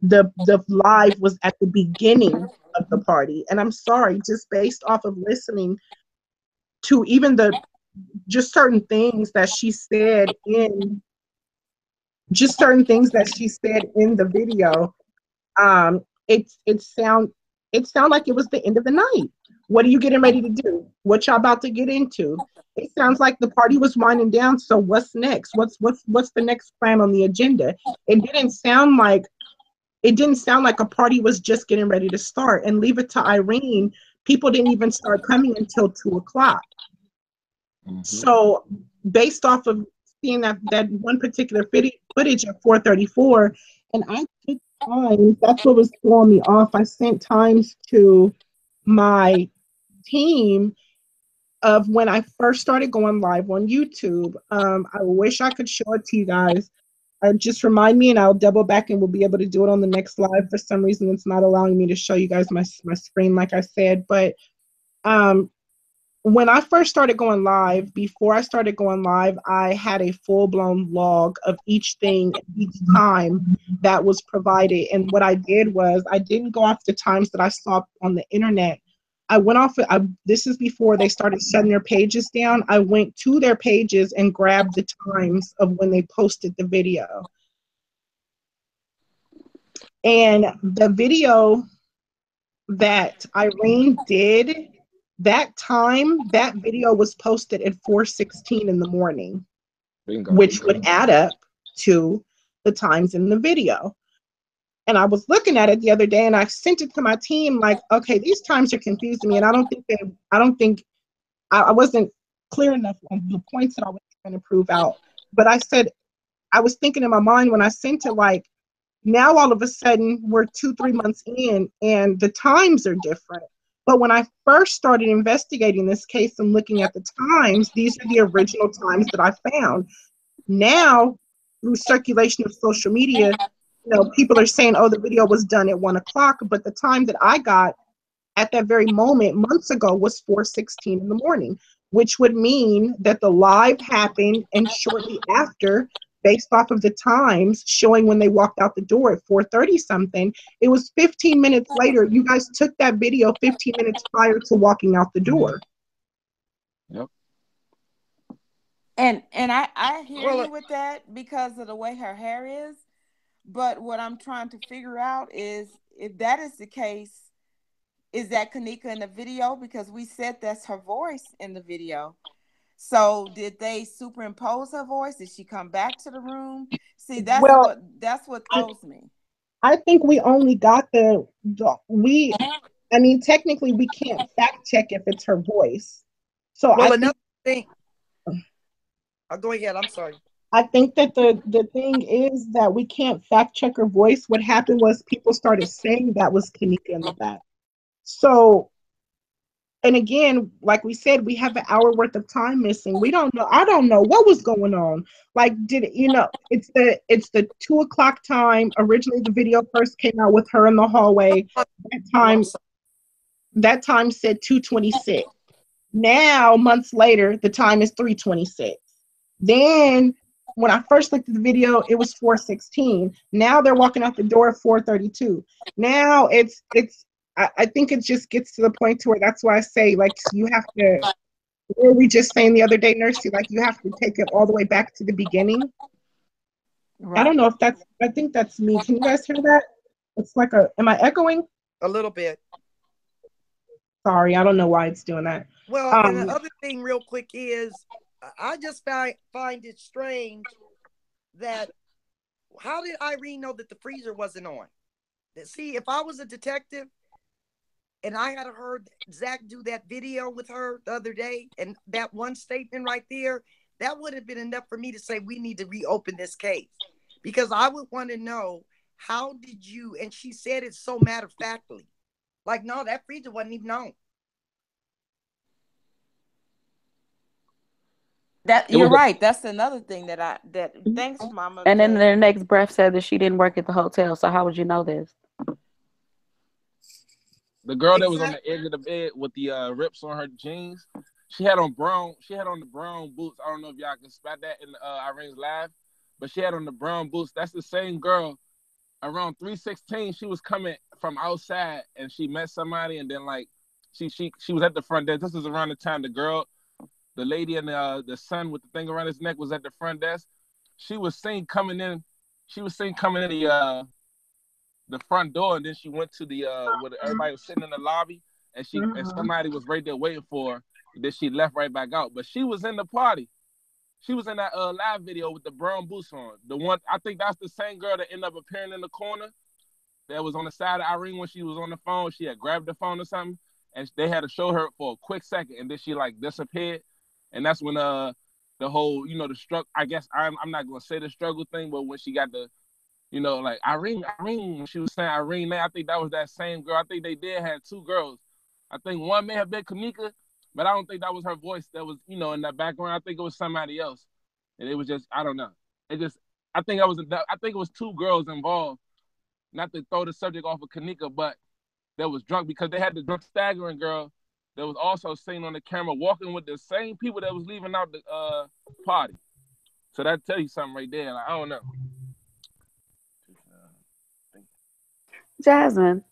the live was at the beginning of the party. And I'm sorry, just based off of listening to even just certain things that she said in the video, it sound like it was the end of the night. What are you getting ready to do? What y'all about to get into? It sounds like the party was winding down. So what's next? What's the next plan on the agenda? It didn't sound like a party was just getting ready to start. And leave it to Irene, people didn't even start coming until 2:00. Mm-hmm. So based off of seeing that one particular footage at 4:34, and I took times, that's what was throwing me off. I sent times to my team of when I first started going live on YouTube. I wish I could show it to you guys. Just remind me and I'll double back and we'll be able to do it on the next live. For some reason, it's not allowing me to show you guys my screen, like I said. But when I first started going live, before I started going live, I had a full-blown log of each thing, each time that was provided. And what I did was I didn't go off the times that I saw on the internet. I went off, this is before they started shutting their pages down. I went to their pages and grabbed the times of when they posted the video. And the video that Irene did, that video was posted at 4:16 in the morning. Bingo. Which would add up to the times in the video. And I was looking at it the other day and I sent it to my team like, okay, these times are confusing me. And I wasn't clear enough on the points that I was trying to prove out. But I said, I was thinking in my mind when I sent it, like, now all of a sudden we're 2-3 months in and the times are different. But when I first started investigating this case and looking at the times, these are the original times that I found. Now, through circulation of social media, people are saying, oh, the video was done at 1:00, but the time that I got at that very moment months ago was 4:16 in the morning, which would mean that the live happened and shortly after, based off of the times showing when they walked out the door at 4:30 something, it was 15 minutes later. You guys took that video 15 minutes prior to walking out the door. Yep. And I hear you with that because of the way her hair is. But what I'm trying to figure out is if that is the case, is that Kenneka in the video? Because we said that's her voice in the video. So did they superimpose her voice? Did she come back to the room? See, Well, that's what throws me. I think we only got I mean, technically we can't fact check if it's her voice. So Well, another thing. Go ahead. I'm sorry. I think that the thing is that we can't fact check her voice. What happened was people started saying that was Kenneka in the back. So, and again, like we said, we have an hour worth of time missing. We don't know. I don't know what was going on. Like, it's the 2:00 time. Originally, the video first came out with her in the hallway. That time said 2:26. Now, months later, the time is 3:26. Then when I first looked at the video, it was 4:16. Now they're walking out the door at 4:32. Now I think it just gets to the point to where that's why I say, like, you have to, what were we just saying the other day, Nursey, like, you have to take it all the way back to the beginning. Right. I don't know if I think that's me. Can you guys hear that? It's like am I echoing? A little bit. Sorry, I don't know why it's doing that. Well, and the other thing real quick is, I just find it strange that, how did Irene know that the freezer wasn't on? See, if I was a detective and I had heard Zach do that video with her the other day, and that one statement right there, that would have been enough for me to say we need to reopen this case. Because I would want to know, how did you, and she said it so matter-of-factly. Like, no, that freezer wasn't even on. You're right. That's another thing thanks, Mama. And then their next breath said that she didn't work at the hotel. So how would you know this? The girl that was on the edge of the bed with the rips on her jeans, she had on the brown boots. I don't know if y'all can spot that in Irene's live, but she had on the brown boots. That's the same girl. Around 3:16, she was coming from outside and she met somebody, and then like she was at the front desk. This is around the time the lady and the son with the thing around his neck was at the front desk. She was seen coming in. She was seen coming in the front door, and then she went to the where everybody was sitting in the lobby, and and somebody was right there waiting for her. Then she left right back out. But she was in the party. She was in that live video with the brown boots on. The one, I think that's the same girl that ended up appearing in the corner that was on the side of Irene when she was on the phone. She had grabbed the phone or something, and they had to show her for a quick second, and then she like disappeared. And that's when the whole, the struggle, I guess I'm not going to say the struggle thing, but when she got the, like Irene, when she was saying Irene, I think that was that same girl. I think they did have two girls. I think one may have been Kenneka, but I don't think that was her voice that was, in that background. I think it was somebody else. And it was just, I don't know. I think it was two girls involved. Not to throw the subject off of Kenneka, but that was drunk, because they had the drunk staggering girl that was also seen on the camera walking with the same people that was leaving out the party. So that tell you something right there. Like, I don't know. Jasmine,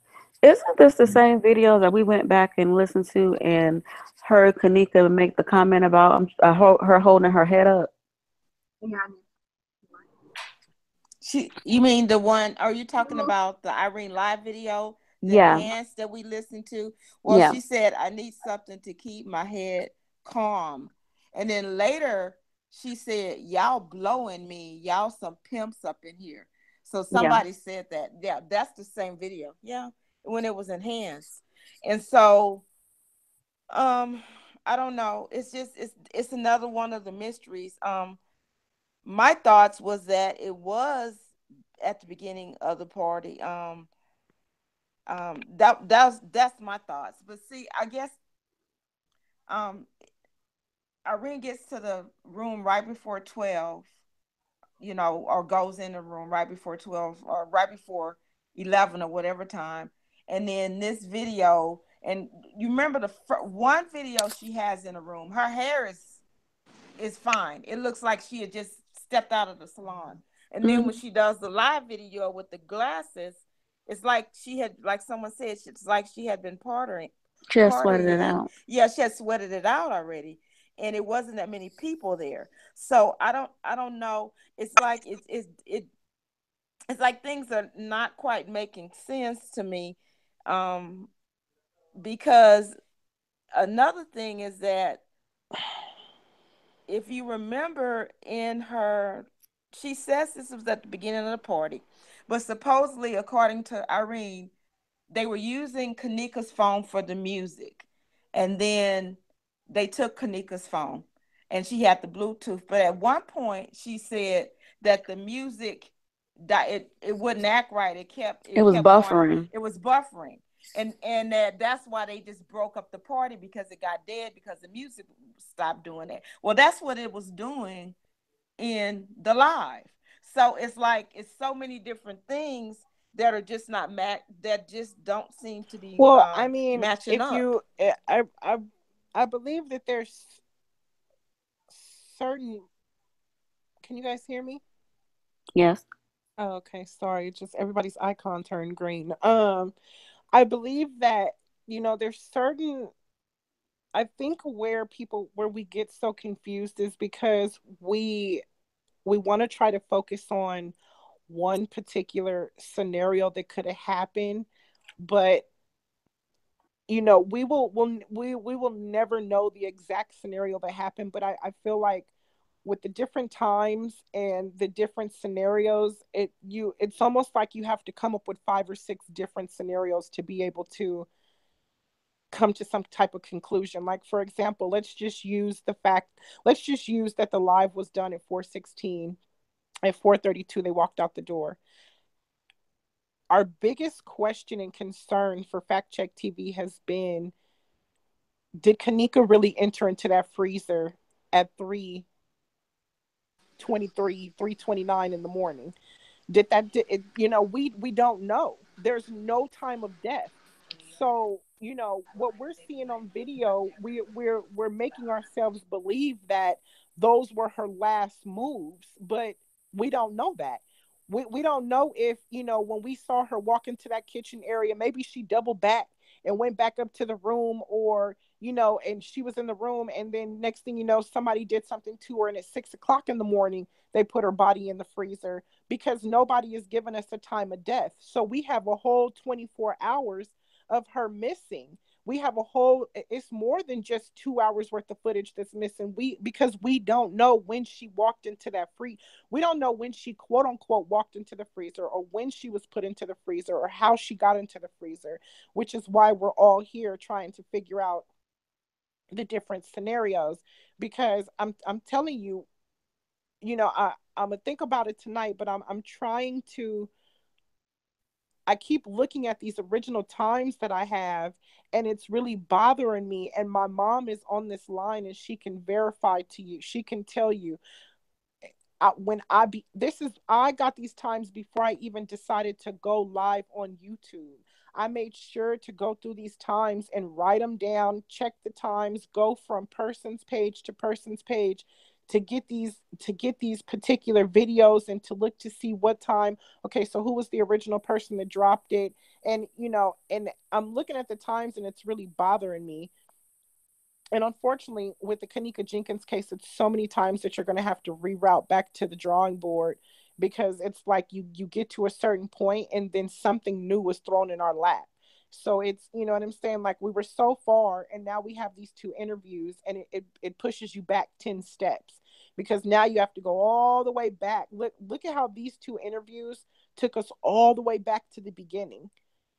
isn't this the same video that we went back and listened to and heard Kenneka make the comment about her holding her head up? You mean the one? Are you talking about the Irene live video? The enhanced that we listened to? Well, she said, I need something to keep my head calm. And then later she said, y'all blowing me. Y'all some pimps up in here. So somebody said that. Yeah, that's the same video. Yeah, when it was enhanced. And so, I don't know. It's just, it's another one of the mysteries. My thoughts was that it was at the beginning of the party. That's my thoughts. But see, I guess Irene gets to the room right before 12, or goes in the room right before 12 or right before 11 or whatever time. And then this video, and you remember the one video she has in the room, her hair is fine. It looks like she had just stepped out of the salon. And then when she does the live video with the glasses, it's like she had, like someone said, it's like she had been partying. She had sweated it out. Yeah, she had sweated it out already. And it wasn't that many people there. So I don't know. It's like it's like things are not quite making sense to me. Because another thing is that if you remember she says this was at the beginning of the party, but supposedly, according to Irene, they were using Kenneka's phone for the music. And then they took Kenneka's phone and she had the Bluetooth. But at one point she said that the music it wouldn't act right. It was Kept going. buffering. It was buffering. And that's why they just broke up the party, because it got dead because the music stopped doing it. Well, that's what it was doing in the live. So it's like it's so many different things that are just not that just don't seem to be Well, I mean, matching if up. you, I believe that there's certain. Can you guys hear me? Yes. Oh, okay, sorry. Just everybody's icon turned green. I believe that there's certain. I think where we get so confused is because we want to try to focus on one particular scenario that could have happened, but we will never know the exact scenario that happened. But I feel like with the different times and the different scenarios, it's almost like you have to come up with 5 or 6 different scenarios to be able to come to some type of conclusion. Like, for example, let's just use that the live was done at 4:16. At 4:32 they walked out the door. Our biggest question and concern for Fact Check TV has been, did Kenneka really enter into that freezer at 3:23, 3:29 in the morning? We don't know. There's no time of death. So, what we're seeing on video, we're making ourselves believe that those were her last moves, but we don't know that. We don't know if, when we saw her walk into that kitchen area, maybe she doubled back and went back up to the room, or, and she was in the room, and then next thing you know, somebody did something to her, and at 6 o'clock in the morning, they put her body in the freezer, because nobody has given us a time of death. So we have a whole 24 hours of her missing. It's more than just 2 hours worth of footage that's missing. Because we don't know when she walked into that we don't know when she quote unquote walked into the freezer, or when she was put into the freezer, or how she got into the freezer, which is why we're all here trying to figure out the different scenarios. Because I'm telling you, I'm gonna think about it tonight, but I'm trying to. I keep looking at these original times that I have, and it's really bothering me. And my mom is on this line, and she can verify to you. She can tell you, I got these times before I even decided to go live on YouTube. I made sure to go through these times and write them down, check the times, go from person's page to person's page to get these particular videos, and to look to see what time. Okay, so who was the original person that dropped it? And and I'm looking at the times, and it's really bothering me. And unfortunately, with the Kenneka Jenkins case, it's so many times that you're going to have to reroute back to the drawing board, because it's like you get to a certain point, and then something new was thrown in our lap. So it's, you know what I'm saying? Like, we were so far, and now we have these 2 interviews, and it pushes you back 10 steps, because now you have to go all the way back. Look at how these 2 interviews took us all the way back to the beginning.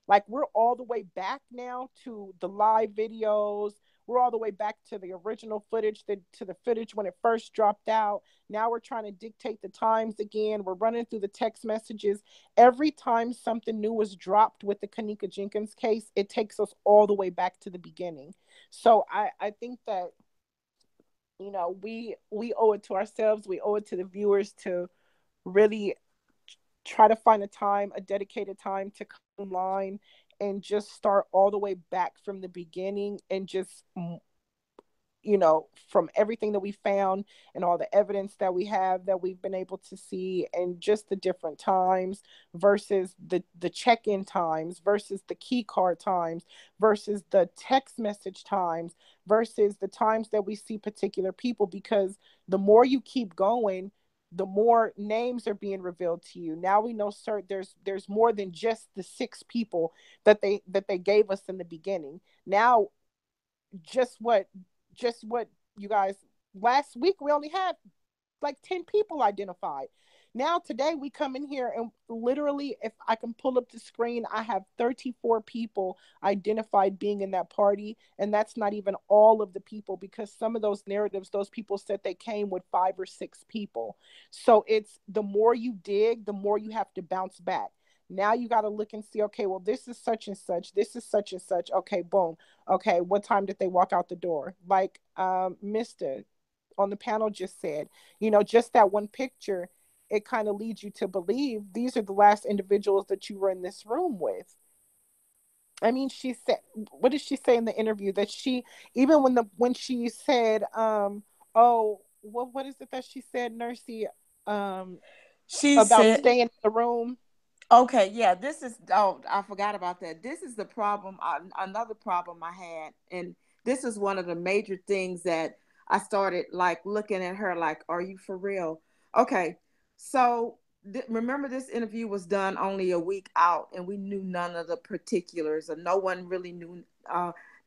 Like, we're all the way back now to the live videos. We're all the way back to the original footage, to the footage when it first dropped out. Now we're trying to dictate the times again. We're running through the text messages. Every time something new was dropped with the Kenneka Jenkins case, it takes us all the way back to the beginning. So I think that, we owe it to ourselves. We owe it to the viewers to really try to find a dedicated time to come online and just start all the way back from the beginning, and just, from everything that we found and all the evidence that we have, that we've been able to see, and just the different times versus the check-in times versus the key card times versus the text message times versus the times that we see particular people. Because the more you keep going, the more names are being revealed to you. Now we know, sir, there's more than just the 6 people that they gave us in the beginning. Now, just what you guys Last week we only had like 10 people identified. Now today we come in here and literally, if I can pull up the screen, I have 34 people identified being in that party. And that's not even all of the people, because some of those narratives, those people said they came with 5 or 6 people. So it's the more you dig, the more you have to bounce back. Now you got to look and see, okay, well, this is such and such. This is such and such. Okay, boom. Okay, what time did they walk out the door? Like Mr. on the panel just said, just that one picture, it kind of leads you to believe these are the last individuals that you were in this room with. I mean, she said, what did she say in the interview? That she, even when she said, oh, what is it that she said, Nursey, She about said, staying in the room? okay, yeah, this is, oh, I forgot about that. This is the problem, another problem I had. And this is one of the major things that I started like looking at her like, are you for real? Okay, so remember, this interview was done only a week out, and we knew none of the particulars, or no one really knew,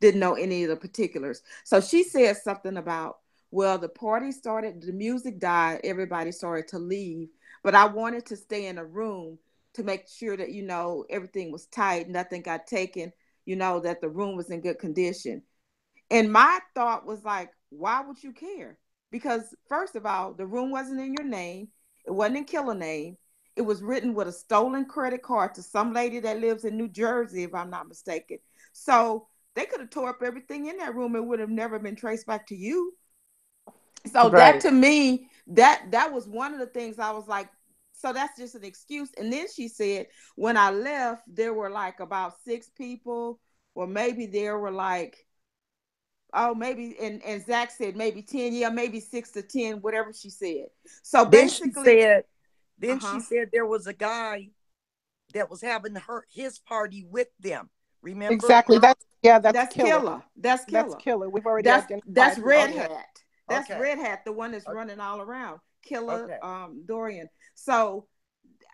didn't know any of the particulars. So she said something about, well, the party started, the music died, everybody started to leave, but I wanted to stay in a room to make sure that, everything was tight, nothing got taken, that the room was in good condition. And my thought was like, why would you care? Because first of all, the room wasn't in your name. It wasn't in Killer name. It was written with a stolen credit card to some lady that lives in New Jersey, if I'm not mistaken. So they could have tore up everything in that room. It would have never been traced back to you. So that, Right. to me, that was one of the things I was like, so that's just an excuse. And then she said, when I left, there were like about 6 people, or maybe there were like, oh, maybe, and Zach said maybe 10, yeah, maybe 6 to 10, whatever she said. So Then she basically, said, there was a guy that was having his party with them. Remember? Exactly. That's that's Killer. Killer. That's That's Killer. Killer. We've already That's identified who Red it is. Hat. That's Okay. Red Hat, the one that's running all around. Killer, Okay. Dorian. So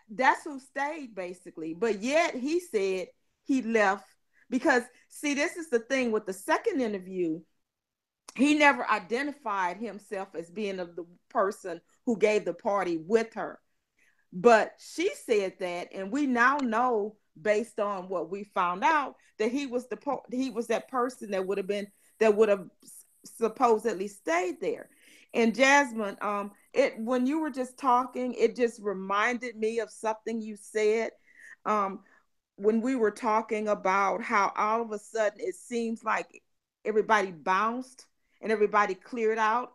that's who stayed basically. But yet he said he left because, see, this is the thing with the second interview. He never identified himself as being the person who gave the party with her. But she said that, and we now know, based on what we found out, that he was that person that would have supposedly stayed there. And Jasmine, when you were just talking, it just reminded me of something you said, when we were talking about how all of a sudden it seems like everybody bounced and everybody cleared out,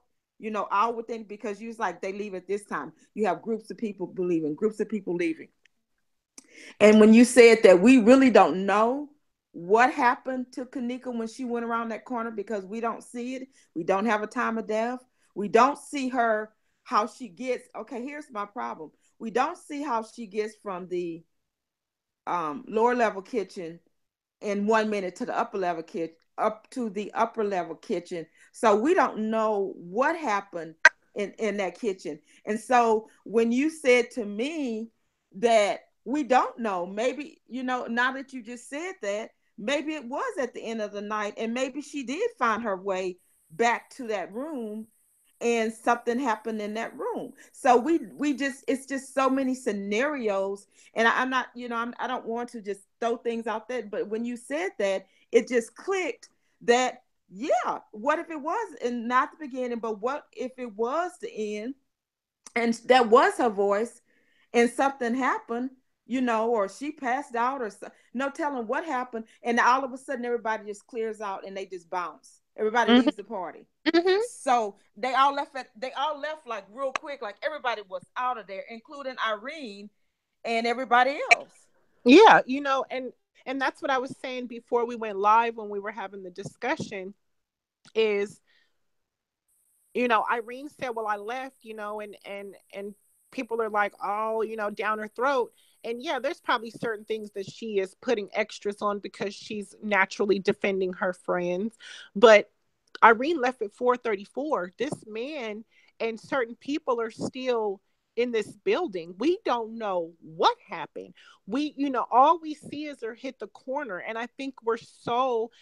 all within, because you was like, they leave at this time. You have groups of people leaving, groups of people leaving. And when you said that we really don't know what happened to Kenneka when she went around that corner, because we don't see it, we don't have a time of death, we don't see her, how she gets, okay, here's my problem. We don't see how she gets from the lower level kitchen in 1 minute to the upper level kitchen, up to the upper level kitchen. So we don't know what happened in that kitchen. And so when you said to me that we don't know, maybe, now that you just said that, maybe it was at the end of the night, and maybe she did find her way back to that room, and something happened in that room. So we just, it's just so many scenarios. And I'm not, I don't want to just throw things out there, but when you said that, it just clicked that, yeah, what if it was, and not the beginning, but what if it was the end, and that was her voice, and something happened, or she passed out, or no telling what happened, and all of a sudden everybody just clears out and they just bounce. Everybody Mm-hmm. leaves the party. Mm-hmm. So they all left like real quick, like everybody was out of there, including Irene and everybody else. Yeah, and that's what I was saying before we went live when we were having the discussion is, Irene said, well, I left, and people are like, oh, down her throat. And yeah, there's probably certain things that she is putting extras on because she's naturally defending her friends. But Irene left at 4:34. This man and certain people are still in this building. We don't know what happened. All we see is her hit the corner. And I think we're so,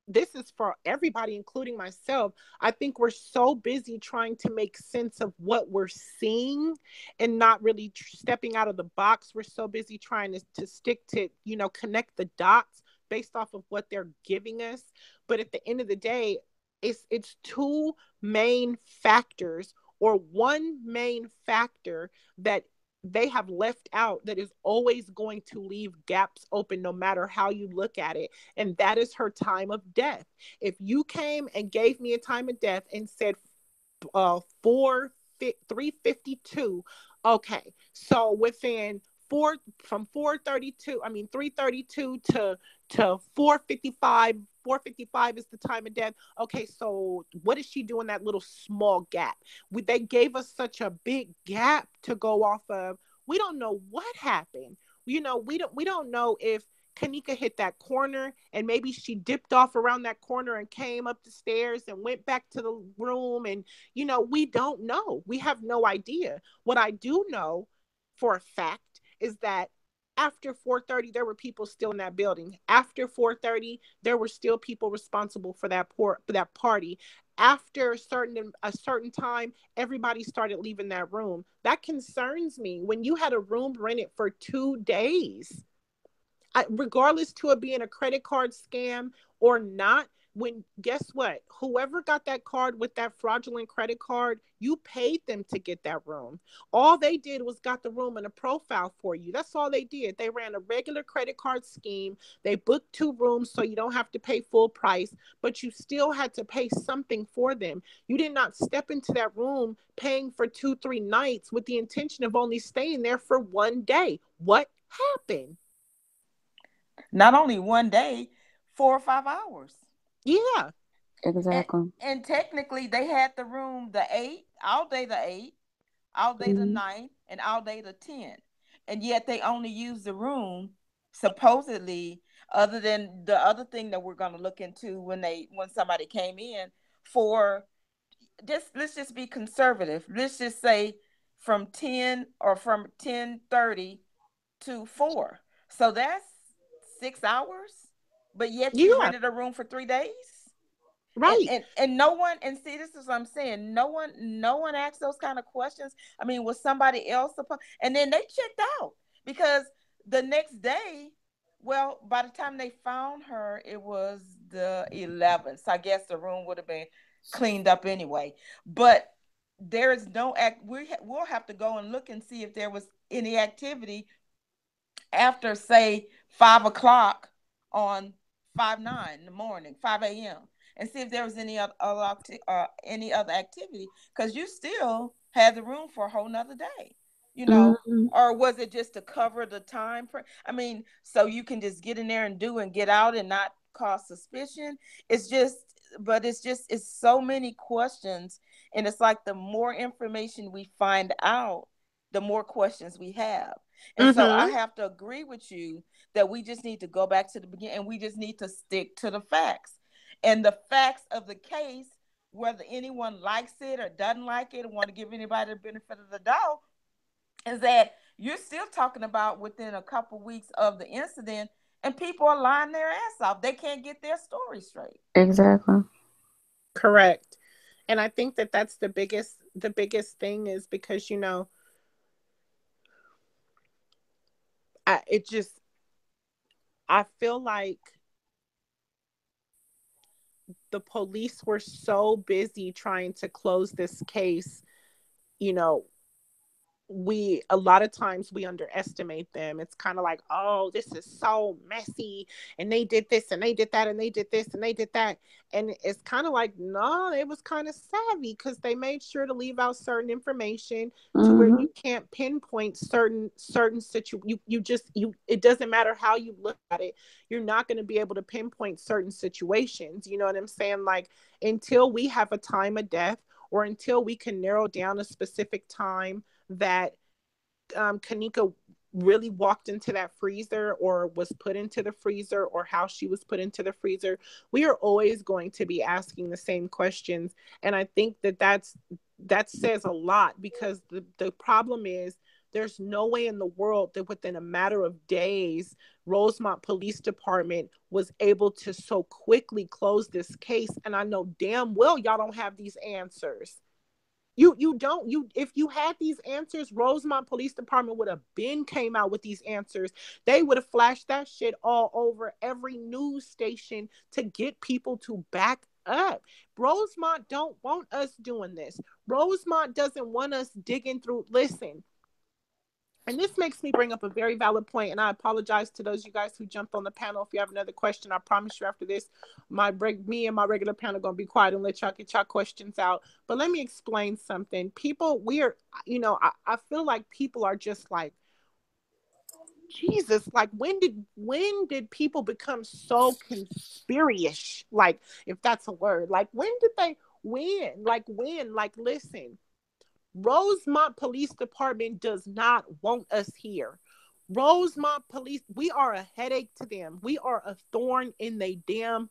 this is for everybody, including myself. I think we're so busy trying to make sense of what we're seeing and not really stepping out of the box. We're so busy trying to stick to, connect the dots based off of what they're giving us. But at the end of the day, it's two main factors, or one main factor that they have left out, that is always going to leave gaps open no matter how you look at it. And that is her time of death. If you came and gave me a time of death and said 352, okay, so within from 432, 332 to 455. 455 is the time of death. Okay, so what is she doing that little small gap? They gave us such a big gap to go off of. We don't know what happened. We don't know if Kenneka hit that corner and maybe she dipped off around that corner and came up the stairs and went back to the room. And, we don't know. We have no idea. What I do know for a fact is that after 4:30, there were people still in that building. After 4:30, there were still people responsible for that party. After a certain time, everybody started leaving that room. That concerns me. When you had a room rented for 2 days, regardless to it being a credit card scam or not, guess what? Whoever got that card with that fraudulent credit card, you paid them to get that room. All they did was got the room and a profile for you. That's all they did. They ran a regular credit card scheme. They booked 2 rooms so you don't have to pay full price, but you still had to pay something for them. You did not step into that room paying for 2-3 nights with the intention of only staying there for 1 day. What happened? Not only 1 day, 4 or 5 hours. Yeah. Exactly. And technically, they had the room the 8th, all day the 8th, all day the 9th, and all day the 10th. And yet they only used the room, supposedly, other than the other thing that we're going to look into when somebody came in, for let's just be conservative. Let's just say from 10 or from 10:30 to 4. So that's 6 hours. But yet you Yeah. rented a room for 3 days. Right. And no one, and see, this is what I'm saying. No one asked those kind of questions. I mean, was somebody else supposed? And then they checked out because the next day, well, by the time they found her, it was the 11th. So I guess the room would have been cleaned up anyway. But there is no act. We'll have to go and look and see if there was any activity after, say, 5 o'clock on 5/9 in the morning, 5 a.m. and see if there was any other activity, because you still had the room for a whole nother day, or was it just to cover the time? So you can just get in there and do and get out and not cause suspicion. It's so many questions, and it's like the more information we find out, the more questions we have. And so I have to agree with you that we just need to go back to the beginning, and we just need to stick to the facts. And the facts of the case, whether anyone likes it or doesn't like it or want to give anybody the benefit of the doubt, is that you're still talking about within a couple weeks of the incident, and people are lying their ass off. They can't get their story straight. Exactly. Correct. And I think that that's the biggest thing, is because, I feel like the police were so busy trying to close this case. A lot of times we underestimate them. It's kind of like, oh, this is so messy, and they did this and they did that and they did this and they did that. And it's kind of like, no, it was kind of savvy, because they made sure to leave out certain information to where you can't pinpoint certain situations. It doesn't matter how you look at it, you're not going to be able to pinpoint certain situations. You know what I'm saying? Like, until we have a time of death, or until we can narrow down a specific time that Kenneka really walked into that freezer, or was put into the freezer, or how she was put into the freezer, we are always going to be asking the same questions. And I think that says a lot, because the problem is There's no way in the world that within a matter of days, Rosemont Police Department was able to so quickly close this case. And I know damn well y'all don't have these answers. You don't. If you had these answers, Rosemont Police Department would have been came out with these answers. They would have flashed that shit all over every news station to get people to back up. Rosemont don't want us doing this. Rosemont doesn't want us digging through. Listen, and this makes me bring up a very valid point, and I apologize to those of you guys who jumped on the panel. If you have another question, I promise you after this, me and my regular panel are going to be quiet and let y'all get y'all questions out. But let me explain something. People, I feel like people are just like, Jesus, like when did people become so conspiracious? Like, if that's a word, like when did they win? Like when? Like, listen. Rosemont Police Department does not want us here. Rosemont Police, we are a headache to them. We are a thorn in their damn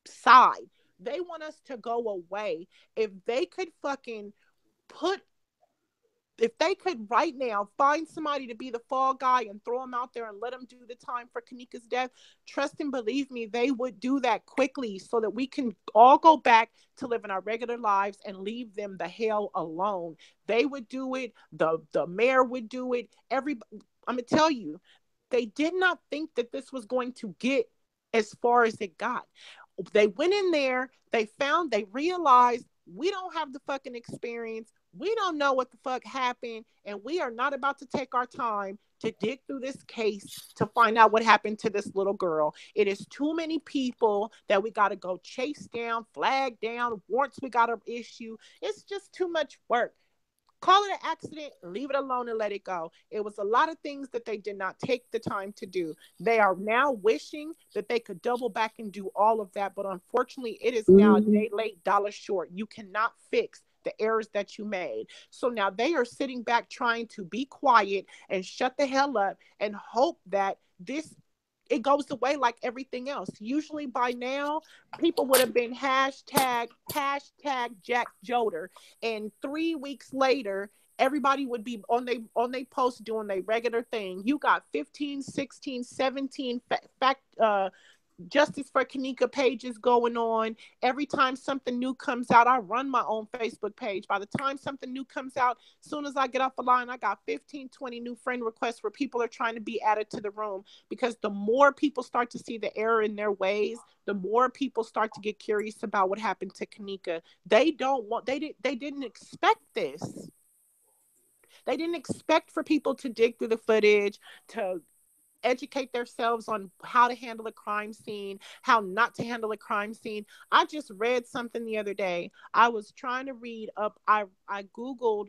side. They want us to go away. If they could right now find somebody to be the fall guy and throw them out there and let them do the time for Kenneka's death, trust and believe me, they would do that quickly so that we can all go back to living our regular lives and leave them the hell alone. They would do it. The mayor would do it. I'm going to tell you, they did not think that this was going to get as far as it got. They went in there, they realized we don't have the fucking experience. We don't know what the fuck happened, and we are not about to take our time to dig through this case to find out what happened to this little girl. It is too many people that we got to go chase down, flag down, warrants we got to issue. It's just too much work. Call it an accident, leave it alone and let it go. It was a lot of things that they did not take the time to do. They are now wishing that they could double back and do all of that. But unfortunately, it is now a day late, dollar short. You cannot fix the errors that you made. So now they are sitting back trying to be quiet and shut the hell up and hope that it goes away like everything else. Usually by now, people would have been hashtag Jack Joder. And 3 weeks later, everybody would be on they post doing their regular thing. You got 15, 16, 17 Justice for Kenneka pages going on. Every time something new comes out, I run my own Facebook page. By the time something new comes out, as soon as I get off the line, I got 15, 20 new friend requests where people are trying to be added to the room. Because the more people start to see the error in their ways, the more people start to get curious about what happened to Kenneka. They didn't expect this. They didn't expect for people to dig through the footage, to educate themselves on how to handle a crime scene, how not to handle a crime scene. I just read something the other day. I was trying to read up. I Googled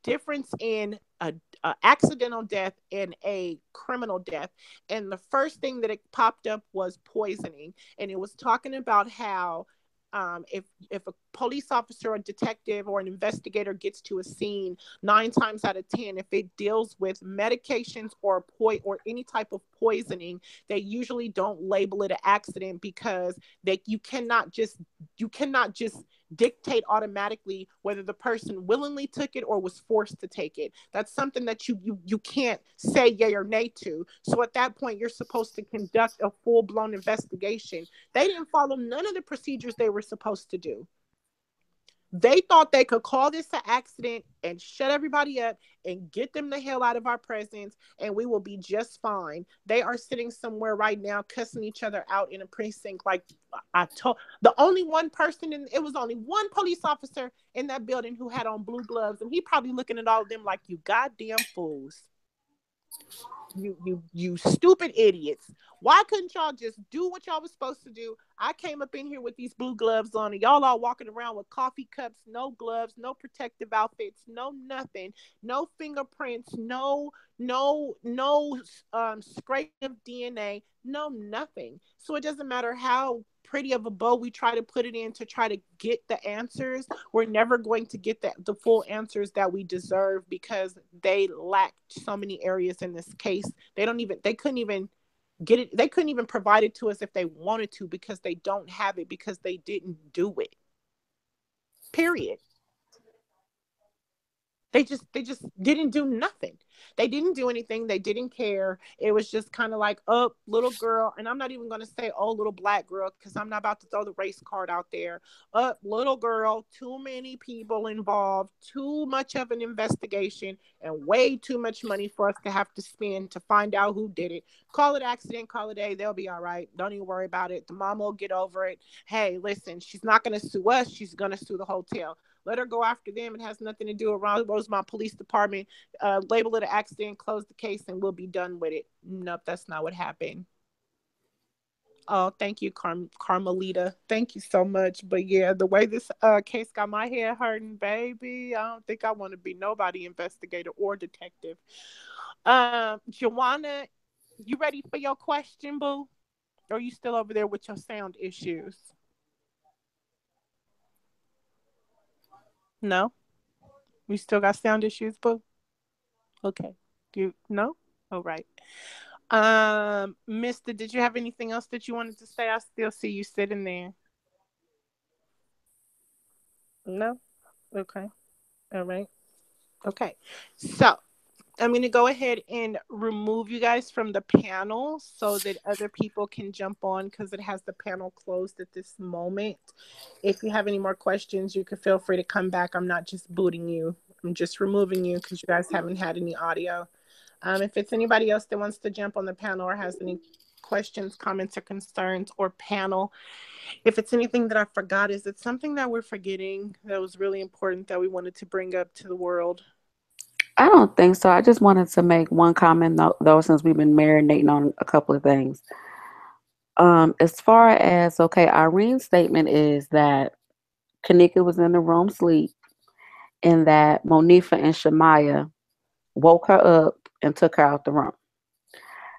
difference in a accidental death and a criminal death, and the first thing that it popped up was poisoning, and it was talking about how if a police officer or detective or an investigator gets to a scene, 9 times out of 10, if it deals with medications or any type of poisoning, they usually don't label it an accident because you cannot just dictate automatically whether the person willingly took it or was forced to take it. That's something that you can't say yay or nay to. So at that point, you're supposed to conduct a full-blown investigation. They didn't follow none of the procedures they were supposed to do. They thought they could call this an accident and shut everybody up and get them the hell out of our presence, and we will be just fine. They are sitting somewhere right now cussing each other out in a precinct. Like I told, it was only one police officer in that building who had on blue gloves, and he probably looking at all of them like, you goddamn fools. You stupid idiots. Why couldn't y'all just do what y'all was supposed to do? I came up in here with these blue gloves on, and y'all all walking around with coffee cups, no gloves, no protective outfits, no nothing, no fingerprints, no scrape of DNA, no nothing. So it doesn't matter how pretty of a bow we try to put it in to try to get the answers. We're never going to get the full answers that we deserve because they lack so many areas in this case. They couldn't even get it. They couldn't even provide it to us if they wanted to because they don't have it because they didn't do it. Period. They just didn't do nothing. They didn't do anything. They didn't care. It was just kind of like, oh, little girl. And I'm not even going to say, oh, little black girl, because I'm not about to throw the race card out there. Little girl, too many people involved, too much of an investigation, and way too much money for us to have to spend to find out who did it. Call it accident, call it a. They'll be all right. Don't even worry about it. The mom will get over it. Hey, listen, she's not going to sue us. She's going to sue the hotel. Let her go after them. It has nothing to do with Rosemont Police Department. Label it an accident, close the case, and we'll be done with it. Nope, that's not what happened. Oh, thank you, Carmelita. Thank you so much. But yeah, the way this case got my head hurting, baby, I don't think I want to be nobody investigator or detective. Joanna, you ready for your question, boo? Or are you still over there with your sound issues? No? We still got sound issues, boo? Okay. No? All right. Mister, did you have anything else that you wanted to say? I still see you sitting there. No? Okay. All right. Okay. So I'm going to go ahead and remove you guys from the panel so that other people can jump on, because it has the panel closed at this moment. If you have any more questions, you can feel free to come back. I'm not just booting you. I'm just removing you because you guys haven't had any audio. If it's anybody else that wants to jump on the panel or has any questions, comments, or concerns, or panel, if it's anything that I forgot, is it something that we're forgetting that was really important that we wanted to bring up to the world? I don't think so. I just wanted to make one comment though, since we've been marinating on a couple of things. As far as, okay, Irene's statement is that Kenneka was in the room asleep, and that Monifa and Shamaya woke her up and took her out the room.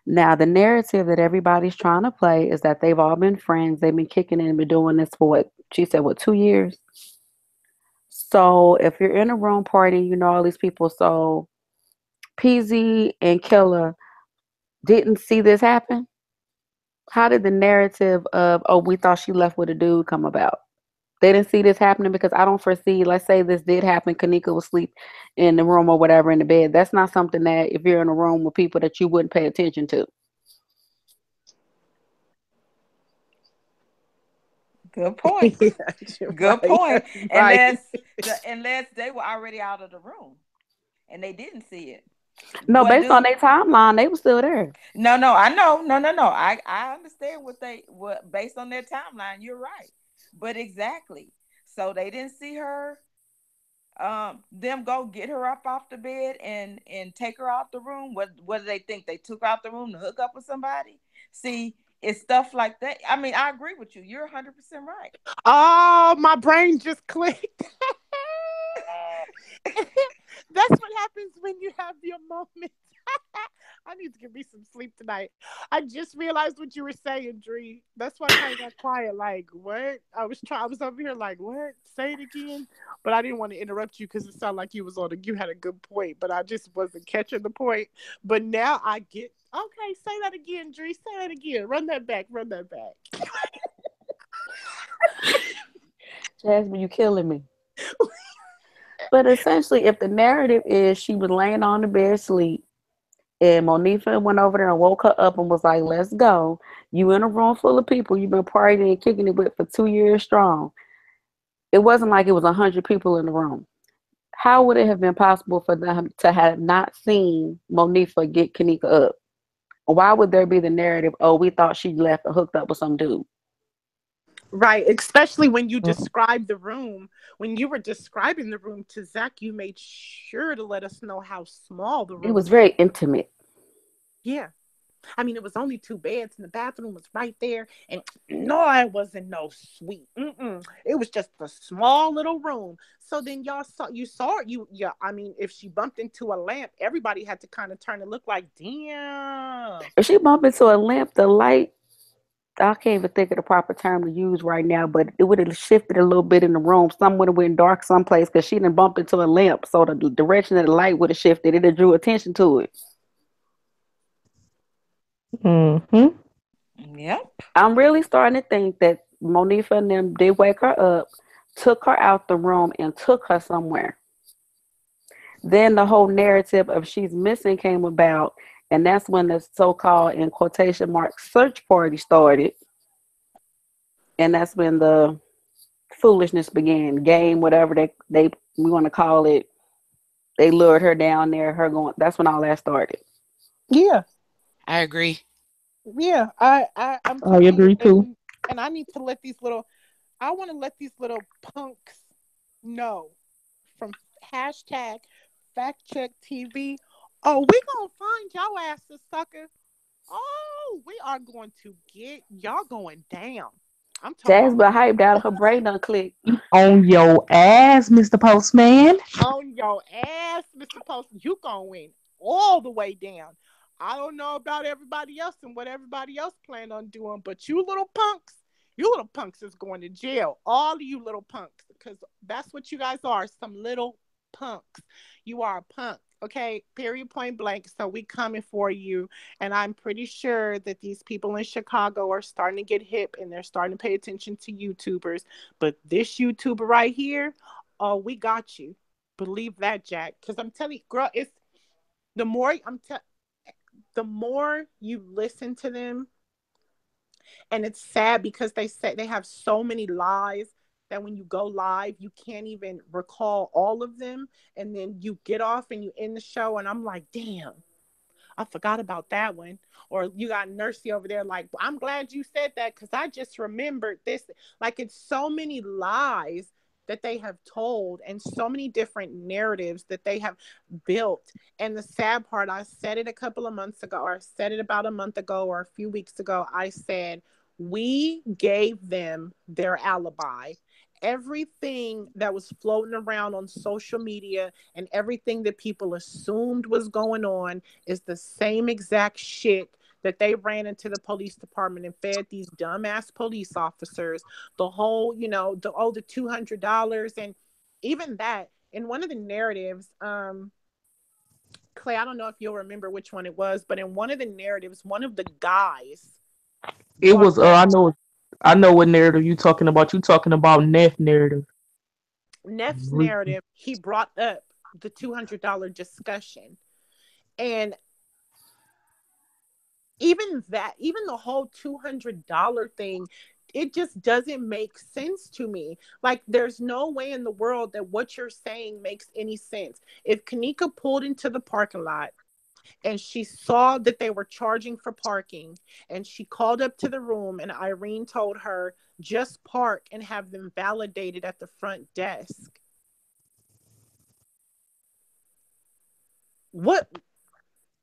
Now, the narrative that everybody's trying to play is that they've all been friends. They've been kicking in and been doing this for what? She said, what, 2 years? So if you're in a room party, you know all these people. So PZ and Killer didn't see this happen. How did the narrative of, oh, we thought she left with a dude come about? They didn't see this happening, because I don't foresee, let's say this did happen, Kenneka was asleep in the room or whatever in the bed. That's not something that, if you're in a room with people, that you wouldn't pay attention to. Good point. Good point. Right. Unless they were already out of the room and they didn't see it. No, based on their timeline, they were still there. No, I know. No. I understand what based on their timeline, you're right. But exactly. So they didn't see her, them go get her up off the bed and take her out the room. What do they think? They took her out the room to hook up with somebody? See, it's stuff like that. I mean, I agree with you. You're 100% right. Oh, my brain just clicked. That's what happens when you have your moment. I need to give me some sleep tonight. I just realized what you were saying, Dree. That's why I kind of got quiet. Like, what? I was over here like, what? Say it again. But I didn't want to interrupt you because it sounded like you had a good point, but I just wasn't catching the point. But now I get, okay, say that again, Dree. Say that again. Run that back. Jasmine, you killing me. But essentially, if the narrative is she was laying on the bed asleep, and Monifa went over there and woke her up and was like, let's go. You in a room full of people you've been partying and kicking it with for 2 years strong. It wasn't like it was 100 people in the room. How would it have been possible for them to have not seen Monifa get Kenneka up? Why would there be the narrative, oh, we thought she left and hooked up with some dude? Right, especially when you describe the room. When you were describing the room to Zach, you made sure to let us know how small the room was. It was very intimate. Yeah. I mean, it was only 2 beds and the bathroom was right there. And no, it wasn't no suite. It was just a small little room. So then y'all saw it. I mean, if she bumped into a lamp, everybody had to kind of turn and look like, damn. If she bumped into a lamp, the light, I can't even think of the proper term to use right now, but it would have shifted a little bit in the room. Some would have went dark someplace because she didn't bump into a lamp. So the direction of the light would have shifted. It drew attention to it. Yep. I'm really starting to think that Monifa and them did wake her up, took her out the room, and took her somewhere. Then the whole narrative of she's missing came about, and that's when the so-called, in quotation marks, search party started, and that's when the foolishness began. Game, whatever they we want to call it. They lured her down there. Her going. That's when all that started. Yeah, I agree. yeah. I'm I telling you, agree too. and I need to let these little. I want to let these little punks know from hashtag fact check TV. Oh, we gonna find y'all asses, sucker. Oh, we are going to get y'all going down. I'm talking Jazz about been hyped out of her brain done click. On your ass, Mr. Postman. on your ass, Mr. Post. You going all the way down. I don't know about everybody else and what everybody else plan on doing, but you little punks is going to jail. All of you little punks, because that's what you guys are, some little punks. You are a punk. Okay, period, point blank. So we coming for you. And I'm pretty sure that these people in Chicago are starting to get hip and they're starting to pay attention to YouTubers. But this YouTuber right here, oh, we got you. Believe that, Jack. Because I'm telling you, girl, it's the more the more you listen to them, and it's sad because they say they have so many lies that when you go live, you can't even recall all of them. And then you get off and you end the show, and I'm like, damn, I forgot about that one. Or you got Nursey over there like, I'm glad you said that because I just remembered this. Like, it's so many lies that they have told and so many different narratives that they have built. And the sad part, I said it a couple of months ago, or I said it about a month ago or a few weeks ago. I said, we gave them their alibi. Everything that was floating around on social media and everything that people assumed was going on is the same exact shit that they ran into the police department and fed these dumbass police officers. The whole, the $200, and even that in one of the narratives, Clay, I don't know if you'll remember which one it was, but in one of the narratives, one of the guys It brought was I know what narrative you talking about. You talking about Neff narrative. Neff's narrative. He brought up the $200 discussion, and even the whole $200 thing, it just doesn't make sense to me. Like, there's no way in the world that what you're saying makes any sense. If Kenneka pulled into the parking lot and she saw that they were charging for parking, and she called up to the room and Irene told her, just park and have them validated at the front desk. What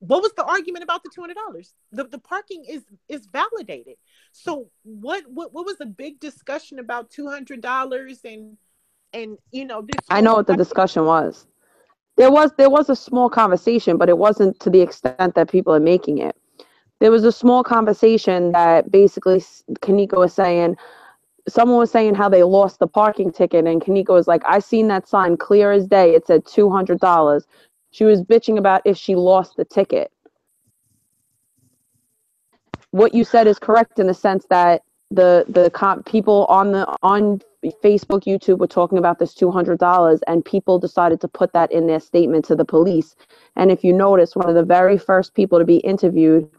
was the argument about the $200? The parking is validated. So what was the big discussion about $200 and this I whole know what the discussion was. There was a small conversation, but it wasn't to the extent that people are making it. There was a small conversation that basically Kenneka was saying, someone was saying how they lost the parking ticket, and Kenneka was like, I seen that sign clear as day. It said $200. She was bitching about if she lost the ticket. What you said is correct in the sense that the people on Facebook, YouTube were talking about this $200, and people decided to put that in their statement to the police. And if you notice, one of the very first people to be interviewed,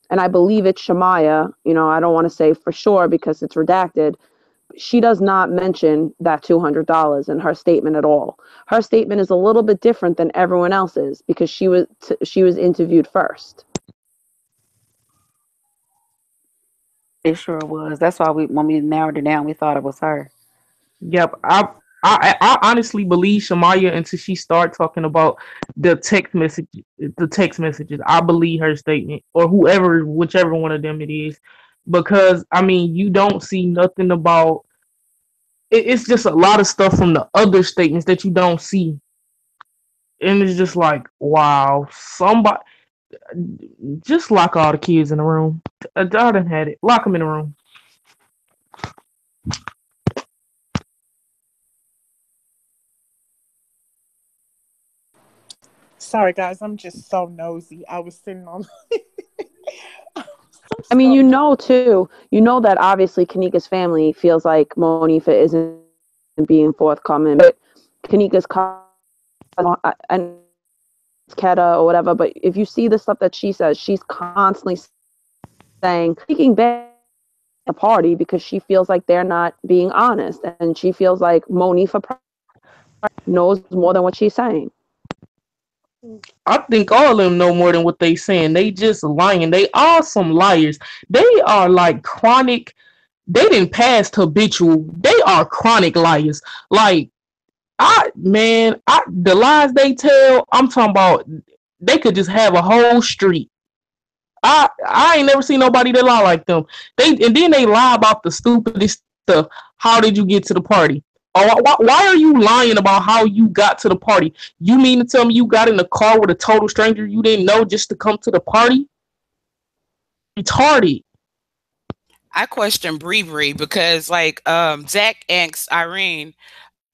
and I believe it's Shamaya, I don't want to say for sure because it's redacted, she does not mention that $200 in her statement at all. Her statement is a little bit different than everyone else's because she was interviewed first. It sure was. That's why when we narrowed it down, we thought it was her. Yep. I honestly believe Shamaya until she start talking about the text message, the text messages. I believe her statement, or whichever one of them it is, because I mean you don't see nothing about. It's just a lot of stuff from the other statements that you don't see, and it's just like, wow, somebody just lock all the kids in the room. I done had it. Lock them in the room. Sorry guys, I'm just so nosy. I was sitting on I mean, too, that obviously Kenneka's family feels like Monifa isn't being forthcoming, but Kenneka's and Keta or whatever, but if you see the stuff that she says, she's constantly saying, speaking back the party because she feels like they're not being honest, and she feels like Monifa knows more than what she's saying. I think all of them know more than what they saying. They just lying. They are some liars. They are like chronic. They didn't pass habitual. They are chronic liars. Like the lies they tell. I'm talking about. They could just have a whole street. I ain't never seen nobody that lie like them. Then they lie about the stupidest stuff. How did you get to the party? Oh, why are you lying about how you got to the party? You mean to tell me you got in the car with a total stranger you didn't know just to come to the party? Retarded. I question Bree because like Zach asks Irene,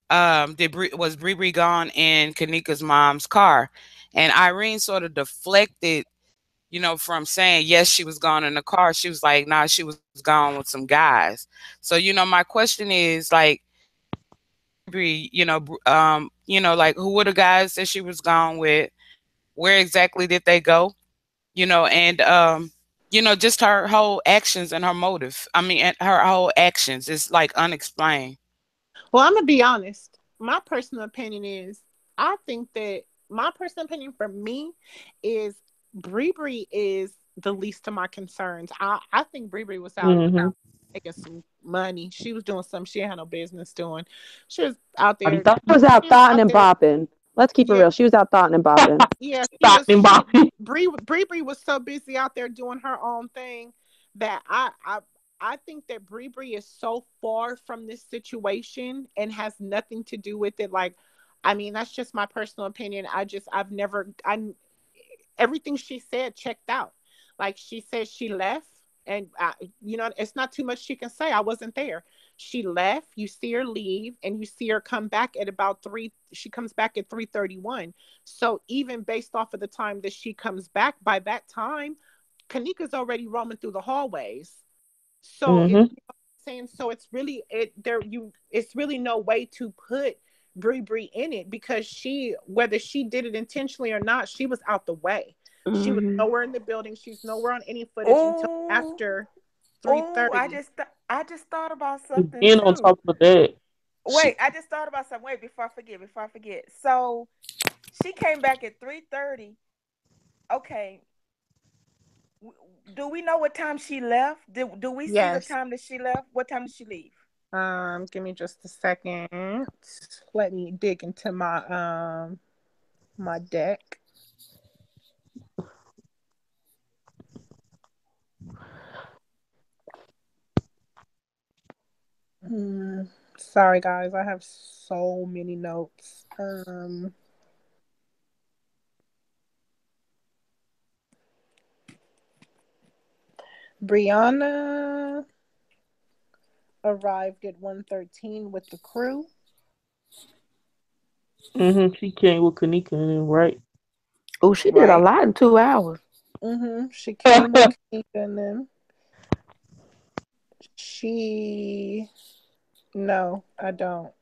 was Bree gone in Kenneka's mom's car? And Irene sort of deflected, from saying yes, she was gone in the car. She was like, nah, she was gone with some guys. So, my question is like, Bree, like who were the guys that she was gone with? Where exactly did they go? And just her whole actions and her motive. I mean, and her whole actions is like unexplained. Well, I'm gonna be honest. My personal opinion is, I think that my personal opinion for me is Bree is the least of my concerns. I think Bree was out making some money. She was doing something she had no business doing. She was out there. She was out thotting and bopping. Let's keep it real. She was out thotting and bopping. Yeah, she was. Bree was so busy out there doing her own thing that I think that Bree is so far from this situation and has nothing to do with it. Like, I mean, that's just my personal opinion. Everything she said checked out. Like, she said she left, and it's not too much she can say. I wasn't there. She left. You see her leave, and you see her come back at about 3. She comes back at 3:31. So even based off of the time that she comes back, by that time, Kenneka's already roaming through the hallways. So so it's really it's really no way to put Bree in it, because whether she did it intentionally or not, she was out the way. She was nowhere in the building. She's nowhere on any footage until after 3:30. I just thought about something And too. on top of that, wait, I just thought about something. Wait, before I forget. So she came back at 3:30. Okay. Do we know what time she left? Do we see the time that she left? What time did she leave? Give me just a second. Let me dig into my my deck. Sorry guys, I have so many notes. Brianna arrived at 1:13 with the crew. She came with Kenneka, right? Oh, she did a lot in 2 hours. She came with Kenneka, and then no, I don't.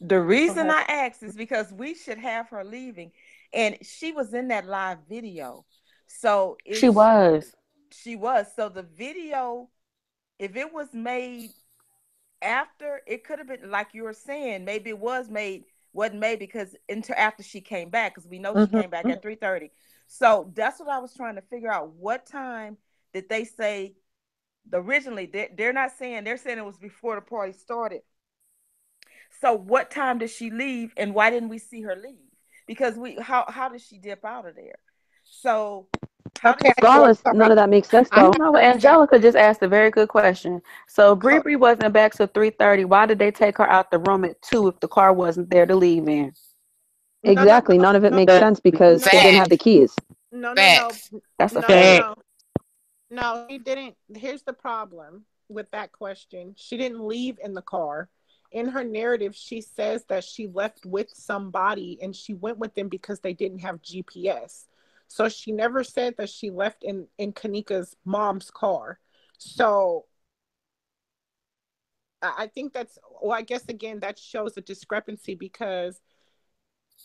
The reason I asked is because we should have her leaving, and she was in that live video. So she was. So the video, if it was made after, it could have been like you were saying. Maybe it wasn't made because until after she came back, because we know she came back at 3:30. So that's what I was trying to figure out. What time did they say? Originally, they're not saying. They're saying it was before the party started. So what time did she leave, and why didn't we see her leave? Because how did she dip out of there? So regardless, none of that makes sense though. No, Angelica just asked a very good question. So Bree wasn't back till 3:30. Why did they take her out the room at 2 if the car wasn't there to leave in? Exactly. None of it makes sense because they didn't have the keys. No. That's a fact. No, he didn't. Here's the problem with that question. She didn't leave in the car. In her narrative, she says that she left with somebody and she went with them because they didn't have GPS. So she never said that she left in Kenneka's mom's car. So I think I guess again, that shows a discrepancy, because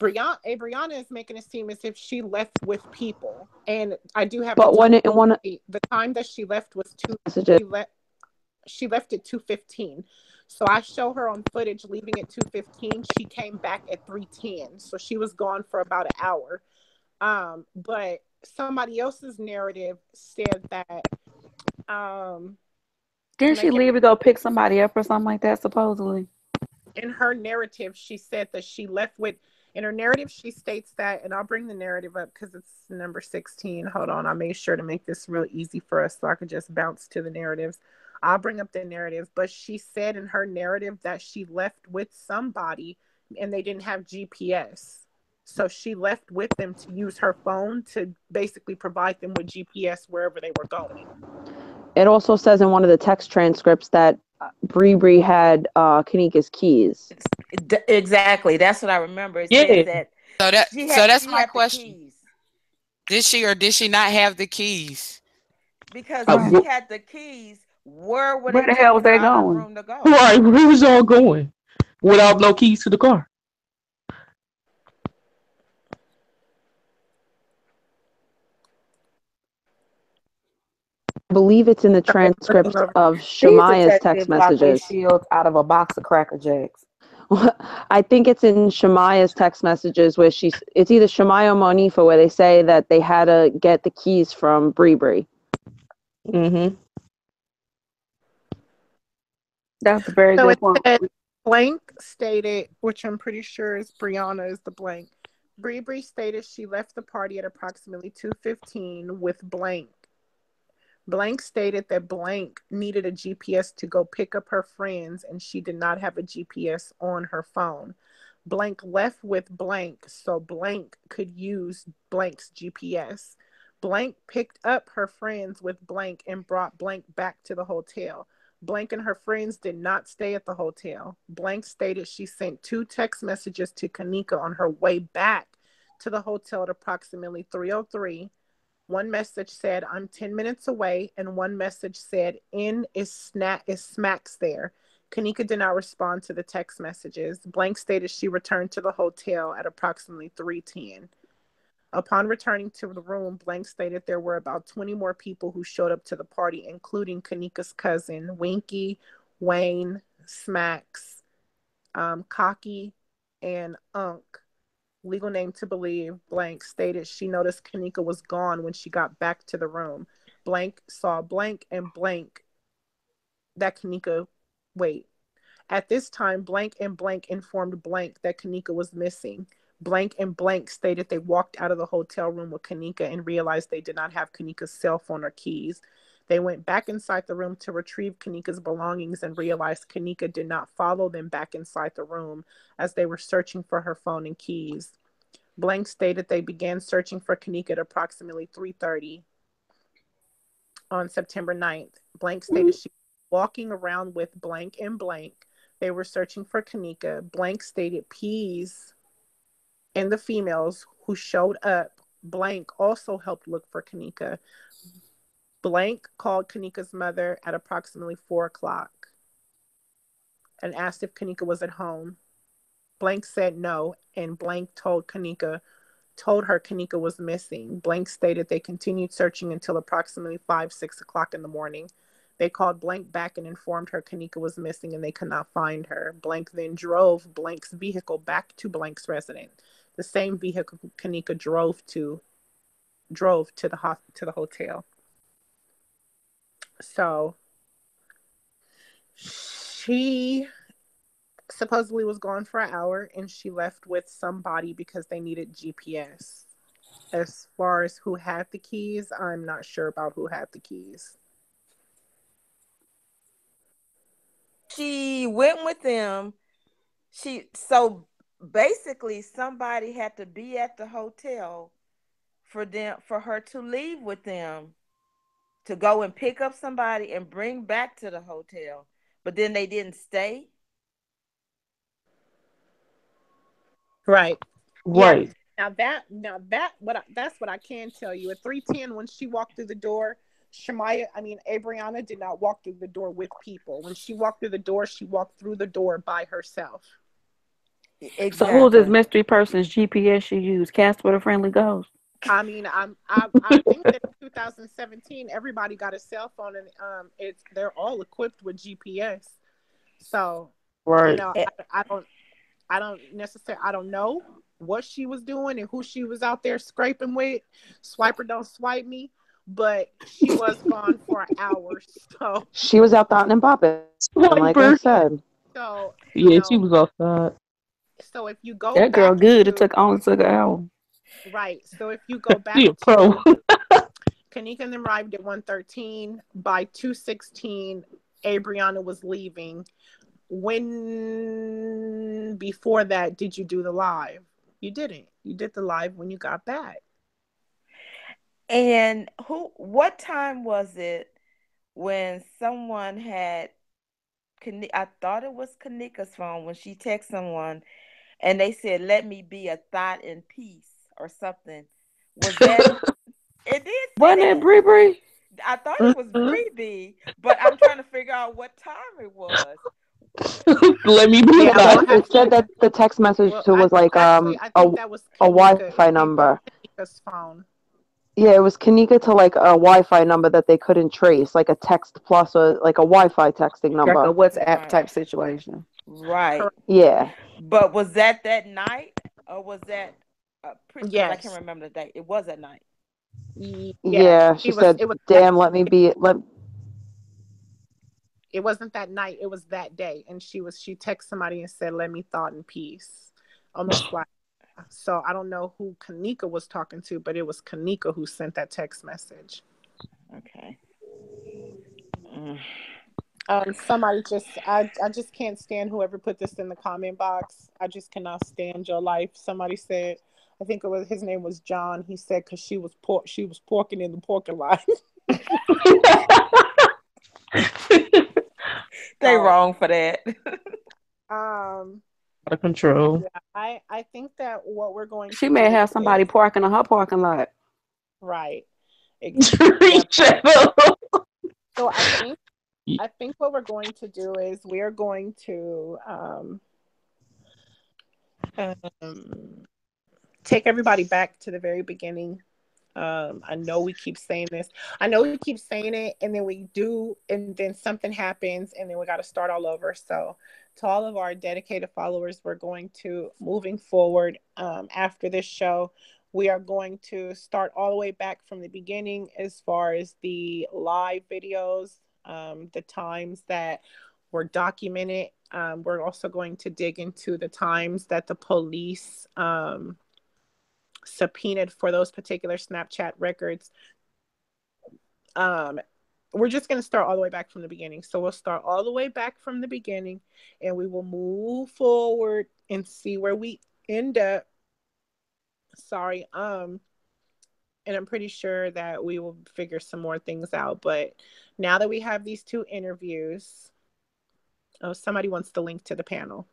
Brianna is making it seem as if she left with people, and I do have. But when it one the time that she left was messages. She left at 2:15. So I show her on footage leaving at 2:15. She came back at 3:10. So she was gone for about an hour. But somebody else's narrative said that Didn't she leave to go pick somebody up or something like that, supposedly? in her narrative, she said that she left with, in her narrative, she states that, and I'll bring the narrative up because it's number 16. Hold on. I made sure to make this real easy for us so I could just bounce to the narratives. I'll bring up the narrative, but she said in her narrative that she left with somebody and they didn't have GPS. So she left with them to use her phone to basically provide them with GPS wherever they were going. It also says in one of the text transcripts that Bree had Kenneka's keys. Exactly. That's what I remember. It says that. So that's my question. Did she or did she not have the keys? Because if she had the keys, where the hell was they going? Room to go? Right, where was y'all going without no keys to the car? I believe it's in the transcript of Shemaya's text messages. Shields out of a box of Cracker Jacks. I think it's in Shemaya's text messages where it's either Shemaya or Monifa where they say that they had to get the keys from Bree. Mm-hmm. That's a very good point. Blank stated, which I'm pretty sure is Brianna is the blank. Bree stated she left the party at approximately 2:15 with blank. Blank stated that blank needed a GPS to go pick up her friends and she did not have a GPS on her phone. Blank left with blank so blank could use blank's GPS. Blank picked up her friends with blank and brought blank back to the hotel. Blank and her friends did not stay at the hotel. Blank stated she sent 2 text messages to Kenneka on her way back to the hotel at approximately 3:03. One message said, "I'm 10 minutes away," and one message said, "In is smacks there." Kenneka did not respond to the text messages. Blank stated she returned to the hotel at approximately 3:10. Upon returning to the room, Blank stated there were about 20 more people who showed up to the party, including Kenneka's cousin, Winky, Wayne, Smacks, Cocky, and Unk. Legal name to believe. Blank stated she noticed Kenneka was gone when she got back to the room. Blank saw blank and blank that Kenneka, wait. At this time, blank and blank informed blank that Kenneka was missing. Blank and blank stated they walked out of the hotel room with Kenneka and realized they did not have Kenneka's cell phone or keys. They went back inside the room to retrieve Kenneka's belongings and realized Kenneka did not follow them back inside the room as they were searching for her phone and keys. Blank stated they began searching for Kenneka at approximately 3:30 on September 9th. Blank stated she was walking around with blank and blank. They were searching for Kenneka. Blank stated Peas and the females who showed up, blank, also helped look for Kenneka. Blank called Kenneka's mother at approximately 4 o'clock and asked if Kenneka was at home. Blank said no, and blank told her Kenneka was missing. Blank stated they continued searching until approximately 5-6 o'clock in the morning. They called blank back and informed her Kenneka was missing and they could not find her. Blank then drove blank's vehicle back to blank's residence. The same vehicle Kenneka drove to the hotel. So she supposedly was gone for an hour and she left with somebody because they needed GPS. As far as who had the keys, I'm not sure about who had the keys. She went with them. So basically somebody had to be at the hotel for her to leave with them to go and pick up somebody and bring back to the hotel. But then they didn't stay. Right. Right. Yeah. That's what I can tell you. At 3:10, when she walked through the door, Abriana did not walk through the door with people. When she walked through the door, she walked through the door by herself. So who's this Exactly. mystery person's GPS she used? Casper the Friendly Ghost. I mean, I think that in 2017 everybody got a cell phone, and they're all equipped with GPS. So, you Right. know, I don't necessarily, I don't know what she was doing and who she was out there scraping with. Swipe or don't swipe me, but she was gone for hours. So, She was out and popping, like I Swiper. said. so you Yeah, she know, was outside. so if you go That girl back good. It to only took an hour. right, so if you go She back a pro. to Kenneka and them arrived at 1:13. By 2:16, Abriana was leaving. When before that did you do the live? You didn't. You did the live when you got back. And what time was it when someone had, I thought it was Kanika's phone, when she texted someone and they said, "Let me be a thought in peace" or something. Was that it? Did say Wasn't it that. Bree Bree? I thought it was Bree, but I'm trying to figure out what time it was. Let me be Yeah, a we'll It, have it said to. that the text message Well, too was like I think that was a Kenneka. Wi-Fi It was number. Kenneka's phone. Yeah, it was Kenneka to like a Wi-Fi number that they couldn't trace, like a text plus or like a Wi-Fi texting Like a number. WhatsApp type situation. Right. Yeah. But was that night or was that because I can't Yes. remember the date. It was at night. Yeah. Yeah, she said, It was that "Damn, let me be let." it wasn't that night, it was that day. And she texted somebody and said, "Let me thought in peace." Almost like, so I don't know who Kenneka was talking to, but it was Kenneka who sent that text message. Okay. Somebody I just can't stand whoever put this in the comment box. I just cannot stand your life. Somebody said, I think his name was John. He said because she was porking in the porking lot. They wrong for that. um, Out of control. yeah, I think that what we're going She to may do have somebody is parking in her parking lot. right. Shut up. So I think what we're going to do is we're going to take everybody back to the very beginning. I know we keep saying this. I know we keep saying it, and then we do, and then something happens, and then we got to start all over. So, to all of our dedicated followers, we're going to moving forward after this show. We are going to start all the way back from the beginning as far as the live videos, the times that were documented. We're also going to dig into the times that the police subpoenaed for those particular Snapchat records. We're just going to start all the way back from the beginning. So we'll start all the way back from the beginning and we will move forward and see where we end up. Sorry. And I'm pretty sure that we will figure some more things out. But now that we have these two interviews, oh, somebody wants the link to the panel.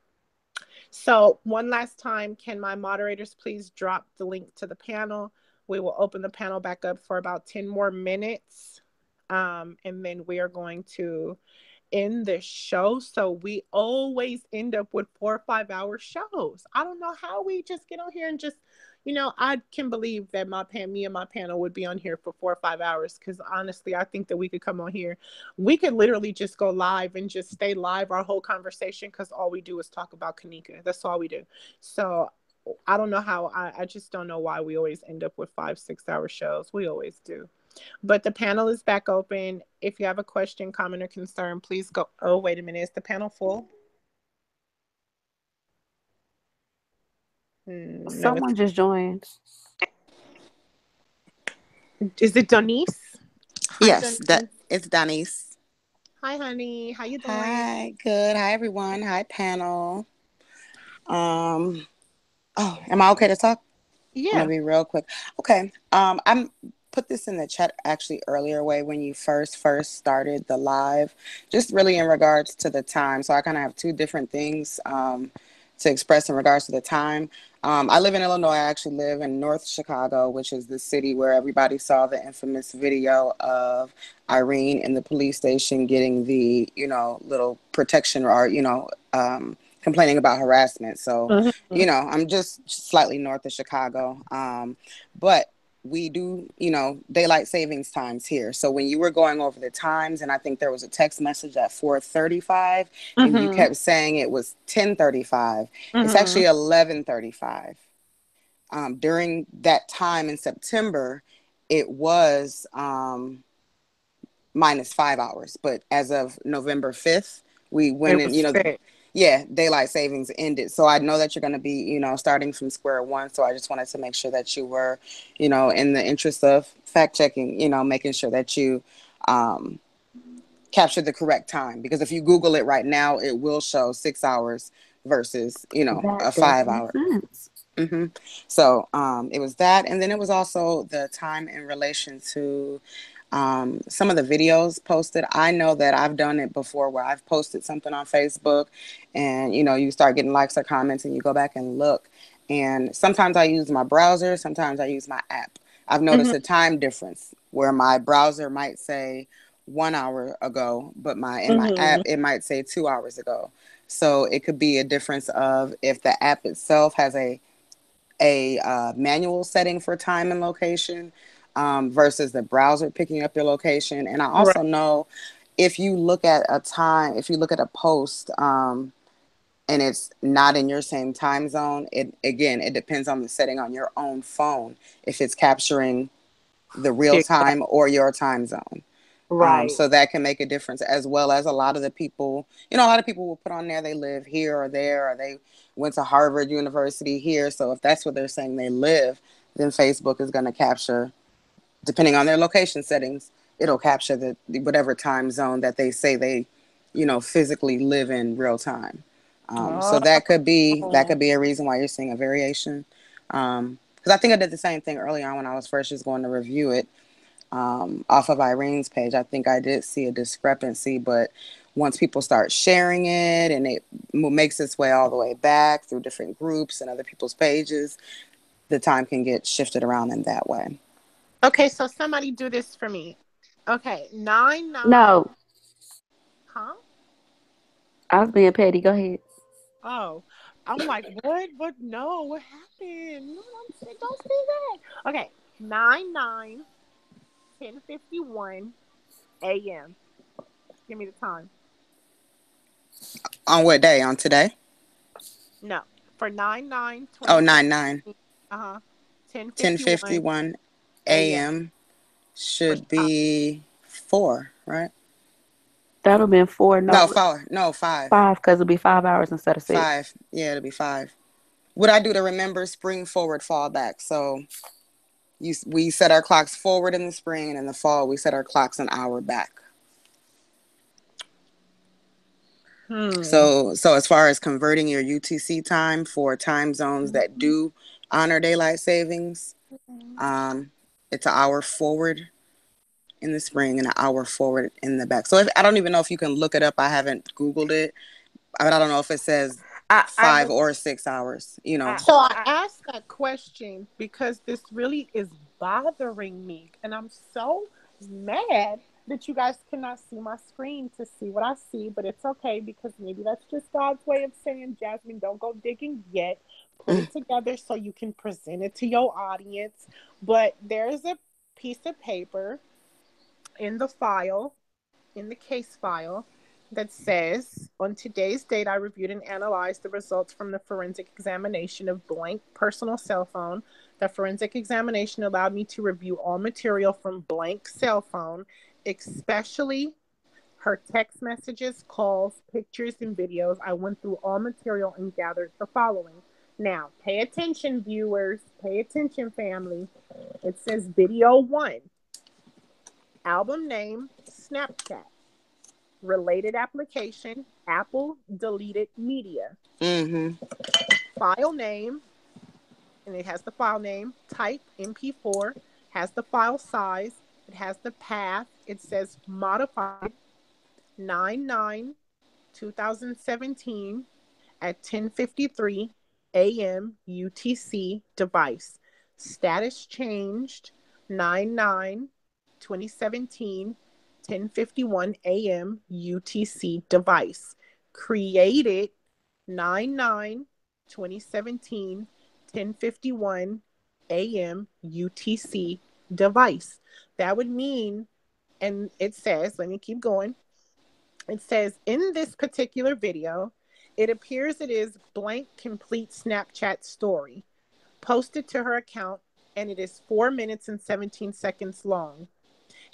So one last time, can my moderators please drop the link to the panel? We will open the panel back up for about 10 more minutes. And then we are going to end the show. So we always end up with 4 or 5 hour shows. I don't know how we just get on here and just, I can believe that me and my panel would be on here for 4 or 5 hours. Because honestly, I think that we could come on here. We could literally just go live and just stay live our whole conversation because all we do is talk about Kenneka. That's all we do. So I don't know how. I just don't know why we always end up with 5, 6 hour shows. We always do. But the panel is back open. If you have a question, comment, or concern, please go. Oh, wait a minute. Is the panel full? No. Someone just joined. Is it Denise? Yes, it's Denise. Hi, honey. How you doing? Hi, good. Hi, everyone. Hi, panel. Am I okay to talk? Yeah. I'm gonna be real quick. Okay. I'm put this in the chat actually earlier way when you first started the live, just really in regards to the time. So I kind of have two different things to express in regards to the time. I live in Illinois. I actually live in North Chicago, which is the city where everybody saw the infamous video of Irene in the police station getting the, little protection or, complaining about harassment. So, Mhm. I'm just slightly north of Chicago. But we do, daylight savings times here. So when you were going over the times, and I think there was a text message at 4:35, and you Mhm. kept saying it was 10:35. It's Mhm. actually 11:35. During that time in September, it was minus 5 hours. But as of November 5th, we went It in, was fixed. yeah, daylight savings ended. So I know that you're going to be, starting from square one. So I just wanted to make sure that you were, in the interest of fact checking, making sure that you capture the correct time. Because if you Google it right now, it will show 6 hours versus, That a does 5 make hour. sense. So it was that. And then it was also the time in relation to some of the videos posted. I know that I've done it before where I've posted something on Facebook and, you start getting likes or comments and you go back and look. And sometimes I use my browser, sometimes I use my app. I've noticed Mhm. a time difference where my browser might say 1 hour ago, but in my app, Mhm. it might say 2 hours ago. So it could be a difference of if the app itself has a manual setting for time and location versus the browser picking up your location. And I Right. also know if you look at a post and it's not in your same time zone, it depends on the setting on your own phone if it's capturing the real Exactly. time or your time zone. Right. So that can make a difference, as well as a lot of the people, a lot of people will put on there they live here or there, or they went to Harvard University here. So if that's what they're saying they live, then Facebook is going to capture, depending on their location settings, it'll capture the whatever time zone that they say they, physically live in real time. So that could be a reason why you're seeing a variation. Because I think I did the same thing early on when I was first just going to review it off of Irene's page. I think I did see a discrepancy, but once people start sharing it and it makes its way all the way back through different groups and other people's pages, the time can get shifted around in that way. Okay, so somebody do this for me. Okay, 9-9. No, Huh? I was being petty. Go ahead. Oh, I'm like, what? What? No, what happened? No, don't say that. Okay, 9-9, 10:51 a.m. Give me the time. On what day? On today? No, for 9-9, Oh, 2017. 9/9. Uh-huh. 10:51 10:51 a.m. a.m. for should time. be 4, right? That'll been 4. No, No, 4. No, 5. 5 because it'll be 5 hours instead of 6. 5. Yeah, it'll be 5. What I do to remember spring forward, fall back. So we set our clocks forward in the spring, and in the fall we set our clocks an hour back. Hmm. So as far as converting your UTC time for time zones that do honor daylight savings, it's an hour forward in the spring and an hour forward in the back. So I don't even know if you can look it up. I haven't Googled it. I don't know if it says I 5 was or 6 hours, So I asked that question because this really is bothering me. And I'm so mad that you guys cannot see my screen to see what I see. But it's okay because maybe that's just God's way of saying, Jasmine, don't go digging yet. Put it together so you can present it to your audience. But there's a piece of paper in the file, in the case file, that says, on today's date, I reviewed and analyzed the results from the forensic examination of blank personal cell phone. The forensic examination allowed me to review all material from blank cell phone, especially her text messages, calls, pictures, and videos. I went through all material and gathered the following. Now, pay attention, viewers. Pay attention, family. It says video 1. Album name, Snapchat. Related application, Apple deleted media. File name, and it has the file name, type MP4, has the file size, it has the path, it says modified 9/9/2017 at 10:53 a.m. UTC device. Status changed 9/9/2017 10:51 a.m. UTC device. Created 9/9/2017, 10:51 a.m. UTC device. That would mean, and it says, let me keep going. It says, in this particular video, it appears it is blank complete Snapchat story posted to her account, and it is 4 minutes and 17 seconds long.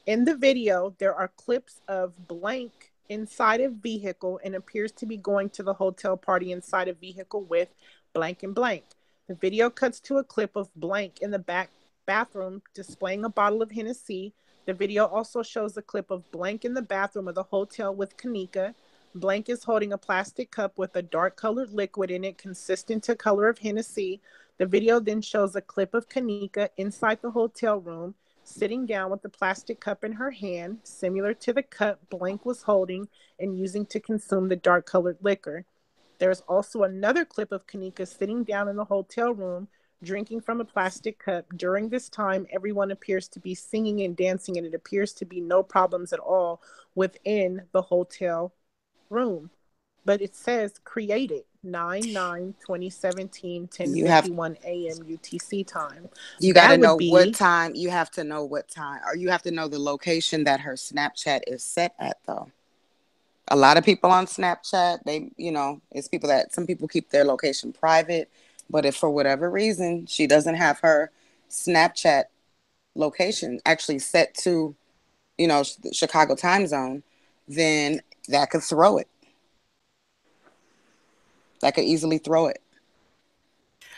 In the video, there are clips of blank inside a vehicle and appears to be going to the hotel party inside a vehicle with blank and blank. The video cuts to a clip of blank in the bathroom displaying a bottle of Hennessy. The video also shows a clip of blank in the bathroom of the hotel with Kenneka. Blank is holding a plastic cup with a dark colored liquid in it consistent to color of Hennessy. The video then shows a clip of Kenneka inside the hotel room, sitting down with the plastic cup in her hand, similar to the cup blank was holding and using to consume the dark colored liquor. There's also another clip of Kenneka sitting down in the hotel room, drinking from a plastic cup. During this time, everyone appears to be singing and dancing, and it appears to be no problems at all within the hotel room. But it says created 9/9/2017, 10:51 a.m. UTC time. You got to know what time. You have to know what time, or you have to know the location that her Snapchat is set at, though. A lot of people on Snapchat, it's people that some people keep their location private, but if for whatever reason she doesn't have her Snapchat location actually set to, the Chicago time zone, then that could throw it. That could easily throw it.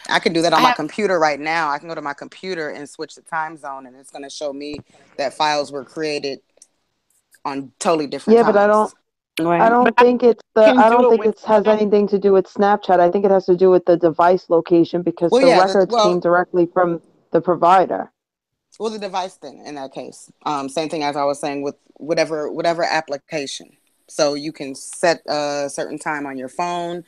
I can do that on my computer right now. I can go to my computer and switch the time zone, and it's going to show me that files were created on totally different times. But I don't think it has anything to do with Snapchat. I think it has to do with the device location because the records came directly from the provider. Well, the device then, in that case. Same thing as I was saying with whatever application. So you can set a certain time on your phone.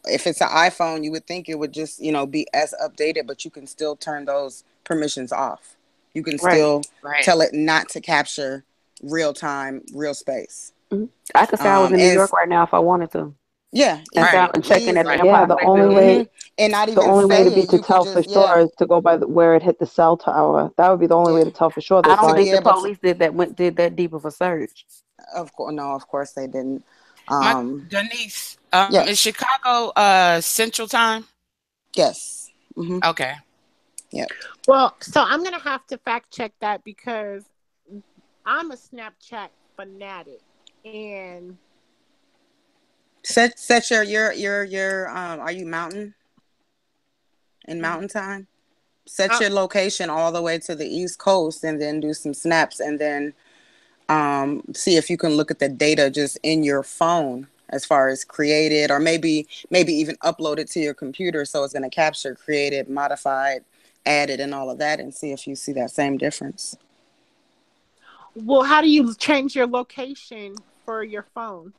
If it's an iPhone, you would think it would just, be as updated, but you can still turn those permissions off. You can still tell it not to capture real time, real space. Mm-hmm. I could say I was in New York right now if I wanted to. Yeah, and checking at the Empire. Yeah, the only way, and not even the only way to be to tell just, for sure is to go by where it hit the cell tower. That would be the only way to tell for sure. I don't think the police did that deep of a search. Of course they didn't. Denise, yes. is Chicago Central Time? Yes. Mm-hmm. Okay. Yeah. Well, so I'm gonna have to fact check that because I'm a Snapchat fanatic, and set your are you mountain time? Set your location all the way to the East Coast, and then do some snaps, and then see if you can look at the data just in your phone as far as created, or maybe even upload it to your computer so it's going to capture created, modified, added, and all of that, and see if you see that same difference. Well, how do you change your location for your phone?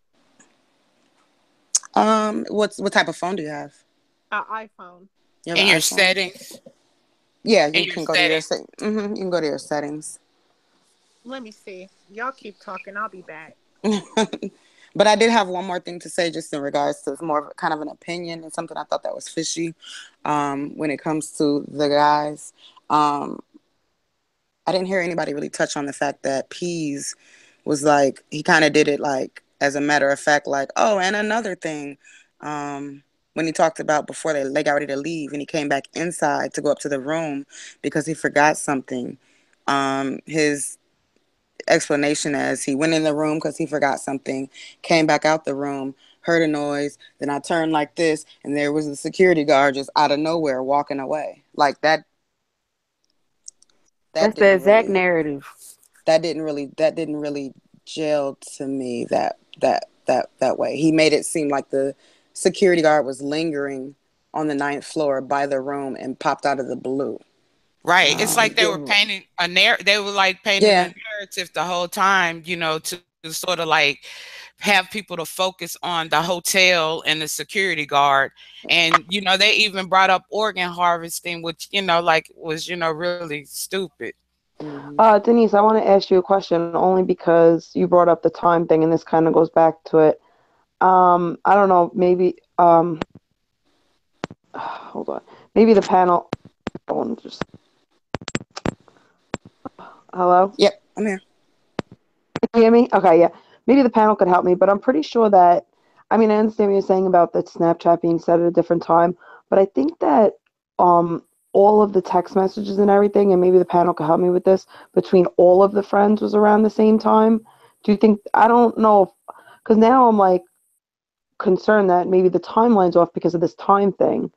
What type of phone do you have? An iPhone. In your settings. Yeah, you can go to your settings. You can go to your settings. Let me see. Y'all keep talking. I'll be back. But I did have one more thing to say, just in regards to more of kind of an opinion and something I thought that was fishy when it comes to the guys. I didn't hear anybody really touch on the fact that Pease was like, he kind of did it like as a matter of fact, like, oh, and another thing, when he talked about before they got ready to leave and he came back inside to go up to the room because he forgot something. His explanation as he went in the room because he forgot something, came back out the room, heard a noise, then I turned like this, and there was a security guard just out of nowhere walking away. Like that. That's the exact narrative. That didn't really gel to me that way. He made it seem like the security guard was lingering on the 9th floor by the room and popped out of the blue. Right. It's like they were painting a narrative. They were like painting a narrative the whole time, to sort of like have people to focus on the hotel and the security guard. And, they even brought up organ harvesting, which, was, really stupid. Denise, I want to ask you a question only because you brought up the time thing, and this kind of goes back to it. I don't know, maybe hold on. Maybe the panel just hello? Yep, I'm here. Can you hear me? Okay, yeah. Maybe the panel could help me, but I'm pretty sure that I mean I understand what you're saying about the Snapchat being set at a different time, but I think that all of the text messages and everything, and maybe the panel could help me with this, between all of the friends was around the same time. Do you think I don't know because now I'm like concerned that maybe the timeline's off because of this time thing,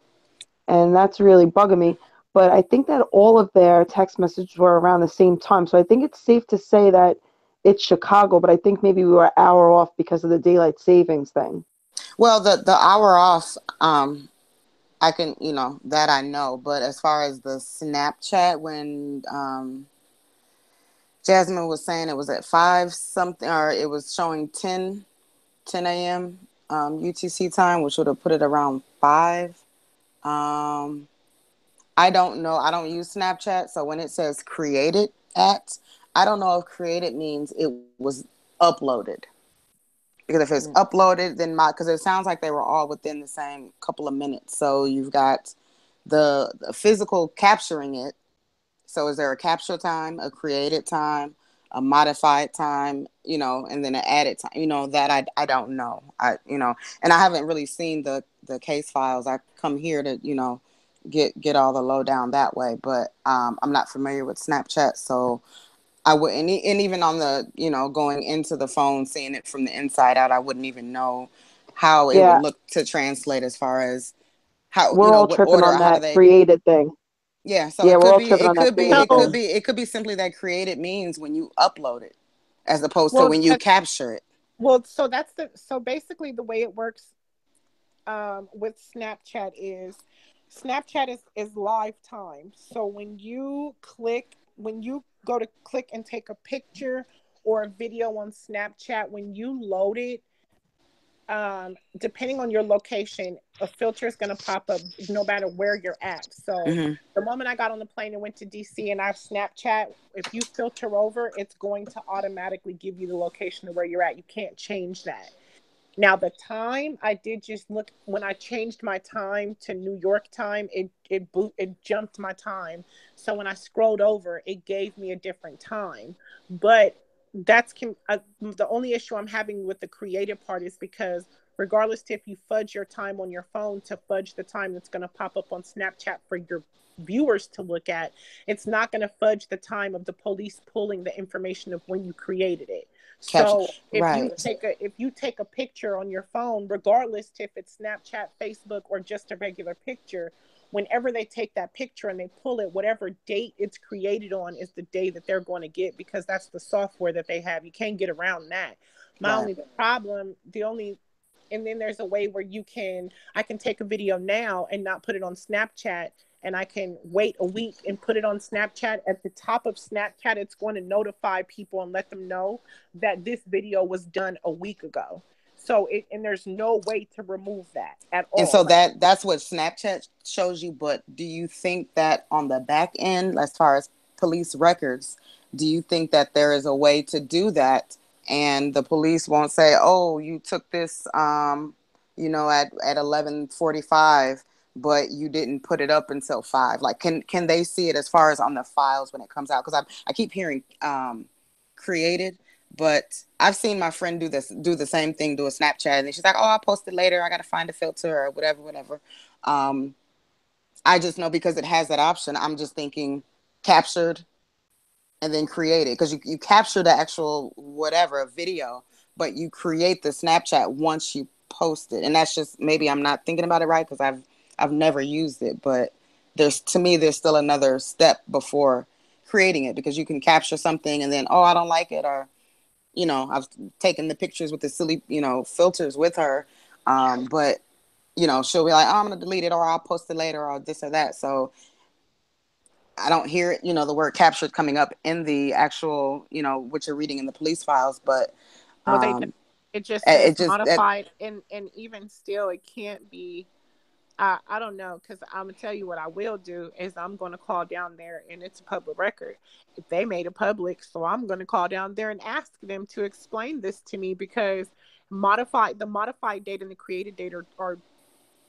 and that's really bugging me. But I think that all of their text messages were around the same time, so I think it's safe to say that it's Chicago. But I think maybe we were an hour off because of the daylight savings thing. Well, the hour off, I can, that I know. But as far as the Snapchat, when Jasmine was saying it was at 5 something, or it was showing 10 a.m. UTC time, which would have put it around 5. I don't know. I don't use Snapchat. So when it says created at, I don't know if created means it was uploaded. Because if it's uploaded, then because it sounds like they were all within the same couple of minutes. So you've got the physical capturing it. So is there a capture time, a created time, a modified time, and then an added time, that I don't know. And I haven't really seen the case files. I come here to, get all the lowdown that way. But I'm not familiar with Snapchat. So I wouldn't, and even on the, going into the phone, seeing it from the inside out, I wouldn't even know how it would look to translate as far as how, we're all what tripping order, on how do that they created thing. Yeah, so Yeah, it we're could all be, tripping on that created thing. it could be simply that created means when you upload it, as opposed to Well, when you capture it. Well, so basically the way it works with Snapchat is is live time. So when you go to click and take a picture or a video on Snapchat, when you load it, depending on your location, a filter is going to pop up no matter where you're at. So the moment I got on the plane and went to DC and I have Snapchat, if you filter over, it's going to automatically give you the location of where you're at. You can't change that. Now the time, I did just look when I changed my time to New York time, it jumped my time. So when I scrolled over, it gave me a different time. But the only issue I'm having with the creative part is because regardless if you fudge your time on your phone to fudge the time that's going to pop up on Snapchat for your viewers to look at, it's not going to fudge the time of the police pulling the information of when you created it. So if you take a picture on your phone, regardless if it's Snapchat, Facebook, or just a regular picture, whenever they take that picture and they pull it, whatever date it's created on is the day that they're going to get, because that's the software that they have. You can't get around that. And then there's a way where I can take a video now and not put it on Snapchat, and I can wait a week and put it on Snapchat. At the top of Snapchat, it's going to notify people and let them know that this video was done a week ago. So and there's no way to remove that at all. And so that's what Snapchat shows you. But do you think that on the back end, as far as police records, do you think that there is a way to do that? And the police won't say, "Oh, you took this, at 11:45, but you didn't put it up until 5." Like, can they see it as far as on the files when it comes out? Because I keep hearing created, but I've seen my friend do the same thing, do a Snapchat, and then she's like, "Oh, I'll post it later. I got to find a filter or whatever." I just know because it has that option. I'm just thinking captured and then create it, because you capture the actual whatever video, but you create the Snapchat once you post it. And that's just, maybe I'm not thinking about it right, because I've never used it, but there's still another step before creating it, because you can capture something and then, oh, I don't like it, or I've taken the pictures with the silly filters with her, but she'll be like, oh, I'm gonna delete it, or I'll post it later, or this or that. So I don't hear it, the word captured coming up in the actual, what you're reading in the police files, but it just says modified, and even still, it can't be. I don't know, because I'm gonna tell you what I will do is I'm gonna call down there, and it's a public record. If they made it public, so I'm gonna call down there and ask them to explain this to me, because the modified date and the created date are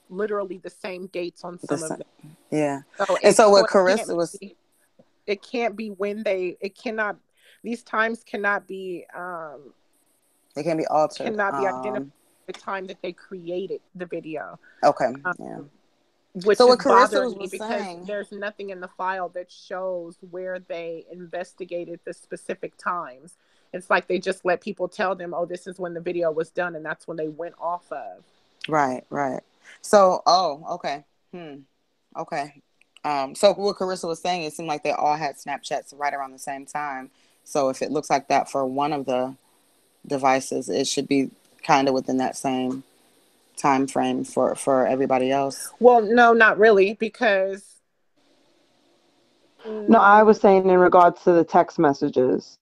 literally the same dates on some of them. Yeah. So And so what it Carissa was, it can't be when these times cannot be they can be altered. identified the time that they created the video. Okay. Yeah. Which So is what Carissa bothering me was because saying, there's nothing in the file that shows where they investigated the specific times. It's like they just let people tell them, oh, this is when the video was done, and that's when they went off of. Right. So, okay. Okay. So what Carissa was saying, it seemed like they all had Snapchats right around the same time. So if it looks like that for one of the devices, it should be kind of within that same time frame for everybody else. Well, no, not really, because No, I was saying in regards to the text messages.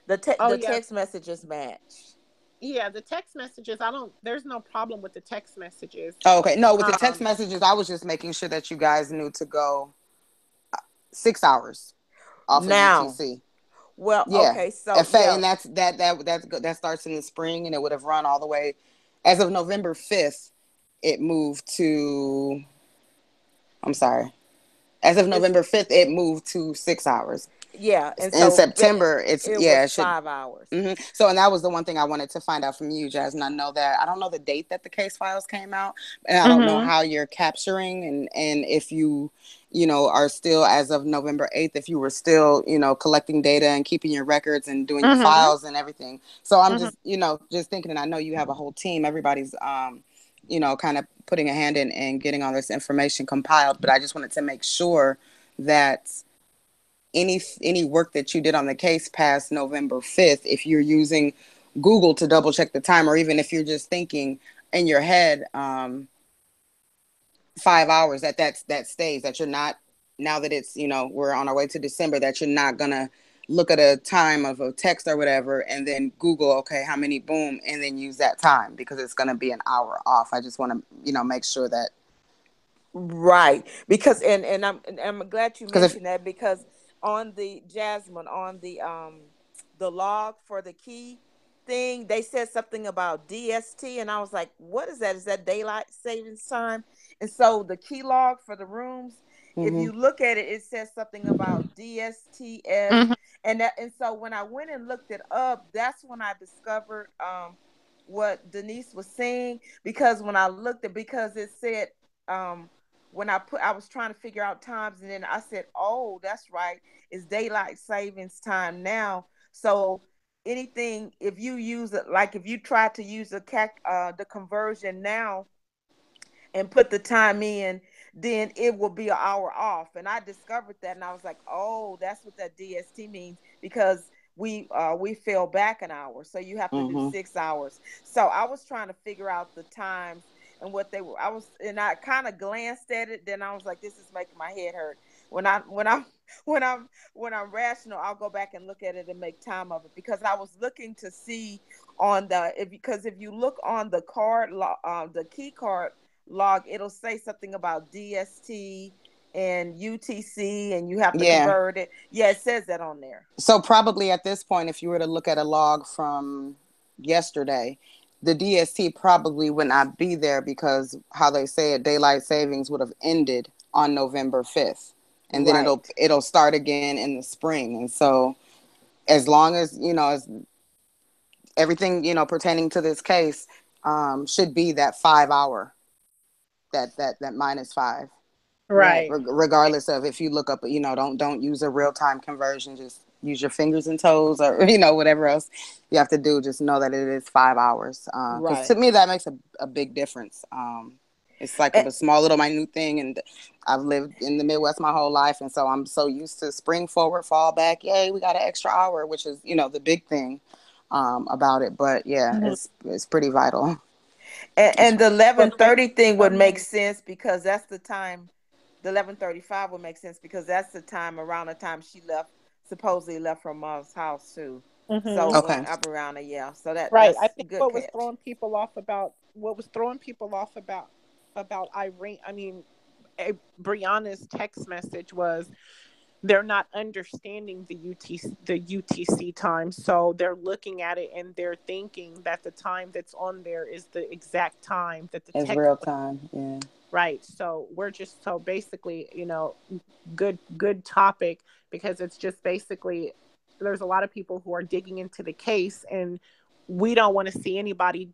The text messages match. Yeah, the text messages, there's no problem with the text messages. Oh, okay. No, with the text messages, I was just making sure that you guys knew to go 6 hours off of UTC. Well, yeah. Okay, so and that starts in the spring, and it would have run all the way as of November 5th. It moved to. I'm sorry. As of November 5th, it moved to 6 hours. Yeah, and in September, it was 5 hours. Mm-hmm. So, and that was the one thing I wanted to find out from you, Jasmine. I don't know the date that the case files came out, and I don't know how you're capturing, and if you are still, as of November 8th, if you were still, collecting data and keeping your records and doing your files and everything. So I'm just thinking, and I know you have a whole team. Everybody's, kind of putting a hand in and getting all this information compiled. But I just wanted to make sure that any work that you did on the case past November 5th, if you're using Google to double check the time, or even if you're just thinking in your head 5 hours, that stays, that you're not, now that it's, we're on our way to December, that you're not gonna look at a time of a text or whatever and then Google, okay, how many, boom, and then use that time, because it's gonna be an hour off. I just want to make sure that because and I'm glad you mentioned that, because on the log for the key thing, they said something about DST, and I was like, what is that? Is that daylight savings time? And so the key log for the rooms, if you look at it, it says something about DSTF, and so when I went and looked it up, that's when I discovered what Denise was saying, because when I looked at, because it said when I was trying to figure out times, and then I said, oh, that's right, it's daylight savings time now. So anything, if you use it, like if you try to use the conversion now and put the time in, then it will be an hour off. And I discovered that, and I was like, oh, that's what that DST means, because we fell back an hour, so you have to do 6 hours. So I was trying to figure out the times and what they were. I kind of glanced at it. Then I was like, this is making my head hurt. When I'm rational, I'll go back and look at it and make time of it, because I was looking to see if you look on the card, the key card log, it'll say something about DST and UTC, and you have to convert it. Yeah, it says that on there. So probably at this point, if you were to look at a log from yesterday, the DST probably would not be there, because how they say it, daylight savings would have ended on November 5th. And then it'll start again in the spring. And so as long as, as everything, pertaining to this case should be that 5 hour, that -5. Right. Regardless of if you look up, don't use a real-time conversion, just use your fingers and toes, or whatever else you have to do. Just know that it is 5 hours, because to me that makes a big difference. It's like a small little minute thing, and I've lived in the Midwest my whole life, and so I'm so used to spring forward, fall back, yay, we got an extra hour, which is the big thing about it. But it's pretty vital. And the 11:30 thing would make sense, because that's the time. The 11:35 would make sense, because that's the time, around the time she supposedly left her mom's house too. So up around it, so that's I think good what catch. was throwing people off about Irene, Brianna's text message was they're not understanding the UTC time. So they're looking at it and they're thinking that the time that's on there is the exact time that the It's text real time. Yeah. right. So we're just, so basically, good topic, because it's just basically, there's a lot of people who are digging into the case, and we don't want to see anybody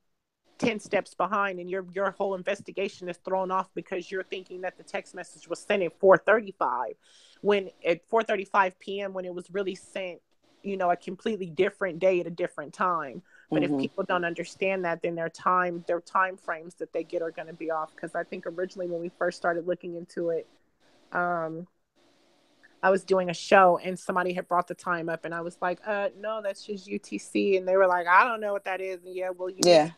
10 steps behind, and your whole investigation is thrown off because you're thinking that the text message was sent at 4:35, when at 4:35 p.m. when it was really sent, a completely different day at a different time. But if people don't understand that, then their time frames that they get are going to be off. Because I think originally when we first started looking into it, I was doing a show and somebody had brought the time up, and I was like, no, that's just UTC. And they were like, I don't know what that is. And yeah, well, Yeah.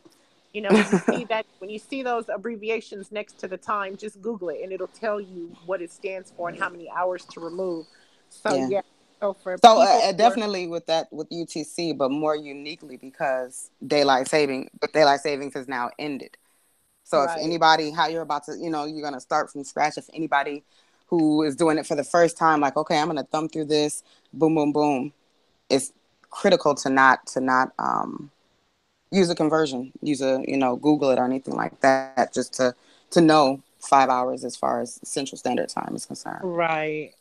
when you see those abbreviations next to the time, just Google it and it'll tell you what it stands for and how many hours to remove. So yeah. So for people definitely with UTC, but more uniquely because daylight savings has now ended. So if anybody, how you're about to, you're going to start from scratch. If anybody who is doing it for the first time, like, okay, I'm going to thumb through this, boom, boom, boom. It's critical to not use a conversion, Google it or anything like that, just to know 5 hours as far as Central Standard Time is concerned. Right.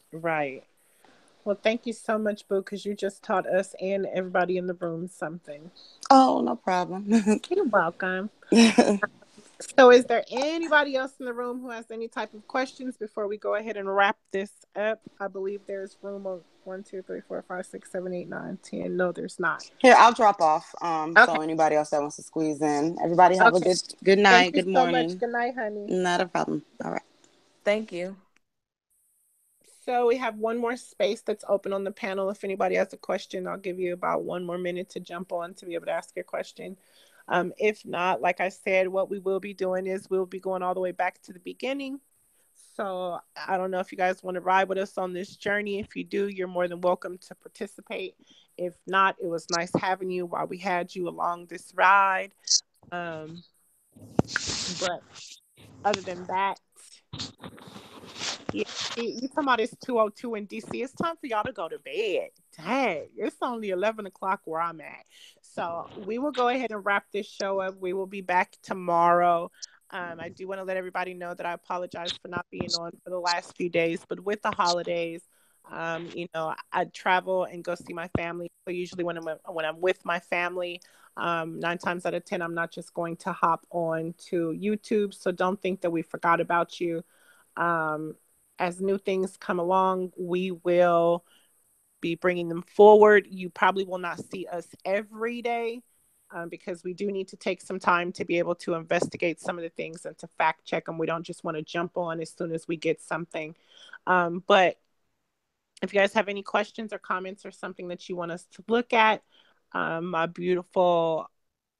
Well, thank you so much, Boo, because you just taught us and everybody in the room something. Oh, no problem. You're welcome. So is there anybody else in the room who has any type of questions before we go ahead and wrap this up? I believe there's room of 1, 2, 3, 4, 5, 6, 7, 8, 9, 10. No, there's not. Here, I'll drop off. So anybody else that wants to squeeze in. Everybody have a good night. Good morning. So much. Good night, honey. Not a problem. All right. Thank you. So we have one more space that's open on the panel. If anybody has a question, I'll give you about 1 more minute to jump on to be able to ask your question. If not, like I said, what we will be doing is we'll be going all the way back to the beginning. So I don't know if you guys want to ride with us on this journey. If you do, you're more than welcome to participate. If not, it was nice having you while we had you along this ride. But other than that, yeah, you talking about it's 2:02 in DC. It's time for y'all to go to bed. Dang, it's only 11 o'clock where I'm at. So we will go ahead and wrap this show up. We will be back tomorrow. I do want to let everybody know that I apologize for not being on for the last few days, but with the holidays, I travel and go see my family. So usually when I'm with my family, 9 times out of 10, I'm not just going to hop on to YouTube. So don't think that we forgot about you. As new things come along, we will be bringing them forward. You probably will not see us every day because we do need to take some time to be able to investigate some of the things and to fact check them. We don't just want to jump on as soon as we get something. But if you guys have any questions or comments or something that you want us to look at, my beautiful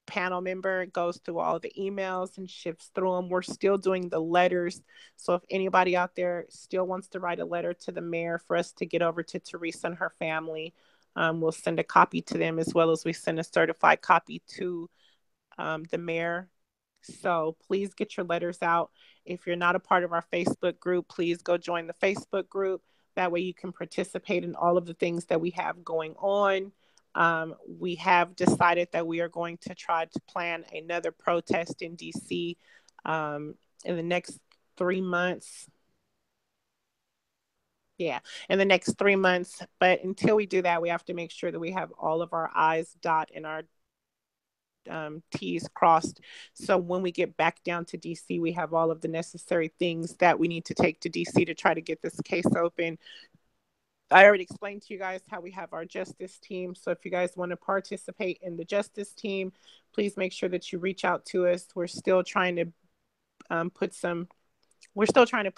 panel member goes through all the emails and shifts through them. We're still doing the letters. So if anybody out there still wants to write a letter to the mayor for us to get over to Teresa and her family, we'll send a copy to them, as well as we send a certified copy to the mayor. So please get your letters out. If you're not a part of our Facebook group, please go join the Facebook group. That way you can participate in all of the things that we have going on. We have decided that we are going to try to plan another protest in DC in the next 3 months. Yeah, in the next 3 months. But until we do that, we have to make sure that we have all of our I's dotted and our T's crossed. So when we get back down to DC, we have all of the necessary things that we need to take to DC to try to get this case open. I already explained to you guys how we have our justice team. So if you guys want to participate in the justice team, please make sure that you reach out to us. We're still trying to put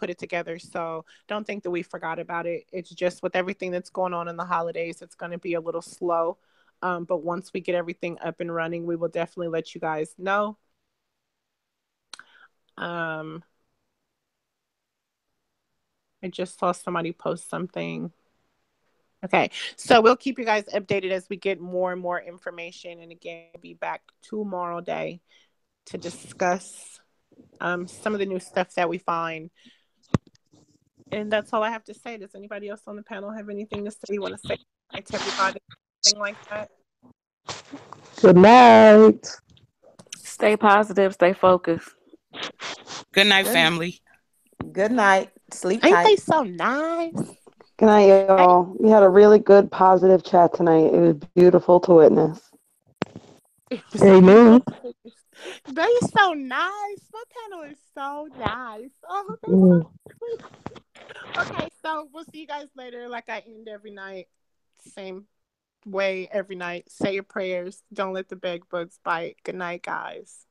it together. So don't think that we forgot about it. It's just with everything that's going on in the holidays, it's going to be a little slow. But once we get everything up and running, we will definitely let you guys know. I just saw somebody post something. Okay, so we'll keep you guys updated as we get more and more information. And again, we'll be back tomorrow day to discuss some of the new stuff that we find. And that's all I have to say. Does anybody else on the panel have anything to say? You want to say hi to everybody? Anything like that? Good night. Stay positive. Stay focused. Good night, family. Good night. Sleep Ain't tight. they so nice? Good night, y'all. We had a really good, positive chat tonight. It was beautiful to witness. Amen. They so nice. My panel is so nice. Oh, they Mm. Okay, so we'll see you guys later. Like I end every night, same way every night. Say your prayers. Don't let the bed bugs bite. Good night, guys.